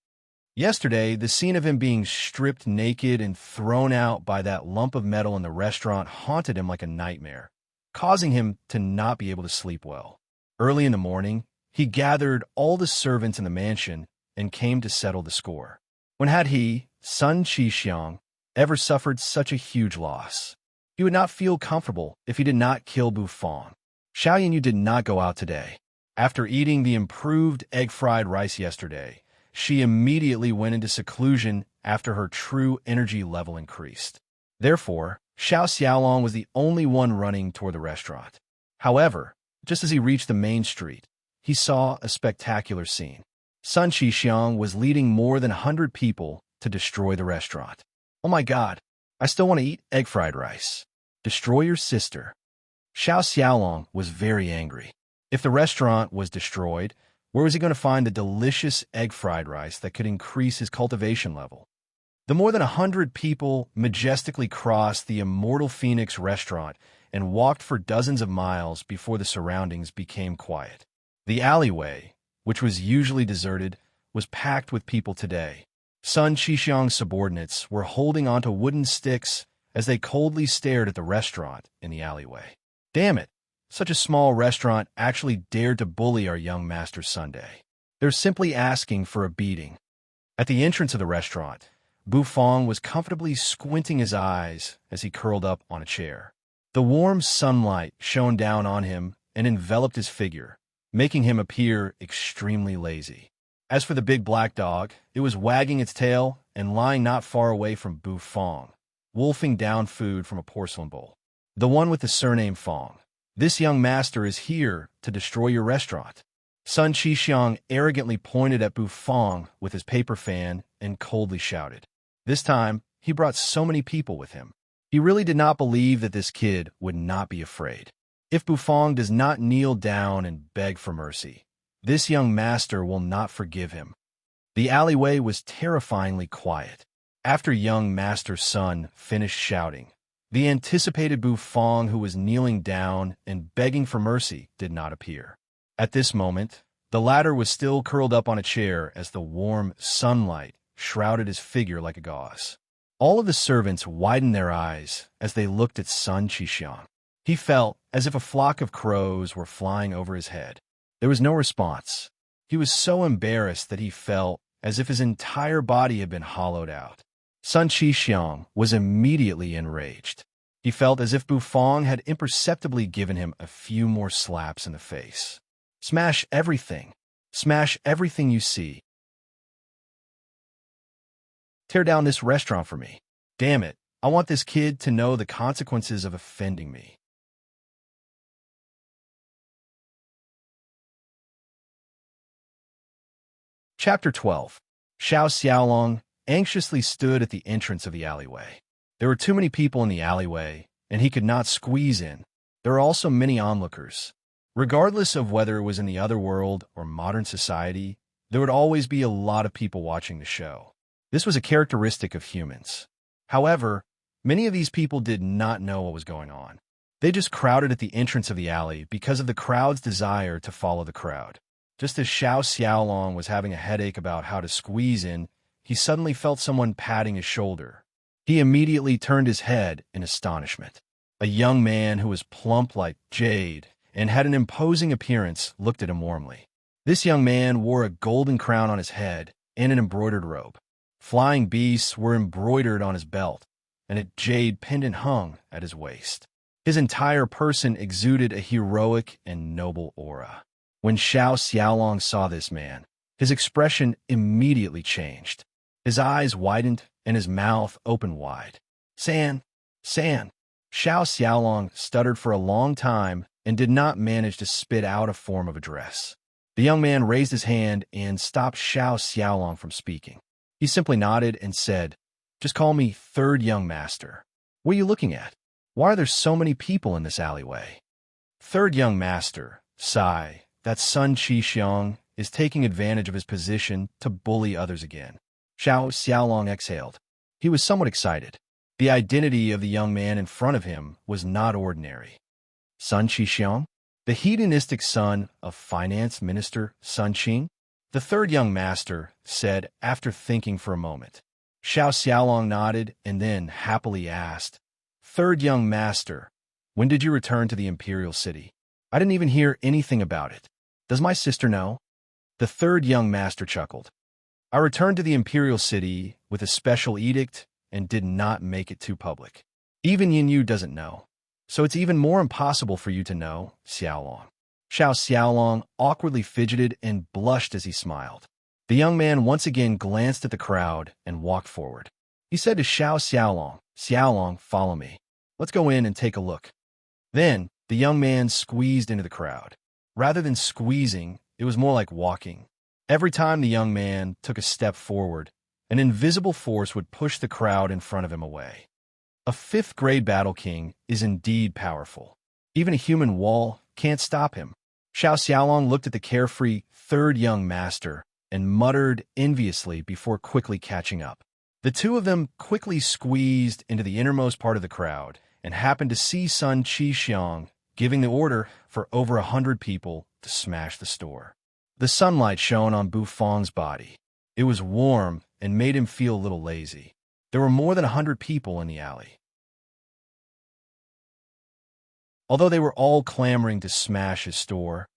Yesterday, the scene of him being stripped naked and thrown out by that lump of metal in the restaurant haunted him like a nightmare, causing him to not be able to sleep well. Early in the morning, he gathered all the servants in the mansion and came to settle the score. When had he, Sun Chi-xiang, ever suffered such a huge loss? He would not feel comfortable if he did not kill Bufong. Xiao Yanyu did not go out today. After eating the improved egg-fried rice yesterday, she immediately went into seclusion after her true energy level increased. Therefore, Xiao Xiaolong was the only one running toward the restaurant. However, just as he reached the main street, he saw a spectacular scene. Sun Chi-xiang was leading more than 100 people to destroy the restaurant. "Oh my God, I still want to eat egg-fried rice. Destroy your sister." Xiao Xiaolong was very angry. If the restaurant was destroyed, where was he going to find the delicious egg-fried rice that could increase his cultivation level? The more than 100 people majestically crossed the Immortal Phoenix restaurant and walked for dozens of miles before the surroundings became quiet. The alleyway, which was usually deserted, was packed with people today. Sun Chi-xiang's subordinates were holding onto wooden sticks as they coldly stared at the restaurant in the alleyway. "Damn it! Such a small restaurant actually dared to bully our young master Sunday. They're simply asking for a beating." At the entrance of the restaurant, Bufong was comfortably squinting his eyes as he curled up on a chair. The warm sunlight shone down on him and enveloped his figure, making him appear extremely lazy. As for the big black dog, it was wagging its tail and lying not far away from Bu Fong, wolfing down food from a porcelain bowl. The one with the surname Fong. This young master is here to destroy your restaurant. Sun Qixiang arrogantly pointed at Bu Fong with his paper fan and coldly shouted. This time, he brought so many people with him. He really did not believe that this kid would not be afraid. If Bu Fong does not kneel down and beg for mercy, this young master will not forgive him. The alleyway was terrifyingly quiet. After young master Sun finished shouting, the anticipated Bu Fong, who was kneeling down and begging for mercy, did not appear. At this moment, the latter was still curled up on a chair as the warm sunlight shrouded his figure like a gauze. All of the servants widened their eyes as they looked at Sun Qixiang. He felt as if a flock of crows were flying over his head. There was no response. He was so embarrassed that he felt as if his entire body had been hollowed out. Sun Qixiang was immediately enraged. He felt as if Bu Fong had imperceptibly given him a few more slaps in the face. Smash everything. Smash everything you see. Tear down this restaurant for me. Damn it, I want this kid to know the consequences of offending me. Chapter 12. Xiao Xiaolong anxiously stood at the entrance of the alleyway. There were too many people in the alleyway, and he could not squeeze in. There were also many onlookers. Regardless of whether it was in the other world or modern society, there would always be a lot of people watching the show. This was a characteristic of humans. However, many of these people did not know what was going on. They just crowded at the entrance of the alley because of the crowd's desire to follow the crowd. Just as Xiao Xiaolong was having a headache about how to squeeze in, he suddenly felt someone patting his shoulder. He immediately turned his head in astonishment. A young man who was plump like jade and had an imposing appearance looked at him warmly. This young man wore a golden crown on his head and an embroidered robe. Flying beasts were embroidered on his belt, and a jade pendant hung at his waist. His entire person exuded a heroic and noble aura. When Xiao Xiaolong saw this man, his expression immediately changed. His eyes widened and his mouth opened wide. San. Xiao Xiaolong stuttered for a long time and did not manage to spit out a form of address. The young man raised his hand and stopped Xiao Xiaolong from speaking. He simply nodded and said, "Just call me Third Young Master." "What are you looking at? Why are there so many people in this alleyway?" Third Young Master, sigh, that Sun Qixiang is taking advantage of his position to bully others again. Xiao Xiaolong exhaled. He was somewhat excited. The identity of the young man in front of him was not ordinary. Sun Qixiang, the hedonistic son of Finance Minister Sun Qing? The third young master said after thinking for a moment. Xiao Xiaolong nodded and then happily asked, "Third young master, when did you return to the imperial city? I didn't even hear anything about it. Does my sister know?" The third young master chuckled. "I returned to the imperial city with a special edict and did not make it too public. Even Yin Yu doesn't know, so it's even more impossible for you to know, Xiaolong." Xiao Xiaolong awkwardly fidgeted and blushed as he smiled. The young man once again glanced at the crowd and walked forward. He said to Xiao Xiaolong, "Xiaolong, follow me. Let's go in and take a look." Then, the young man squeezed into the crowd. Rather than squeezing, it was more like walking. Every time the young man took a step forward, an invisible force would push the crowd in front of him away. A fifth-grade battle king is indeed powerful. Even a human wall can't stop him. Xiao Xiaolong looked at the carefree third young master and muttered enviously before quickly catching up. The two of them quickly squeezed into the innermost part of the crowd and happened to see Sun Qixiang giving the order for over 100 people to smash the store. The sunlight shone on Bu Fong's body. It was warm and made him feel a little lazy. There were more than 100 people in the alley. Although they were all clamoring to smash his store,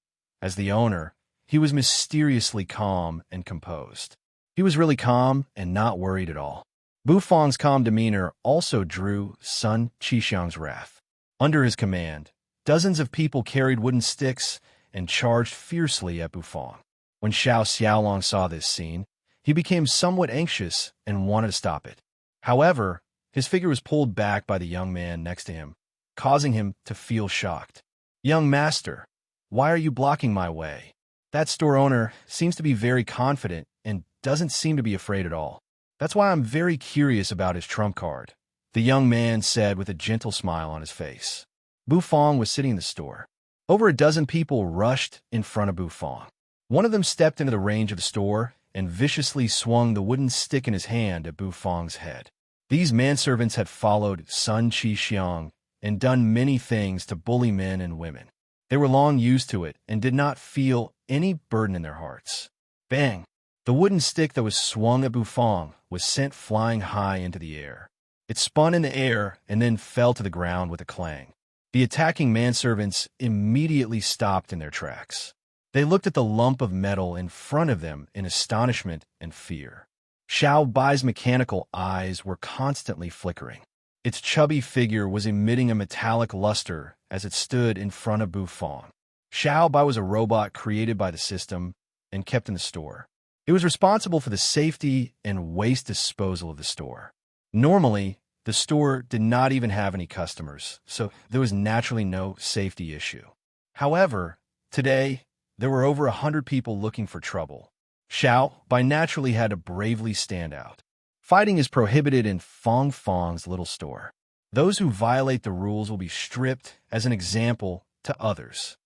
as the owner, he was mysteriously calm and composed. He was really calm and not worried at all. Bu Fong's calm demeanor also drew Sun Qixiang's wrath. Under his command, Dozens of people carried wooden sticks and charged fiercely at Bufang. When Xiao Xiaolong saw this scene, he became somewhat anxious and wanted to stop it. However, his figure was pulled back by the young man next to him, causing him to feel shocked. "Young master, why are you blocking my way?" That store owner seems to be very confident and doesn't seem to be afraid at all. "That's why I'm very curious about his trump card," the young man said with a gentle smile on his face. Bufang was sitting in the store. Over a dozen people rushed in front of Bufang. One of them stepped into the range of the store and viciously swung the wooden stick in his hand at Bufang's head. These manservants had followed Sun Qixiang and done many things to bully men and women. They were long used to it and did not feel any burden in their hearts. Bang! The wooden stick that was swung at Bufang was sent flying high into the air. It spun in the air and then fell to the ground with a clang. The attacking manservants immediately stopped in their tracks. They looked at the lump of metal in front of them in astonishment and fear. Xiao Bai's mechanical eyes were constantly flickering. Its chubby figure was emitting a metallic luster as it stood in front of Bufang. Xiao Bai was a robot created by the system and kept in the store. It was responsible for the safety and waste disposal of the store. Normally, the store did not even have any customers, so there was naturally no safety issue. However, today, there were over 100 people looking for trouble. Xiao Bai naturally had to bravely stand out. Fighting is prohibited in Fong Fong's little store. Those who violate the rules will be stripped as an example to others.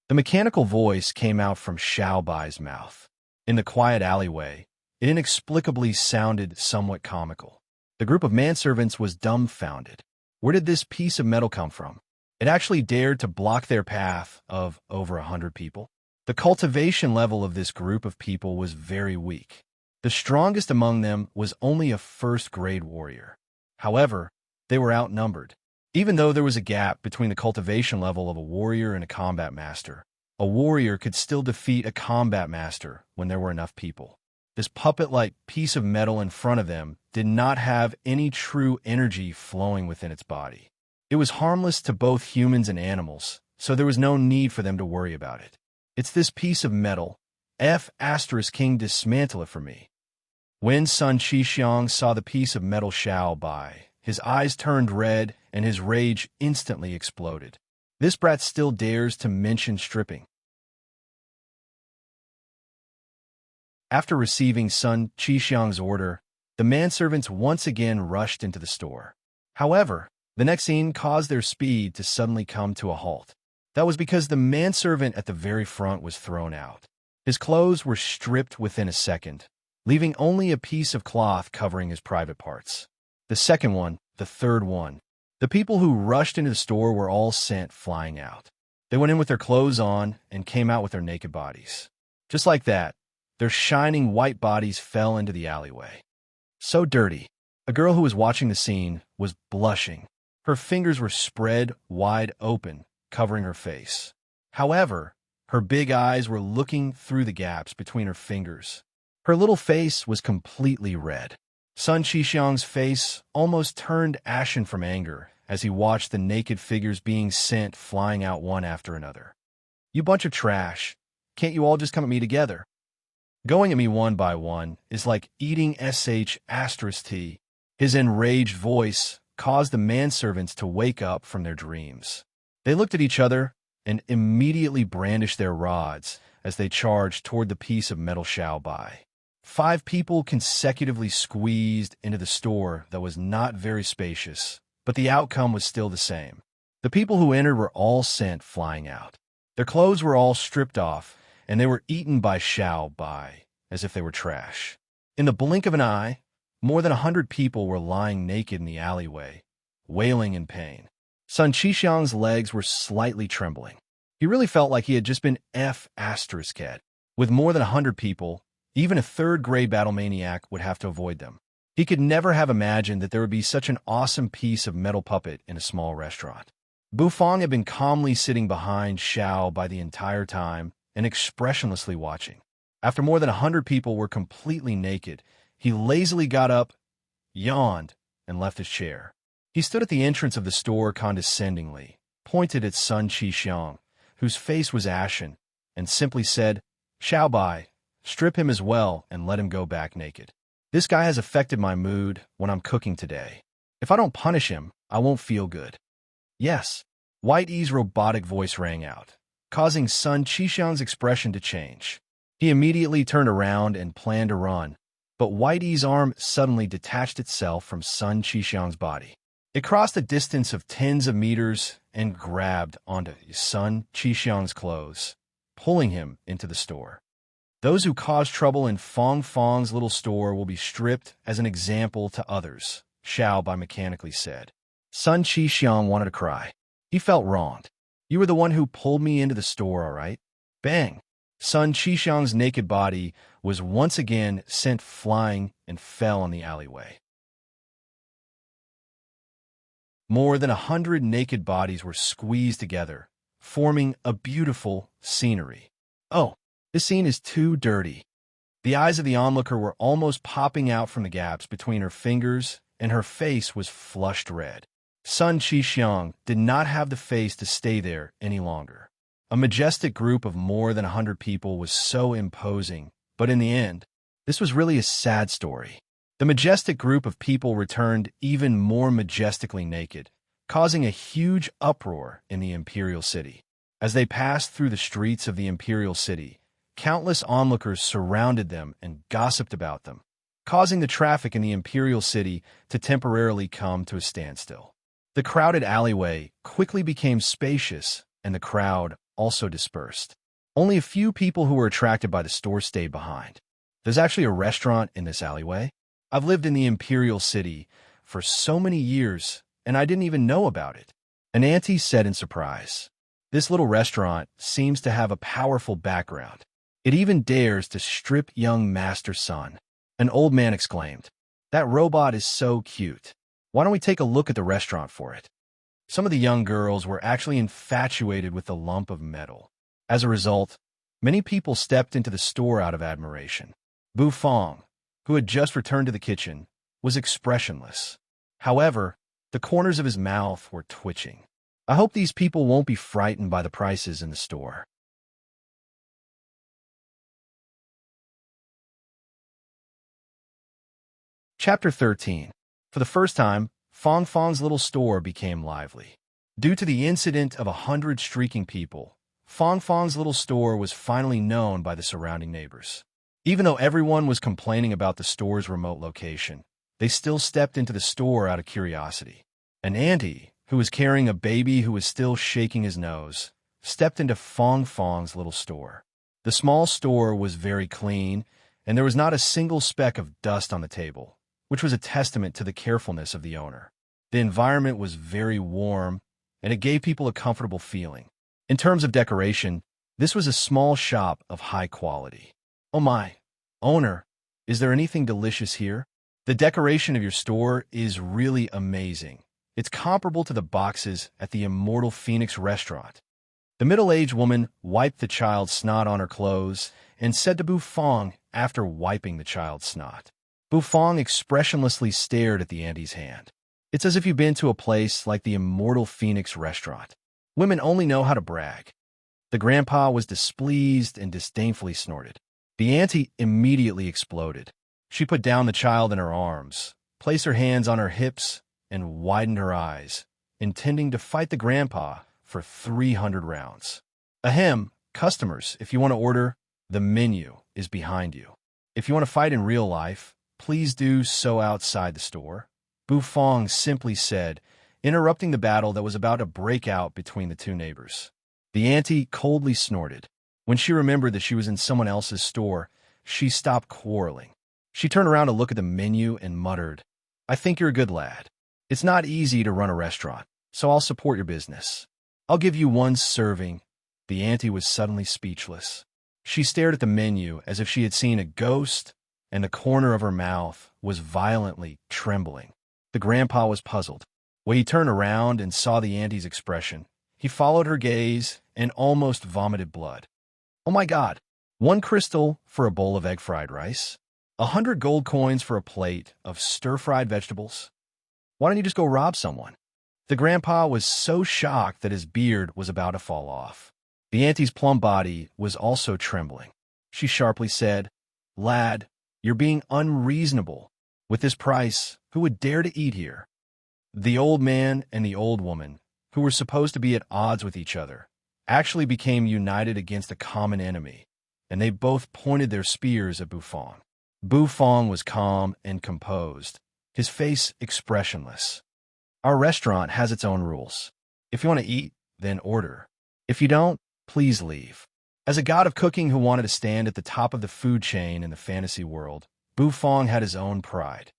The mechanical voice came out from Xiao Bai's mouth. In the quiet alleyway, it inexplicably sounded somewhat comical. The group of manservants was dumbfounded. Where did this piece of metal come from? It actually dared to block their path of over 100 people. The cultivation level of this group of people was very weak. The strongest among them was only a first-grade warrior. However, they were outnumbered. Even though there was a gap between the cultivation level of a warrior and a combat master, a warrior could still defeat a combat master when there were enough people. This puppet-like piece of metal in front of them did not have any true energy flowing within its body. It was harmless to both humans and animals, so there was no need for them to worry about it. "It's this piece of metal. King, dismantle it for me." When Sun Qixiang saw the piece of metal Xiao Bai, his eyes turned red and his rage instantly exploded. This brat still dares to mention stripping. After receiving Sun Qixiang's order, the manservants once again rushed into the store. However, the next scene caused their speed to suddenly come to a halt. That was because the manservant at the very front was thrown out. His clothes were stripped within a second, leaving only a piece of cloth covering his private parts. The second one, the third one. The people who rushed into the store were all sent flying out. They went in with their clothes on and came out with their naked bodies. Just like that, their shining white bodies fell into the alleyway. So dirty. A girl who was watching the scene was blushing. Her fingers were spread wide open, covering her face. However, her big eyes were looking through the gaps between her fingers. Her little face was completely red. Sun Qixiang's face almost turned ashen from anger as he watched the naked figures being sent flying out one after another. "You bunch of trash. Can't you all just come at me together? Going at me one by one is like eating *T. His enraged voice caused the manservants to wake up from their dreams. They looked at each other and immediately brandished their rods as they charged toward the piece of metal Xiao Bai. 5 people consecutively squeezed into the store that was not very spacious, but the outcome was still the same. The people who entered were all sent flying out. Their clothes were all stripped off, and they were eaten by Xiao Bai as if they were trash. In the blink of an eye, more than 100 people were lying naked in the alleyway, wailing in pain. Sun Qixiang's legs were slightly trembling. He really felt like he had just been **ed. With more than 100 people, even a third-grade battle maniac would have to avoid them. He could never have imagined that there would be such an awesome piece of metal puppet in a small restaurant. Bufang had been calmly sitting behind Xiao Bai the entire time and expressionlessly watching. After more than 100 people were completely naked, he lazily got up, yawned, and left his chair. He stood at the entrance of the store condescendingly, pointed at Sun Qixiang, whose face was ashen, and simply said, "Xiao Bai, strip him as well and let him go back naked. This guy has affected my mood when I'm cooking today. If I don't punish him, I won't feel good." "Yes." White Yi's robotic voice rang out, causing Sun Qixiang's expression to change. He immediately turned around and planned to run, but White Yi's arm suddenly detached itself from Sun Qixiang's body. It crossed a distance of tens of meters and grabbed onto Sun Qixiang's clothes, pulling him into the store. "Those who cause trouble in Fong Fong's little store will be stripped as an example to others," Xiao Bai mechanically said. Sun Qixiang wanted to cry. He felt wronged. "You were the one who pulled me into the store, all right?" Bang! Sun Qixiang's naked body was once again sent flying and fell in the alleyway. More than 100 naked bodies were squeezed together, forming a beautiful scenery. "Oh, this scene is too dirty." The eyes of the onlooker were almost popping out from the gaps between her fingers, and her face was flushed red. Sun Qixiang did not have the face to stay there any longer. A majestic group of more than 100 people was so imposing, but in the end, this was really a sad story. The majestic group of people returned even more majestically naked, causing a huge uproar in the imperial city. As they passed through the streets of the imperial city, countless onlookers surrounded them and gossiped about them, causing the traffic in the imperial city to temporarily come to a standstill. The crowded alleyway quickly became spacious, and the crowd also dispersed. Only a few people who were attracted by the store stayed behind. "There's actually a restaurant in this alleyway? I've lived in the imperial city for so many years, and I didn't even know about it," an auntie said in surprise. "This little restaurant seems to have a powerful background. It even dares to strip young Master Sun," an old man exclaimed. "That robot is so cute. Why don't we take a look at the restaurant for it?" Some of the young girls were actually infatuated with the lump of metal. As a result, many people stepped into the store out of admiration. Bu Fong, who had just returned to the kitchen, was expressionless. However, the corners of his mouth were twitching. "I hope these people won't be frightened by the prices in the store." Chapter 13. For the first time, Fong Fong's little store became lively. Due to the incident of 100 streaking people, Fong Fong's little store was finally known by the surrounding neighbors. Even though everyone was complaining about the store's remote location, they still stepped into the store out of curiosity. An auntie, who was carrying a baby who was still shaking his nose, stepped into Fong Fong's little store. The small store was very clean, and there was not a single speck of dust on the table, which was a testament to the carefulness of the owner. The environment was very warm, and it gave people a comfortable feeling. In terms of decoration, this was a small shop of high quality. "Oh my, owner, is there anything delicious here? The decoration of your store is really amazing. It's comparable to the boxes at the Immortal Phoenix restaurant." The middle-aged woman wiped the child's snot on her clothes and said to Bu Fong after wiping the child's snot. Bu Fong expressionlessly stared at the auntie's hand. "It's as if you've been to a place like the Immortal Phoenix restaurant. Women only know how to brag." The grandpa was displeased and disdainfully snorted. The auntie immediately exploded. She put down the child in her arms, placed her hands on her hips, and widened her eyes, intending to fight the grandpa for 300 rounds. "Ahem, customers, if you want to order, the menu is behind you. If you want to fight in real life, please do so outside the store," Bu Fong simply said, interrupting the battle that was about to break out between the two neighbors. The auntie coldly snorted. When she remembered that she was in someone else's store, she stopped quarreling. She turned around to look at the menu and muttered, "I think you're a good lad. It's not easy to run a restaurant, so I'll support your business. I'll give you one serving." The auntie was suddenly speechless. She stared at the menu as if she had seen a ghost, and the corner of her mouth was violently trembling. The grandpa was puzzled. When he turned around and saw the auntie's expression, he followed her gaze and almost vomited blood. "Oh my God, 1 crystal for a bowl of egg fried rice? 100 gold coins for a plate of stir-fried vegetables? Why don't you just go rob someone?" The grandpa was so shocked that his beard was about to fall off. The auntie's plump body was also trembling. She sharply said, "Lad, you're being unreasonable. With this price, who would dare to eat here?" The old man and the old woman, who were supposed to be at odds with each other, actually became united against a common enemy, and they both pointed their spears at Bufong. Bufong was calm and composed, his face expressionless. "Our restaurant has its own rules. If you want to eat, then order. If you don't, please leave." As a god of cooking who wanted to stand at the top of the food chain in the fantasy world, Bufong had his own pride.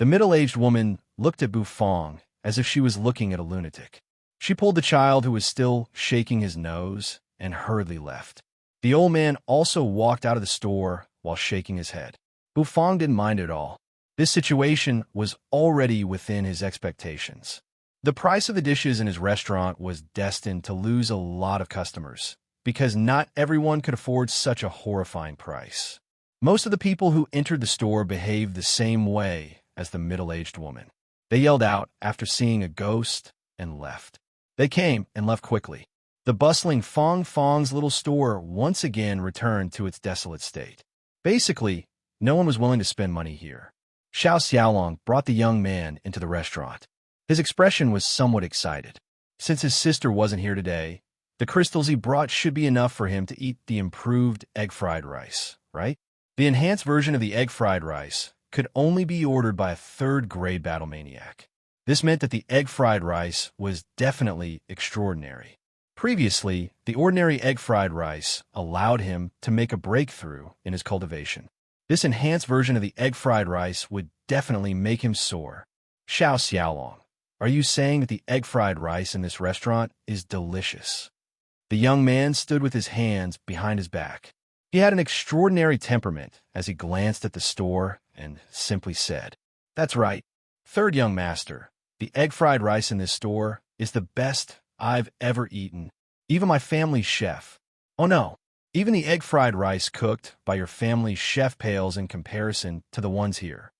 The middle-aged woman looked at Bufong as if she was looking at a lunatic. She pulled the child who was still shaking his nose and hurriedly left. The old man also walked out of the store while shaking his head. Bufong didn't mind at all. This situation was already within his expectations. The price of the dishes in his restaurant was destined to lose a lot of customers, because not everyone could afford such a horrifying price. Most of the people who entered the store behaved the same way as the middle-aged woman. They yelled out after seeing a ghost and left. They came and left quickly. The bustling Fong Fong's little store once again returned to its desolate state. Basically, no one was willing to spend money here. Xiao Xiaolong brought the young man into the restaurant. His expression was somewhat excited. Since his sister wasn't here today, the crystals he brought should be enough for him to eat the improved egg-fried rice, right? The enhanced version of the egg-fried rice could only be ordered by a third-grade battle maniac. This meant that the egg-fried rice was definitely extraordinary. Previously, the ordinary egg-fried rice allowed him to make a breakthrough in his cultivation. This enhanced version of the egg-fried rice would definitely make him soar. Xiao Xiaolong, are you saying that the egg-fried rice in this restaurant is delicious? The young man stood with his hands behind his back. He had an extraordinary temperament as he glanced at the store and simply said, "That's right. Third young master, the egg-fried rice in this store is the best I've ever eaten. Even my family's chef. Oh no, even the egg-fried rice cooked by your family's chef pales in comparison to the ones here."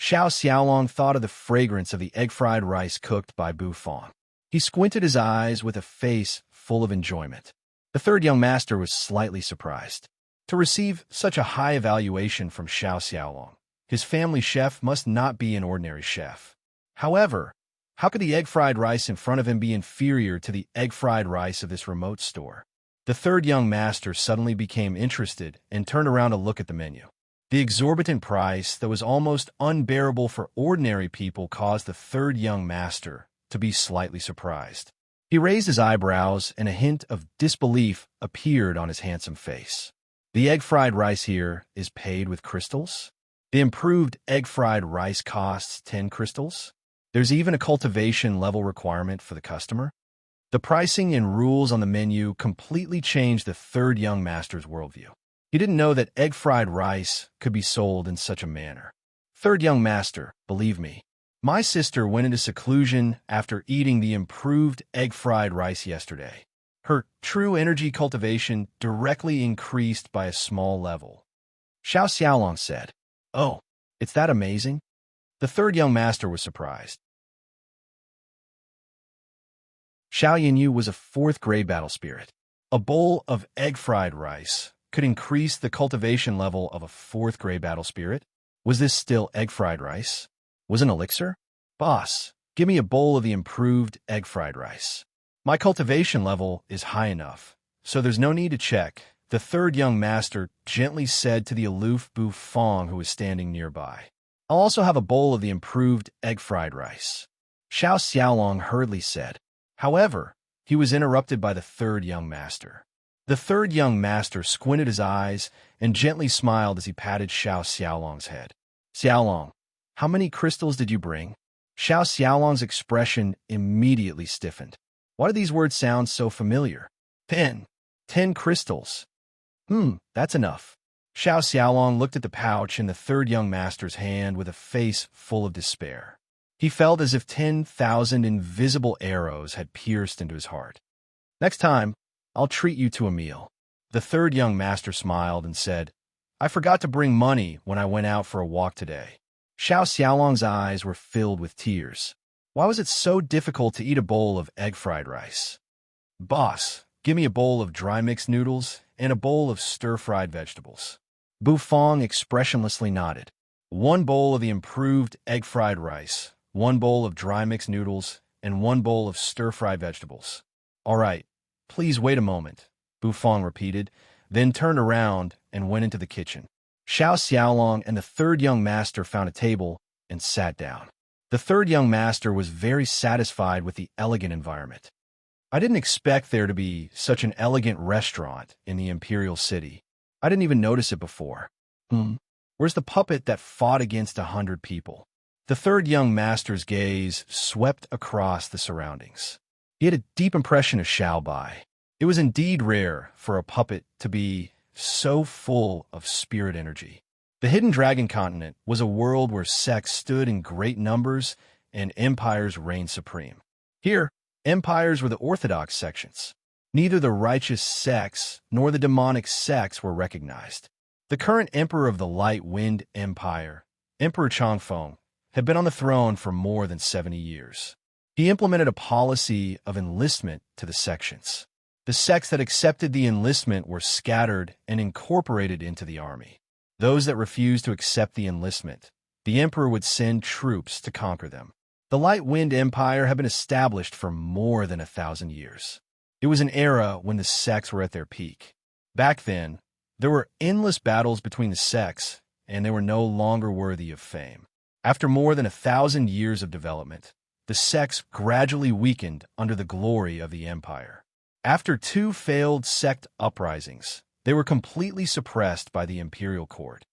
Xiao Xiaolong thought of the fragrance of the egg-fried rice cooked by Bufong. He squinted his eyes with a face full of enjoyment. The third young master was slightly surprised. To receive such a high evaluation from Xiao Xiaolong, his family chef must not be an ordinary chef. However, how could the egg-fried rice in front of him be inferior to the egg-fried rice of this remote store? The third young master suddenly became interested and turned around to look at the menu. The exorbitant price that was almost unbearable for ordinary people caused the third young master to be slightly surprised. He raised his eyebrows and a hint of disbelief appeared on his handsome face. The egg-fried rice here is paid with crystals? The improved egg-fried rice costs 10 crystals? There's even a cultivation level requirement for the customer? The pricing and rules on the menu completely changed the third young master's worldview. He didn't know that egg-fried rice could be sold in such a manner. "Third young master, believe me, my sister went into seclusion after eating the improved egg-fried rice yesterday. Her true energy cultivation directly increased by a small level." Xiao Xiaolong said, "Oh, it's that amazing?" The third young master was surprised. Xiao Yinyu was a fourth-grade battle spirit. A bowl of egg-fried rice could increase the cultivation level of a fourth-grade battle spirit? Was this still egg-fried rice? Was an elixir? "Boss, give me a bowl of the improved egg-fried rice. My cultivation level is high enough, so there's no need to check," the third young master gently said to the aloof Bufong who was standing nearby. "I'll also have a bowl of the improved egg-fried rice," Xiao Xiaolong hurriedly said. However, he was interrupted by the third young master. The third young master squinted his eyes and gently smiled as he patted Xiao Xiaolong's head. "Xiaolong, how many crystals did you bring?" Xiao Xiaolong's expression immediately stiffened. Why do these words sound so familiar? 10. 10 crystals. That's enough. Xiao Xiaolong looked at the pouch in the third young master's hand with a face full of despair. He felt as if 10,000 invisible arrows had pierced into his heart. "Next time, I'll treat you to a meal." The third young master smiled and said, "I forgot to bring money when I went out for a walk today." Xiao Xiaolong's eyes were filled with tears. Why was it so difficult to eat a bowl of egg fried rice? Boss, give me a bowl of dry mixed noodles and a bowl of stir-fried vegetables. Bu Fong expressionlessly nodded. One bowl of the improved egg fried rice, one bowl of dry mixed noodles, and one bowl of stir-fried vegetables. All right, please wait a moment, Bu Fong repeated, then turned around and went into the kitchen. Xiao Xiaolong and the third young master found a table and sat down. The third young master was very satisfied with the elegant environment. I didn't expect there to be such an elegant restaurant in the imperial city. I didn't even notice it before. Where's the puppet that fought against 100 people? The third young master's gaze swept across the surroundings. He had a deep impression of Xiao Bai. It was indeed rare for a puppet to be so full of spirit energy. The Hidden Dragon Continent was a world where sects stood in great numbers and empires reigned supreme. Here, empires were the orthodox sections. Neither the righteous sects nor the demonic sects were recognized. The current emperor of the Light Wind Empire, Emperor Changfeng, had been on the throne for more than 70 years. He implemented a policy of enlistment to the sections. The sects that accepted the enlistment were scattered and incorporated into the army. Those that refused to accept the enlistment, the emperor would send troops to conquer them. The Light Wind Empire had been established for more than 1,000 years. It was an era when the sects were at their peak. Back then, there were endless battles between the sects, and they were no longer worthy of fame. After more than 1,000 years of development, the sects gradually weakened under the glory of the empire. After 2 failed sect uprisings, they were completely suppressed by the imperial court.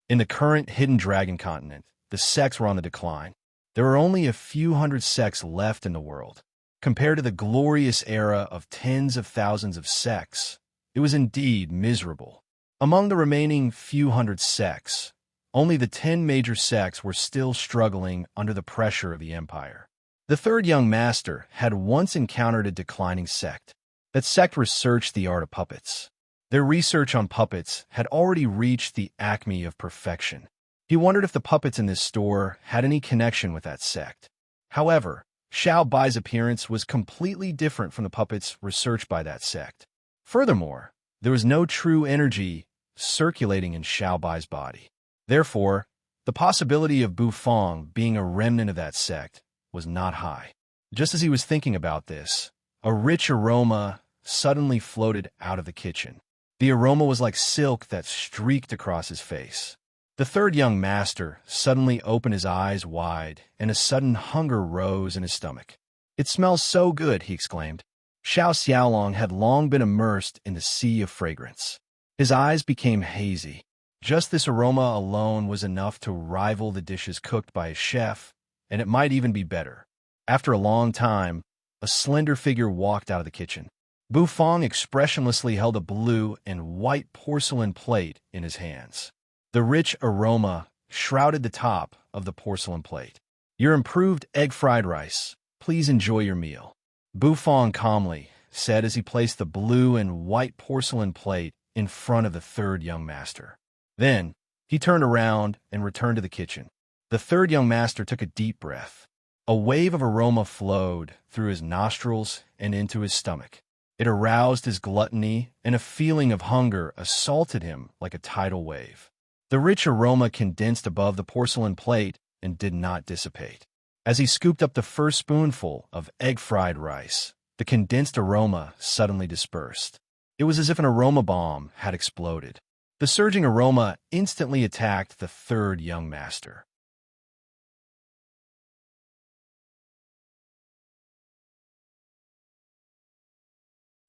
In the current Hidden Dragon Continent, the sects were on the decline. There were only a few hundred sects left in the world. Compared to the glorious era of tens of thousands of sects, it was indeed miserable. Among the remaining few hundred sects, only the 10 major sects were still struggling under the pressure of the empire. The third young master had once encountered a declining sect. That sect researched the art of puppets. Their research on puppets had already reached the acme of perfection. He wondered if the puppets in this store had any connection with that sect. However, Xiao Bai's appearance was completely different from the puppets researched by that sect. Furthermore, there was no true energy circulating in Xiao Bai's body. Therefore, the possibility of Bu Fong being a remnant of that sect was not high. Just as he was thinking about this, a rich aroma suddenly floated out of the kitchen. The aroma was like silk that streaked across his face. The third young master suddenly opened his eyes wide, and a sudden hunger rose in his stomach. "It smells so good," he exclaimed. Xiao Xiaolong had long been immersed in the sea of fragrance. His eyes became hazy. Just this aroma alone was enough to rival the dishes cooked by his chef, and it might even be better. After a long time, a slender figure walked out of the kitchen. Bu Fong expressionlessly held a blue and white porcelain plate in his hands. The rich aroma shrouded the top of the porcelain plate. "Your improved egg fried rice. Please enjoy your meal," Bu Fong calmly said as he placed the blue and white porcelain plate in front of the third young master. Then, he turned around and returned to the kitchen. The third young master took a deep breath. A wave of aroma flowed through his nostrils and into his stomach. It aroused his gluttony, and a feeling of hunger assaulted him like a tidal wave. The rich aroma condensed above the porcelain plate and did not dissipate. As he scooped up the first spoonful of egg-fried rice, the condensed aroma suddenly dispersed. It was as if an aroma bomb had exploded. The surging aroma instantly attacked the third young master.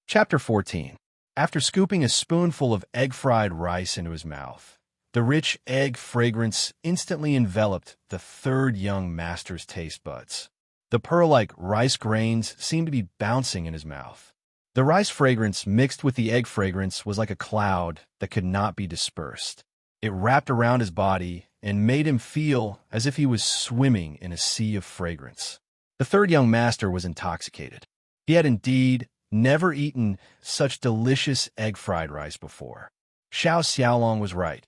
Chapter 14. After scooping a spoonful of egg-fried rice into his mouth, the rich egg fragrance instantly enveloped the third young master's taste buds. The pearl-like rice grains seemed to be bouncing in his mouth. The rice fragrance mixed with the egg fragrance was like a cloud that could not be dispersed. It wrapped around his body and made him feel as if he was swimming in a sea of fragrance. The third young master was intoxicated. He had indeed never eaten such delicious egg-fried rice before. Xiao Xiaolong was right.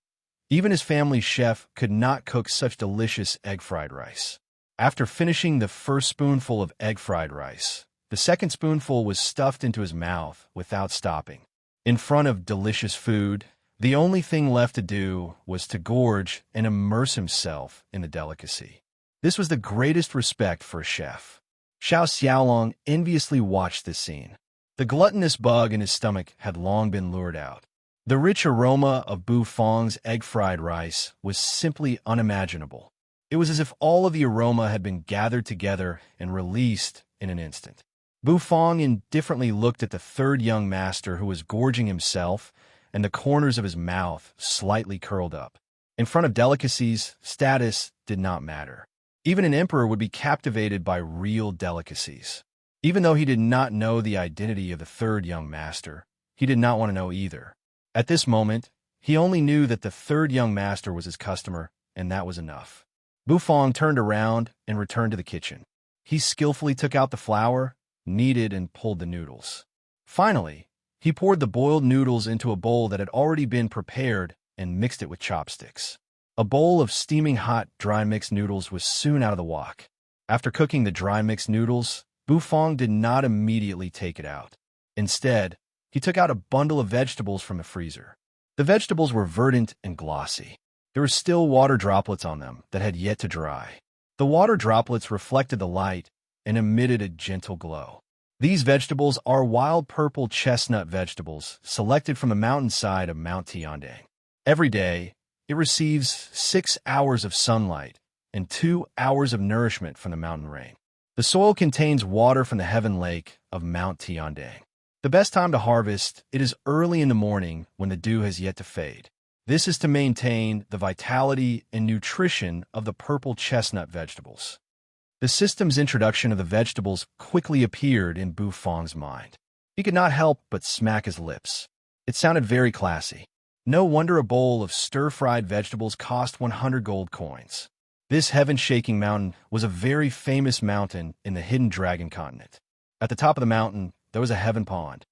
Even his family's chef could not cook such delicious egg fried rice. After finishing the first spoonful of egg fried rice, the second spoonful was stuffed into his mouth without stopping. In front of delicious food, the only thing left to do was to gorge and immerse himself in the delicacy. This was the greatest respect for a chef. Xiao Xiaolong enviously watched this scene. The gluttonous bug in his stomach had long been lured out. The rich aroma of Bu Fang's egg-fried rice was simply unimaginable. It was as if all of the aroma had been gathered together and released in an instant. Bu Fang indifferently looked at the third young master who was gorging himself, and the corners of his mouth slightly curled up. In front of delicacies, status did not matter. Even an emperor would be captivated by real delicacies. Even though he did not know the identity of the third young master, he did not want to know either. At this moment, he only knew that the third young master was his customer, and that was enough. Bu Fang turned around and returned to the kitchen. He skillfully took out the flour, kneaded, and pulled the noodles. Finally, he poured the boiled noodles into a bowl that had already been prepared and mixed it with chopsticks. A bowl of steaming hot dry mixed noodles was soon out of the wok. After cooking the dry mixed noodles, Bu Fang did not immediately take it out. Instead, he took out a bundle of vegetables from the freezer. The vegetables were verdant and glossy. There were still water droplets on them that had yet to dry. The water droplets reflected the light and emitted a gentle glow. These vegetables are wild purple chestnut vegetables selected from the mountainside of Mount Tiandang. Every day, it receives 6 hours of sunlight and 2 hours of nourishment from the mountain rain. The soil contains water from the heaven lake of Mount Tiandang. The best time to harvest it is early in the morning when the dew has yet to fade. This is to maintain the vitality and nutrition of the purple chestnut vegetables. The system's introduction of the vegetables quickly appeared in Bu Fang's mind. He could not help but smack his lips. It sounded very classy. No wonder a bowl of stir-fried vegetables cost 100 gold coins. This heaven-shaking mountain was a very famous mountain in the hidden dragon continent. At the top of the mountain, there was a heaven pond.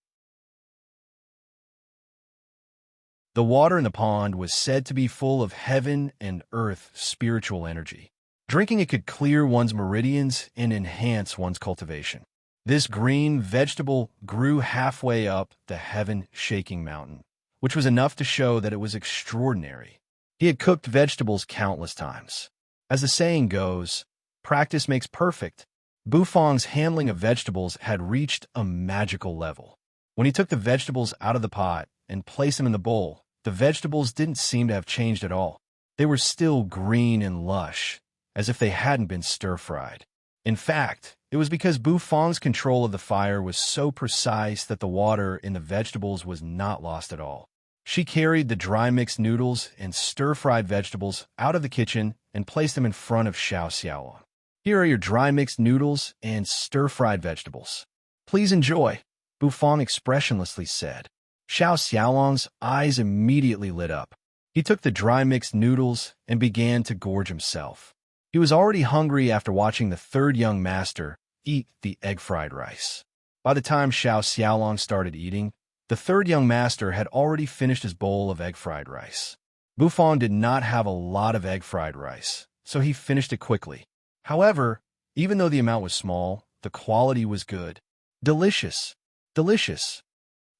The water in the pond was said to be full of heaven and earth spiritual energy. Drinking it could clear one's meridians and enhance one's cultivation. This green vegetable grew halfway up the heaven-shaking mountain, which was enough to show that it was extraordinary. He had cooked vegetables countless times. As the saying goes, practice makes perfect. Bu Fang's handling of vegetables had reached a magical level. When he took the vegetables out of the pot and placed them in the bowl, the vegetables didn't seem to have changed at all. They were still green and lush, as if they hadn't been stir-fried. In fact, it was because Bu Fang's control of the fire was so precise that the water in the vegetables was not lost at all. She carried the dry mixed noodles and stir-fried vegetables out of the kitchen and placed them in front of Xiao Xiaolong. Here are your dry mixed noodles and stir-fried vegetables. Please enjoy, Bu Fang expressionlessly said. Xiao Xiaolong's eyes immediately lit up. He took the dry mixed noodles and began to gorge himself. He was already hungry after watching the third young master eat the egg-fried rice. By the time Xiao Xiaolong started eating, the third young master had already finished his bowl of egg-fried rice. Bu Fang did not have a lot of egg-fried rice, so he finished it quickly. However, even though the amount was small, the quality was good. Delicious. Delicious.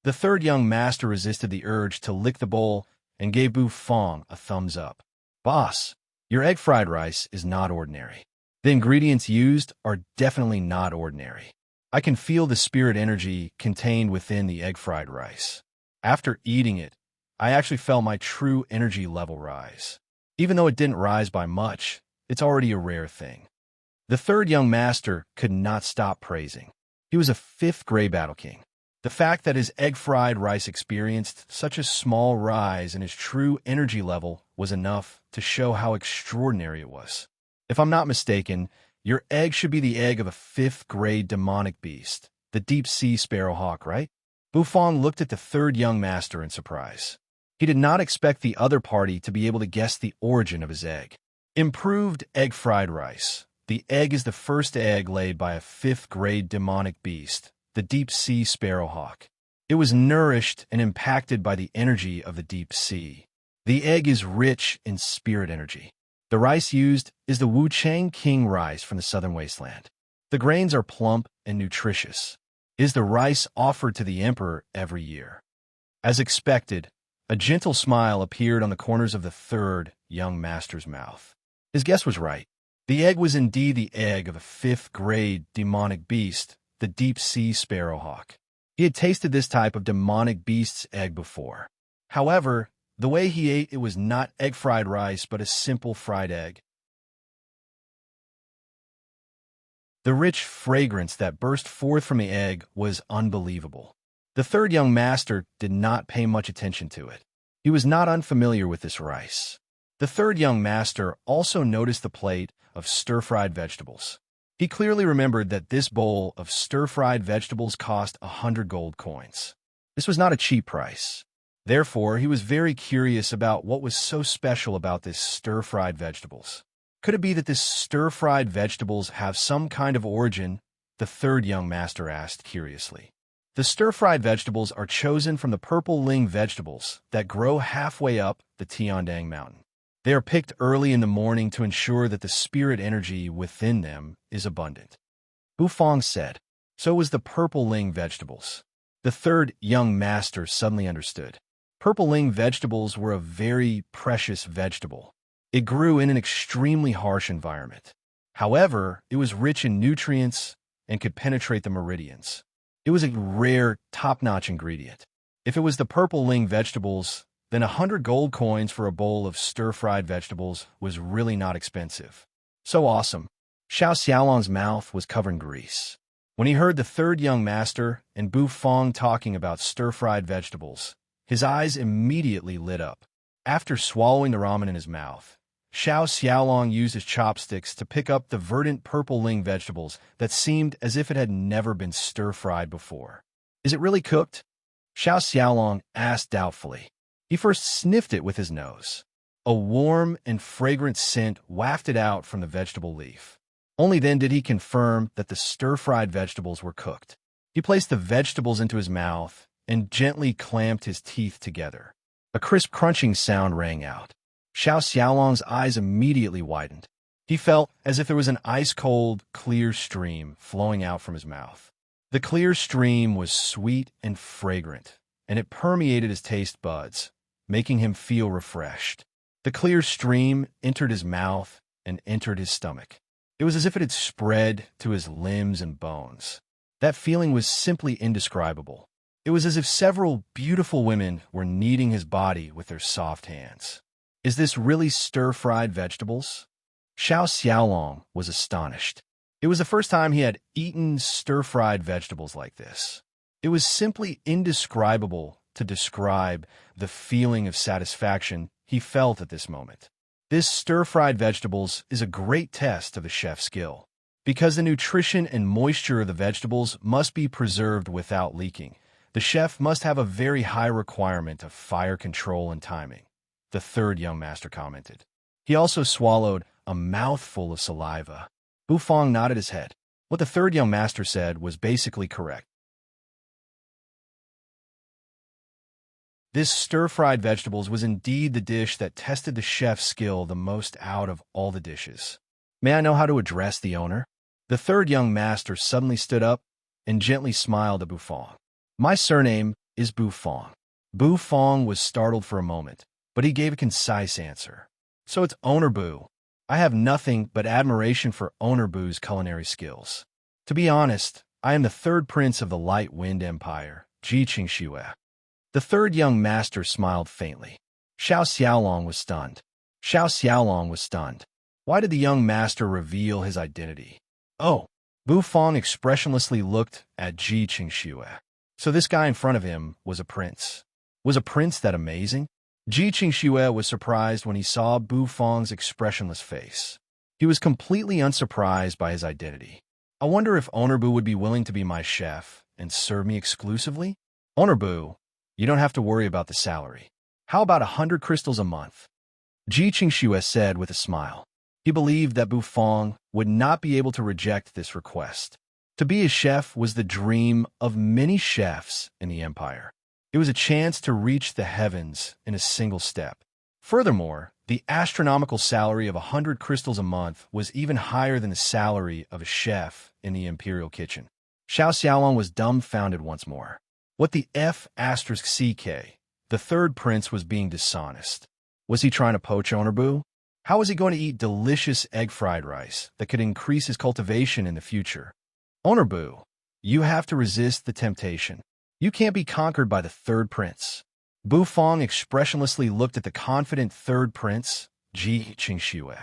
The third young master resisted the urge to lick the bowl and gave Bu Fang a thumbs up. Boss, your egg-fried rice is not ordinary. The ingredients used are definitely not ordinary. I can feel the spirit energy contained within the egg-fried rice. After eating it, I actually felt my true energy level rise. Even though it didn't rise by much, it's already a rare thing. The third young master could not stop praising. He was a 5th grade battle king. The fact that his egg-fried rice experienced such a small rise in his true energy level was enough to show how extraordinary it was. If I'm not mistaken, your egg should be the egg of a 5th grade demonic beast, the deep-sea sparrowhawk, right? Bu Fang looked at the third young master in surprise. He did not expect the other party to be able to guess the origin of his egg. Improved egg-fried rice. The egg is the first egg laid by a 5th grade demonic beast, the deep-sea sparrowhawk. It was nourished and impacted by the energy of the deep sea. The egg is rich in spirit energy. The rice used is the Wuchang King rice from the southern wasteland. The grains are plump and nutritious. It is the rice offered to the emperor every year. As expected, a gentle smile appeared on the corners of the third young master's mouth. His guess was right. The egg was indeed the egg of a fifth-grade demonic beast, the deep-sea sparrowhawk. He had tasted this type of demonic beast's egg before. However, the way he ate it was not egg-fried rice, but a simple fried egg. The rich fragrance that burst forth from the egg was unbelievable. The third young master did not pay much attention to it. He was not unfamiliar with this rice. The third young master also noticed the plate of stir-fried vegetables. He clearly remembered that this bowl of stir-fried vegetables cost 100 gold coins. This was not a cheap price. Therefore, he was very curious about what was so special about this stir-fried vegetables. Could it be that this stir-fried vegetables have some kind of origin? The third young master asked curiously. The stir-fried vegetables are chosen from the purple ling vegetables that grow halfway up the Tiandang mountain. They are picked early in the morning to ensure that the spirit energy within them is abundant. Bufang said. So was the purple ling vegetables. The third young master suddenly understood. Purple ling vegetables were a very precious vegetable. It grew in an extremely harsh environment. However, it was rich in nutrients and could penetrate the meridians. It was a rare, top-notch ingredient. If it was the purple ling vegetables, then 100 gold coins for a bowl of stir-fried vegetables was really not expensive. So awesome. Xiao Xiaolong's mouth was covered in grease. When he heard the third young master and Bu Fong talking about stir-fried vegetables, his eyes immediately lit up. After swallowing the ramen in his mouth, Xiao Xiaolong used his chopsticks to pick up the verdant purple ling vegetables that seemed as if it had never been stir-fried before. Is it really cooked? Xiao Xiaolong asked doubtfully. He first sniffed it with his nose. A warm and fragrant scent wafted out from the vegetable leaf. Only then did he confirm that the stir-fried vegetables were cooked. He placed the vegetables into his mouth and gently clamped his teeth together. A crisp crunching sound rang out. Xiao Xiaolong's eyes immediately widened. He felt as if there was an ice-cold, clear stream flowing out from his mouth. The clear stream was sweet and fragrant, and it permeated his taste buds, making him feel refreshed. The clear stream entered his mouth and entered his stomach. It was as if it had spread to his limbs and bones. That feeling was simply indescribable. It was as if several beautiful women were kneading his body with their soft hands. Is this really stir-fried vegetables? Xiao Xiaolong was astonished. It was the first time he had eaten stir-fried vegetables like this. It was simply indescribable to describe the feeling of satisfaction he felt at this moment. This stir-fried vegetables is a great test of the chef's skill. Because the nutrition and moisture of the vegetables must be preserved without leaking, the chef must have a very high requirement of fire control and timing, the third young master commented. He also swallowed a mouthful of saliva. Bufang nodded his head. What the third young master said was basically correct. This stir-fried vegetables was indeed the dish that tested the chef's skill the most out of all the dishes. May I know how to address the owner? The third young master suddenly stood up and gently smiled at Bufang. My surname is Bufang. Bufang was startled for a moment, but he gave a concise answer. So it's Owner Bu. I have nothing but admiration for Owner Bu's culinary skills. To be honest, I am the third prince of the Light Wind Empire, Ji Qingxue. The third young master smiled faintly. Xiao Xiaolong was stunned. Xiao Xiaolong was stunned. Why did the young master reveal his identity? Oh, Bufang expressionlessly looked at Ji Qingxue. So this guy in front of him was a prince. Was a prince that amazing? Ji Qingxue was surprised when he saw Bufang's expressionless face. He was completely unsurprised by his identity. I wonder if Owner Bu would be willing to be my chef and serve me exclusively? Owner Bu, you don't have to worry about the salary. How about 100 crystals a month? Ji Qingxue said with a smile. He believed that Bufang would not be able to reject this request. To be a chef was the dream of many chefs in the empire. It was a chance to reach the heavens in a single step. Furthermore, the astronomical salary of 100 crystals a month was even higher than the salary of a chef in the imperial kitchen. Xiao Xiaolong was dumbfounded once more. What the F***CK? The third prince was being dishonest. Was he trying to poach Owner Boo? How was he going to eat delicious egg fried rice that could increase his cultivation in the future? Owner Boo, you have to resist the temptation. You can't be conquered by the third prince. Bu Fong expressionlessly looked at the confident third prince, Ji Qingxue.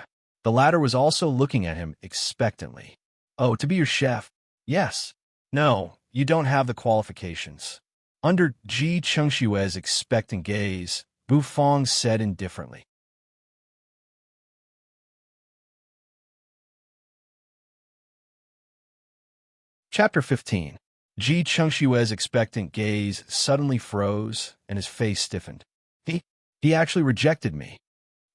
The latter was also looking at him expectantly. Oh, to be your chef? Yes. No, you don't have the qualifications. Under Ji Qingxue's expectant gaze, Bu Fong said indifferently. Chapter 15. Ji Qingxue's expectant gaze suddenly froze, and his face stiffened. He actually rejected me.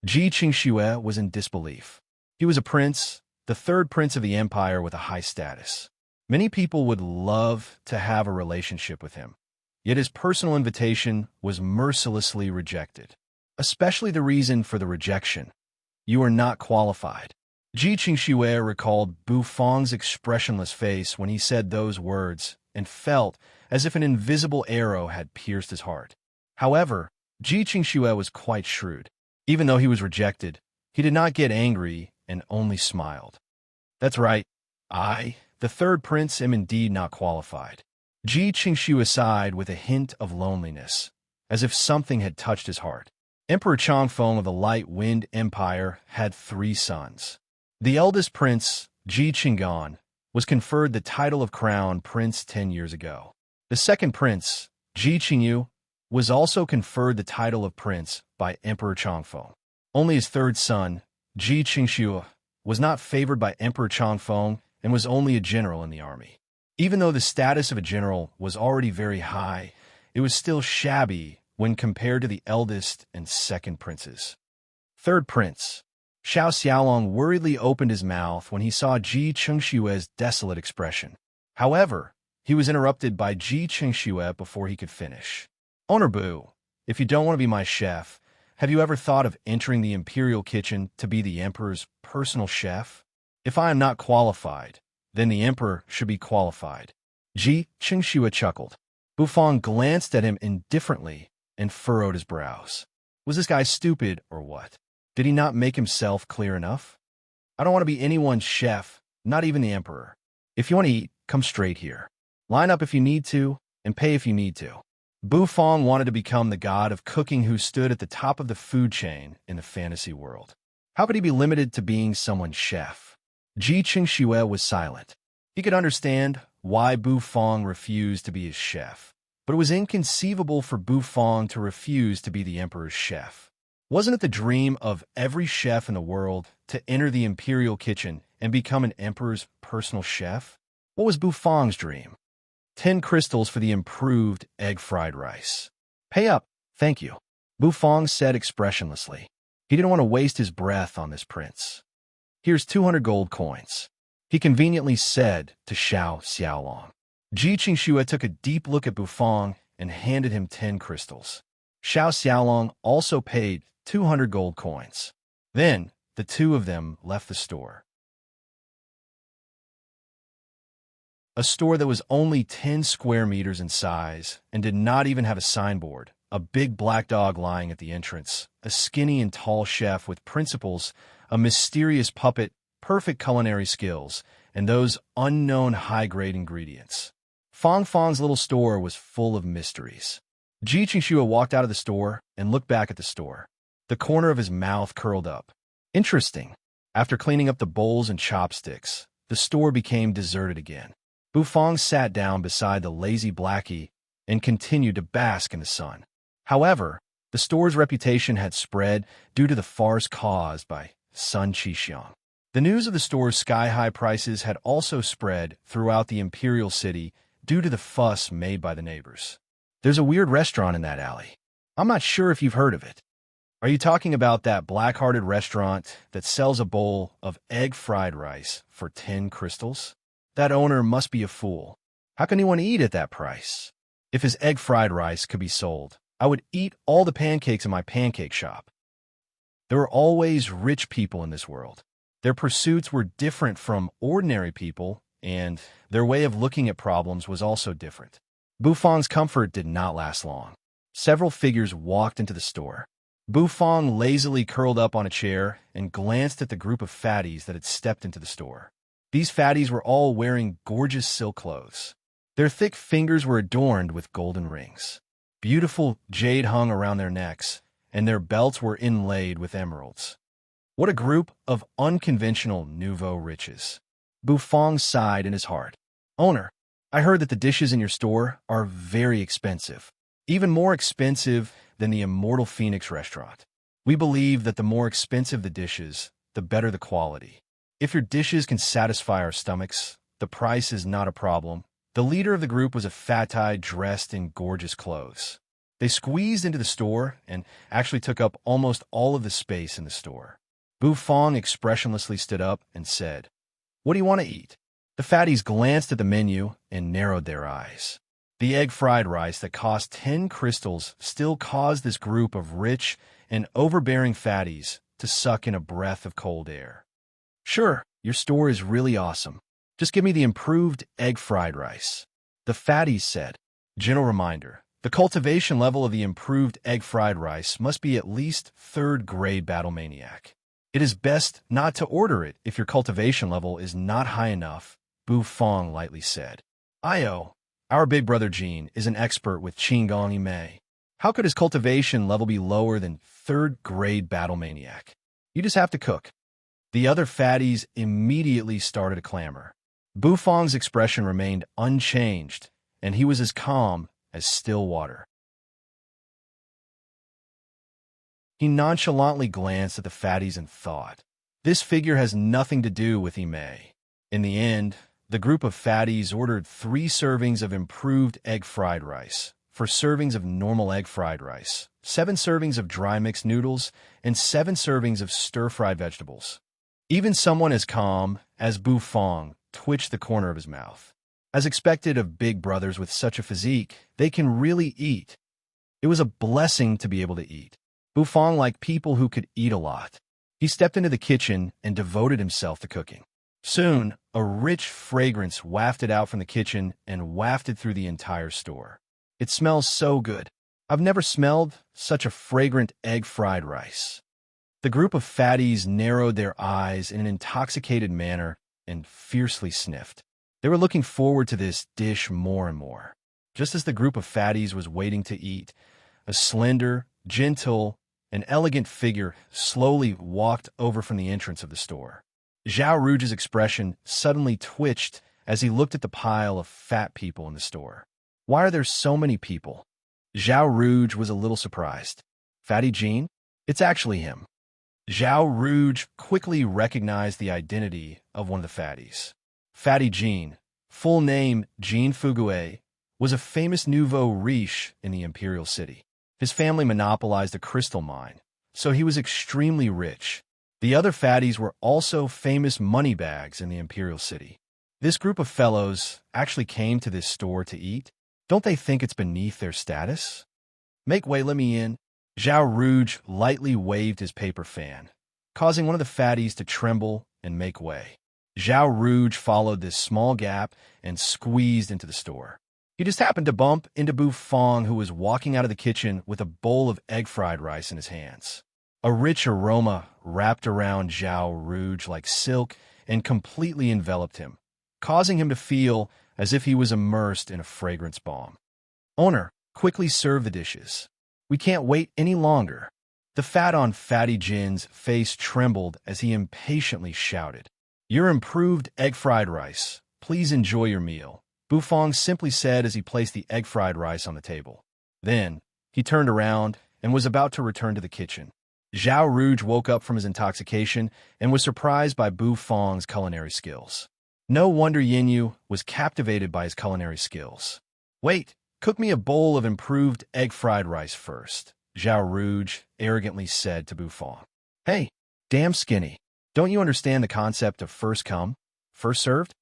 Ji Qingxue was in disbelief. He was a prince, the third prince of the empire with a high status. Many people would love to have a relationship with him. Yet his personal invitation was mercilessly rejected. Especially the reason for the rejection. You are not qualified. Ji Qingxue recalled Bu Fong's expressionless face when he said those words and felt as if an invisible arrow had pierced his heart. However, Ji Qingxue was quite shrewd. Even though he was rejected, he did not get angry and only smiled. That's right. I, the third prince, am indeed not qualified. Ji Qingxue sighed with a hint of loneliness, as if something had touched his heart. Emperor Changfeng of the Light Wind Empire had 3 sons. The eldest prince, Ji Qinggan, was conferred the title of crown prince 10 years ago. The second prince, Ji Qingyu, was also conferred the title of prince by Emperor Changfeng. Only his third son, Ji Qingxue, was not favored by Emperor Changfeng and was only a general in the army. Even though the status of a general was already very high, it was still shabby when compared to the eldest and second princes. Third prince, Xiao Xiaolong worriedly opened his mouth when he saw Ji Qingxue's desolate expression. However, he was interrupted by Ji Qingxue before he could finish. Owner Bu, if you don't want to be my chef, have you ever thought of entering the imperial kitchen to be the emperor's personal chef? If I am not qualified, then the emperor should be qualified. Ji Qingxue chuckled. Bu Fong glanced at him indifferently and furrowed his brows. Was this guy stupid or what? Did he not make himself clear enough? I don't want to be anyone's chef, not even the emperor. If you want to eat, come straight here. Line up if you need to, and pay if you need to. Bu Fong wanted to become the god of cooking who stood at the top of the food chain in the fantasy world. How could he be limited to being someone's chef? Ji Qingxue was silent. He could understand why Bu Fong refused to be his chef, but it was inconceivable for Bu Fong to refuse to be the emperor's chef. Wasn't it the dream of every chef in the world to enter the imperial kitchen and become an emperor's personal chef? What was Bu Fong's dream? 10 crystals for the improved egg fried rice. Pay up, thank you, Bu Fong said expressionlessly. He didn't want to waste his breath on this prince. Here's 200 gold coins, he conveniently said to Xiao Xiaolong. Ji Qingxue took a deep look at Bu Fong and handed him 10 crystals. Xiao Xiaolong also paid 200 gold coins. Then, the two of them left the store. A store that was only 10 square meters in size and did not even have a signboard, a big black dog lying at the entrance, a skinny and tall chef with principles, a mysterious puppet, perfect culinary skills, and those unknown high-grade ingredients. Fong Fong's little store was full of mysteries. Ji Qingxue walked out of the store and looked back at the store. The corner of his mouth curled up. Interesting. After cleaning up the bowls and chopsticks, the store became deserted again. Bu Fong sat down beside the lazy blackie and continued to bask in the sun. However, the store's reputation had spread due to the farce caused by Sun Qixiang. The news of the store's sky-high prices had also spread throughout the imperial city due to the fuss made by the neighbors. There's a weird restaurant in that alley. I'm not sure if you've heard of it. Are you talking about that black-hearted restaurant that sells a bowl of egg fried rice for 10 crystals? That owner must be a fool. How can anyone eat at that price? If his egg fried rice could be sold, I would eat all the pancakes in my pancake shop. There were always rich people in this world. Their pursuits were different from ordinary people, and their way of looking at problems was also different. Bufang's comfort did not last long. Several figures walked into the store. Bufang lazily curled up on a chair and glanced at the group of fatties that had stepped into the store. These fatties were all wearing gorgeous silk clothes. Their thick fingers were adorned with golden rings. Beautiful jade hung around their necks, and their belts were inlaid with emeralds. What a group of unconventional nouveau riches. Bufang sighed in his heart. Owner, I heard that the dishes in your store are very expensive, even more expensive than the Immortal Phoenix restaurant. We believe that the more expensive the dishes, the better the quality. If your dishes can satisfy our stomachs, the price is not a problem. The leader of the group was a fatty dressed in gorgeous clothes. They squeezed into the store and actually took up almost all of the space in the store. Bufang expressionlessly stood up and said, What do you want to eat? The fatties glanced at the menu and narrowed their eyes. The egg fried rice that cost 10 crystals still caused this group of rich and overbearing fatties to suck in a breath of cold air. Sure, your store is really awesome. Just give me the improved egg fried rice. The fatties said. Gentle reminder, the cultivation level of the improved egg fried rice must be at least 3rd grade Battle Maniac. It is best not to order it if your cultivation level is not high enough, Bufang lightly said. Io, our big brother Jean, is an expert with Qinggong Yimei. How could his cultivation level be lower than 3rd grade Battle Maniac? You just have to cook. The other fatties immediately started a clamor. Bufang's expression remained unchanged, and he was as calm as still water. He nonchalantly glanced at the fatties and thought, This figure has nothing to do with Imei. In the end, the group of fatties ordered 3 servings of improved egg fried rice, 4 servings of normal egg fried rice, 7 servings of dry mixed noodles, and 7 servings of stir-fried vegetables. Even someone as calm as Bufang twitched the corner of his mouth. As expected of big brothers with such a physique, they can really eat. It was a blessing to be able to eat. Bufang liked people who could eat a lot. He stepped into the kitchen and devoted himself to cooking. Soon, a rich fragrance wafted out from the kitchen and wafted through the entire store. It smells so good. I've never smelled such a fragrant egg fried rice. The group of fatties narrowed their eyes in an intoxicated manner and fiercely sniffed. They were looking forward to this dish more and more. Just as the group of fatties was waiting to eat, a slender, gentle, and elegant figure slowly walked over from the entrance of the store. Zhao Rouge's expression suddenly twitched as he looked at the pile of fat people in the store. Why are there so many people? Zhao Rouge was a little surprised. Fatty Jean? It's actually him. Zhao Rouge quickly recognized the identity of one of the fatties. Fatty Jean, full name Jean Fugue, was a famous nouveau riche in the Imperial City. His family monopolized a crystal mine, so he was extremely rich. The other fatties were also famous moneybags in the Imperial City. This group of fellows actually came to this store to eat. Don't they think it's beneath their status? Make way, let me in. Zhao Rouge lightly waved his paper fan, causing one of the fatties to tremble and make way. Zhao Rouge followed this small gap and squeezed into the store. He just happened to bump into Bufang, who was walking out of the kitchen with a bowl of egg fried rice in his hands. A rich aroma wrapped around Zhao Rouge like silk and completely enveloped him, causing him to feel as if he was immersed in a fragrance balm. Owner, quickly serve the dishes. We can't wait any longer. The fat on Fatty Jin's face trembled as he impatiently shouted, Your improved egg fried rice. Please enjoy your meal, Bufang simply said as he placed the egg fried rice on the table. Then, he turned around and was about to return to the kitchen. Zhao Rouge woke up from his intoxication and was surprised by Bufang's culinary skills. No wonder Yinyu was captivated by his culinary skills. Wait, cook me a bowl of improved egg fried rice first, Zhao Rouge arrogantly said to Bufang. Hey, damn skinny. Don't you understand the concept of first come, first served?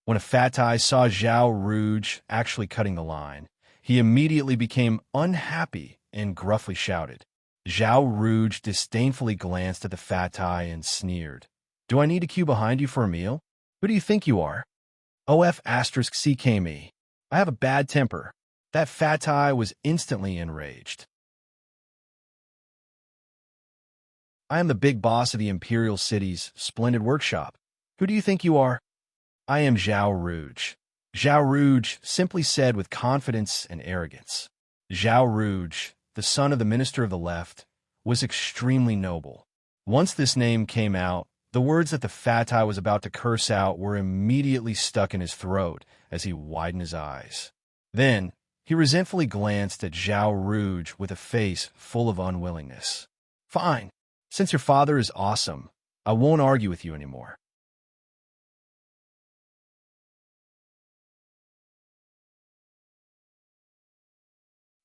When a fatty saw Zhao Rouge actually cutting the line, he immediately became unhappy and gruffly shouted, Zhao Rouge disdainfully glanced at the Fatai and sneered. Do I need a queue behind you for a meal? Who do you think you are? OF asterisk CK me. I have a bad temper. That Fatai was instantly enraged. I am the big boss of the Imperial City's splendid workshop. Who do you think you are? I am Zhao Rouge. Zhao Rouge simply said with confidence and arrogance. Zhao Rouge, the son of the Minister of the Left, was extremely noble. Once this name came out, the words that the Fatai was about to curse out were immediately stuck in his throat as he widened his eyes. Then, he resentfully glanced at Zhao Rouge with a face full of unwillingness. Fine. Since your father is awesome, I won't argue with you anymore.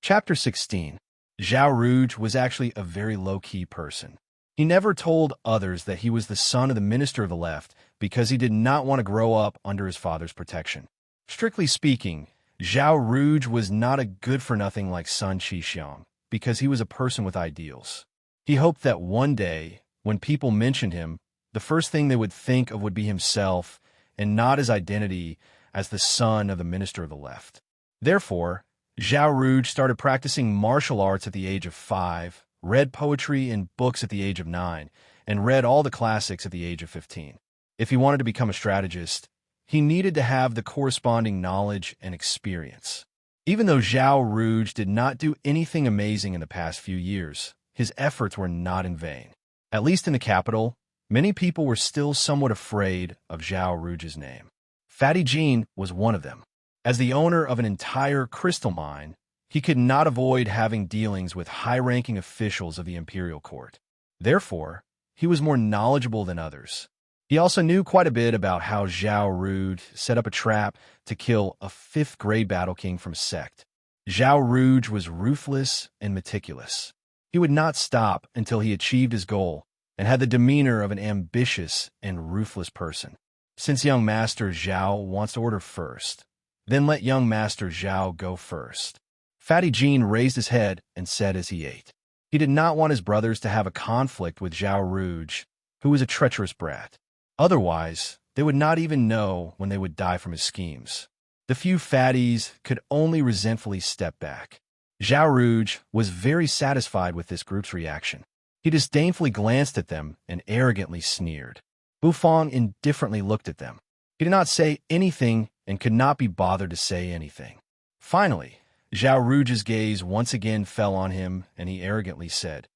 Chapter 16. Zhao Rouge was actually a very low-key person. He never told others that he was the son of the Minister of the Left because he did not want to grow up under his father's protection. Strictly speaking, Zhao Rouge was not a good-for-nothing like Sun Qixiang because he was a person with ideals. He hoped that one day, when people mentioned him, the first thing they would think of would be himself and not his identity as the son of the Minister of the Left. Therefore, Zhao Rouge started practicing martial arts at the age of 5, read poetry and books at the age of 9, and read all the classics at the age of 15. If he wanted to become a strategist, he needed to have the corresponding knowledge and experience. Even though Zhao Rouge did not do anything amazing in the past few years, his efforts were not in vain. At least in the capital, many people were still somewhat afraid of Zhao Rouge's name. Fatty Jean was one of them. As the owner of an entire crystal mine, he could not avoid having dealings with high-ranking officials of the imperial court. Therefore, he was more knowledgeable than others. He also knew quite a bit about how Zhao Rouge set up a trap to kill a 5th-grade battle king from a sect. Zhao Rouge was ruthless and meticulous. He would not stop until he achieved his goal and had the demeanor of an ambitious and ruthless person. Since young Master Zhao wants to order first, then let young Master Zhao go first. Fatty Jean raised his head and said as he ate. He did not want his brothers to have a conflict with Zhao Rouge, who was a treacherous brat. Otherwise, they would not even know when they would die from his schemes. The few fatties could only resentfully step back. Zhao Rouge was very satisfied with this group's reaction. He disdainfully glanced at them and arrogantly sneered. Bufang indifferently looked at them. He did not say anything and could not be bothered to say anything. Finally, Zhao Rouge's gaze once again fell on him, and he arrogantly said,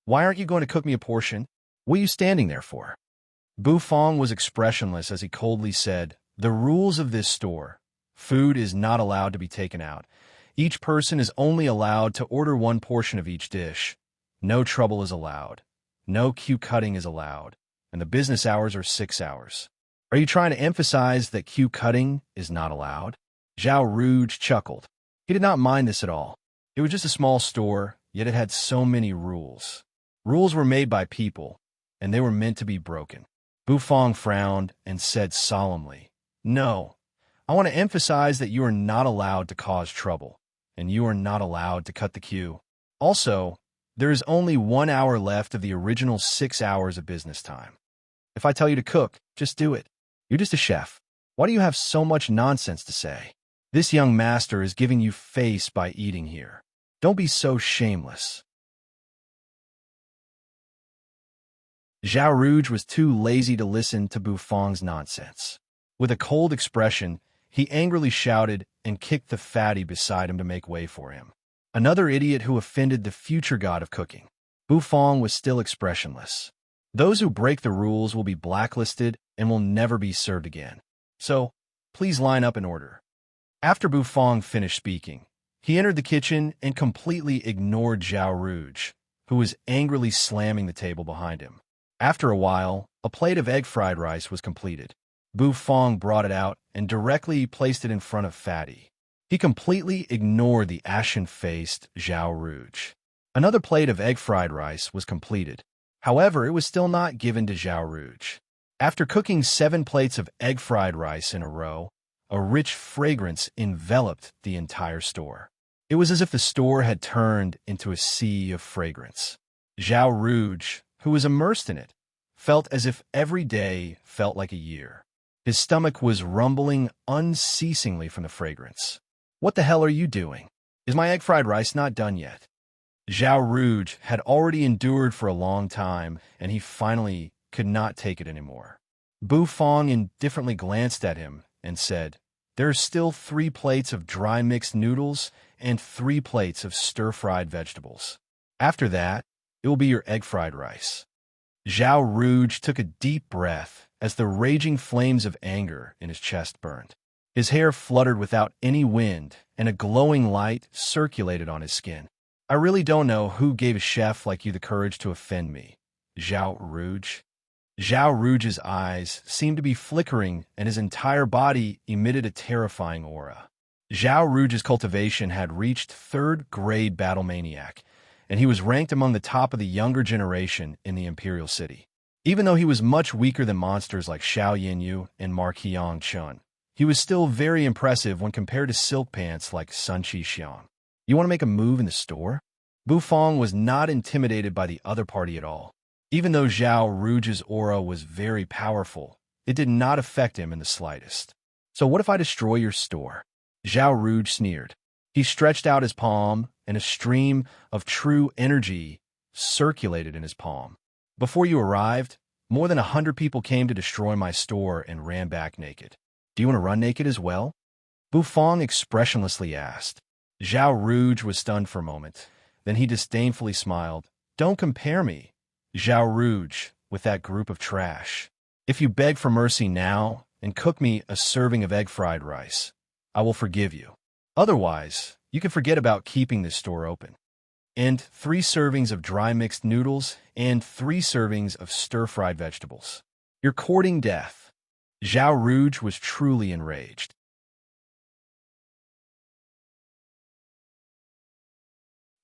Why aren't you going to cook me a portion? What are you standing there for? Bufang was expressionless as he coldly said, The rules of this store. Food is not allowed to be taken out. Each person is only allowed to order one portion of each dish. No trouble is allowed. No queue cutting is allowed. And the business hours are 6 hours. Are you trying to emphasize that queue cutting is not allowed? Zhao Rouge chuckled. He did not mind this at all. It was just a small store, yet it had so many rules. Rules were made by people, and they were meant to be broken. Bufang frowned and said solemnly, No, I want to emphasize that you are not allowed to cause trouble, and you are not allowed to cut the queue. Also, there is only 1 hour left of the original 6 hours of business time. If I tell you to cook, just do it. You're just a chef. Why do you have so much nonsense to say? This young master is giving you face by eating here. Don't be so shameless. Zhao Rouge was too lazy to listen to Bufang's nonsense. With a cold expression, he angrily shouted and kicked the fatty beside him to make way for him. Another idiot who offended the future god of cooking. Bufang was still expressionless. Those who break the rules will be blacklisted and will never be served again. So, please line up in order. After Bufang finished speaking, he entered the kitchen and completely ignored Zhao Rouge, who was angrily slamming the table behind him. After a while, a plate of egg fried rice was completed. Bufang brought it out and directly placed it in front of Fatty. He completely ignored the ashen-faced Zhao Rouge. Another plate of egg fried rice was completed. However, it was still not given to Zhao Rouge. After cooking 7 plates of egg fried rice in a row, a rich fragrance enveloped the entire store. It was as if the store had turned into a sea of fragrance. Zhao Rouge, who was immersed in it, felt as if every day felt like a year. His stomach was rumbling unceasingly from the fragrance. What the hell are you doing? Is my egg fried rice not done yet? Zhao Rouge had already endured for a long time, and he finally could not take it anymore. Bu Fong indifferently glanced at him and said, "There are still 3 plates of dry mixed noodles and 3 plates of stir-fried vegetables. After that, it will be your egg-fried rice." Zhao Rouge took a deep breath as the raging flames of anger in his chest burned. His hair fluttered without any wind, and a glowing light circulated on his skin. "I really don't know who gave a chef like you the courage to offend me, Zhao Rouge." Zhao Rouge's eyes seemed to be flickering, and his entire body emitted a terrifying aura. Zhao Rouge's cultivation had reached 3rd-grade battle maniac, and he was ranked among the top of the younger generation in the Imperial City. Even though he was much weaker than monsters like Xiao Yinyu and Marqiang Chun, he was still very impressive when compared to silk pants like Sun Chi Xiang. "You want to make a move in the store?" Bu Fong was not intimidated by the other party at all. Even though Zhao Rouge's aura was very powerful, it did not affect him in the slightest. "So what if I destroy your store?" Zhao Rouge sneered. He stretched out his palm, and a stream of true energy circulated in his palm. "Before you arrived, more than 100 people came to destroy my store and ran back naked. Do you want to run naked as well?" Bu Fong expressionlessly asked. Zhao Rouge was stunned for a moment. Then he disdainfully smiled. "Don't compare me, Zhao Rouge, with that group of trash. If you beg for mercy now and cook me a serving of egg-fried rice, I will forgive you. Otherwise, you can forget about keeping this store open. And 3 servings of dry mixed noodles and 3 servings of stir-fried vegetables. You're courting death." Zhao Rouge was truly enraged.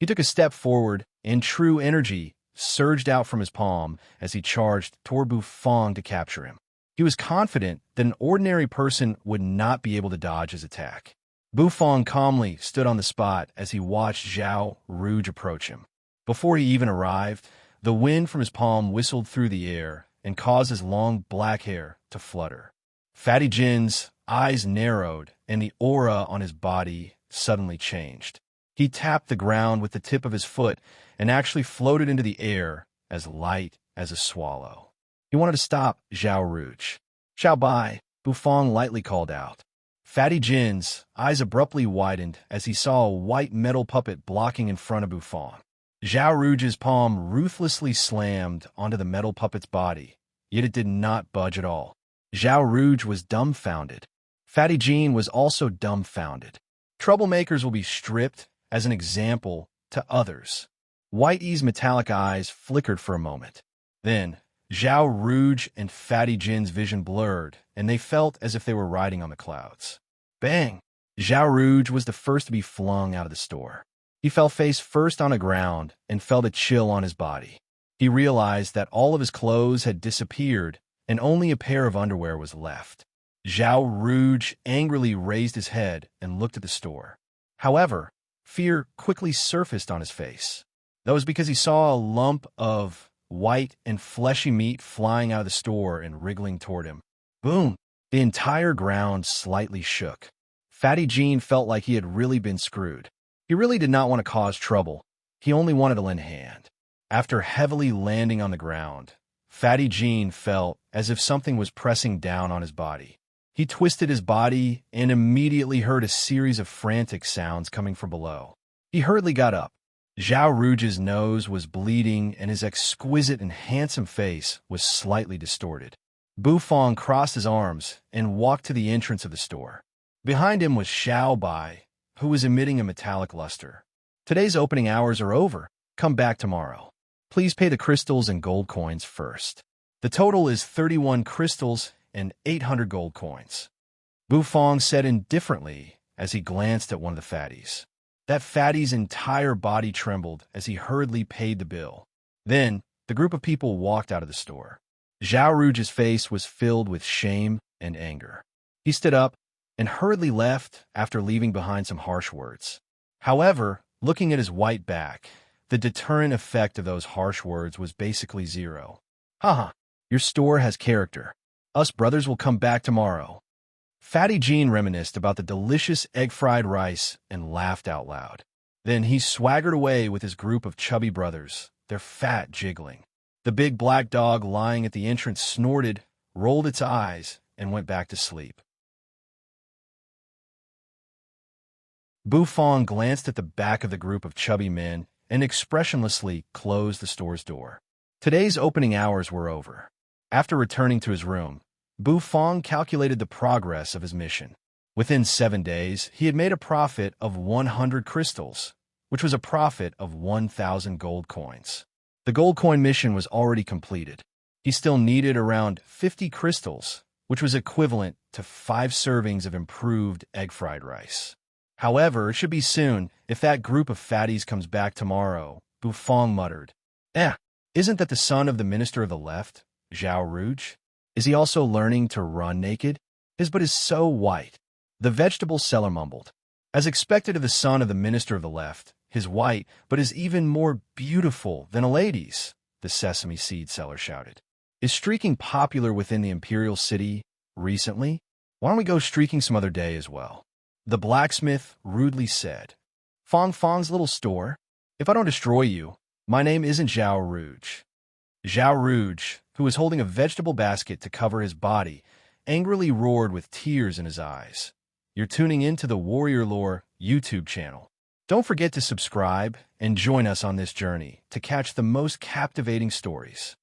He took a step forward, and true energy surged out from his palm as he charged toward Bu Fong to capture him. He was confident that an ordinary person would not be able to dodge his attack. Bu Fong calmly stood on the spot as he watched Zhao Rouge approach him. Before he even arrived, the wind from his palm whistled through the air and caused his long black hair to flutter. Fatty Jin's eyes narrowed, and the aura on his body suddenly changed. He tapped the ground with the tip of his foot and actually floated into the air as light as a swallow. He wanted to stop Zhao Rouge. "Xiao Bai," Bu Fong lightly called out. Fatty Jin's eyes abruptly widened as he saw a white metal puppet blocking in front of Bu Fong. Zhao Rouge's palm ruthlessly slammed onto the metal puppet's body, yet it did not budge at all. Zhao Rouge was dumbfounded. Fatty Jin was also dumbfounded. Troublemakers will be stripped as an example to others. Whitey's metallic eyes flickered for a moment. Then, Zhao Rouge and Fatty Jin's vision blurred, and they felt as if they were riding on the clouds. Bang! Zhao Rouge was the first to be flung out of the store. He fell face first on the ground and felt a chill on his body. He realized that all of his clothes had disappeared and only a pair of underwear was left. Zhao Rouge angrily raised his head and looked at the store. However, fear quickly surfaced on his face. That was because he saw a lump of white and fleshy meat flying out of the store and wriggling toward him. Boom! The entire ground slightly shook. Fatty Jin felt like he had really been screwed. He really did not want to cause trouble. He only wanted to lend a hand. After heavily landing on the ground, Fatty Jin felt as if something was pressing down on his body. He twisted his body and immediately heard a series of frantic sounds coming from below. He hurriedly got up. Zhao Rouge's nose was bleeding and his exquisite and handsome face was slightly distorted. Bu Fong crossed his arms and walked to the entrance of the store. Behind him was Xiao Bai, who was emitting a metallic luster. "Today's opening hours are over. Come back tomorrow. Please pay the crystals and gold coins first. The total is 31 crystals and 800 gold coins." Bu Fong said indifferently as he glanced at one of the fatties. That fatty's entire body trembled as he hurriedly paid the bill. Then, the group of people walked out of the store. Zhao Rouge's face was filled with shame and anger. He stood up and hurriedly left after leaving behind some harsh words. However, looking at his white back, The deterrent effect of those harsh words was basically zero. Haha, your store has character. Us brothers will come back tomorrow. Fatty Jean reminisced about the delicious egg-fried rice and laughed out loud. Then he swaggered away with his group of chubby brothers, their fat jiggling. The big black dog lying at the entrance snorted, rolled its eyes, and went back to sleep. Bufong glanced at the back of the group of chubby men and expressionlessly closed the store's door. Today's opening hours were over. After returning to his room, Bufong calculated the progress of his mission. Within 7 days, he had made a profit of 100 crystals, which was a profit of 1,000 gold coins. The gold coin mission was already completed. He still needed around 50 crystals, which was equivalent to 5 servings of improved egg-fried rice. However, it should be soon if that group of fatties comes back tomorrow, Bufong muttered. Isn't that the son of the minister of the left, Zhao Rouge? Is he also learning to run naked? His butt is so white. The vegetable seller mumbled. As expected of the son of the minister of the left, his white butt is even more beautiful than a lady's, the sesame seed seller shouted. Is streaking popular within the imperial city recently? Why don't we go streaking some other day as well? The blacksmith rudely said. Fong Fong's little store? If I don't destroy you, my name isn't Zhao Rouge. Zhao Rouge, who was holding a vegetable basket to cover his body, angrily roared with tears in his eyes. You're tuning in to the Warrior Lore YouTube channel. Don't forget to subscribe and join us on this journey to catch the most captivating stories.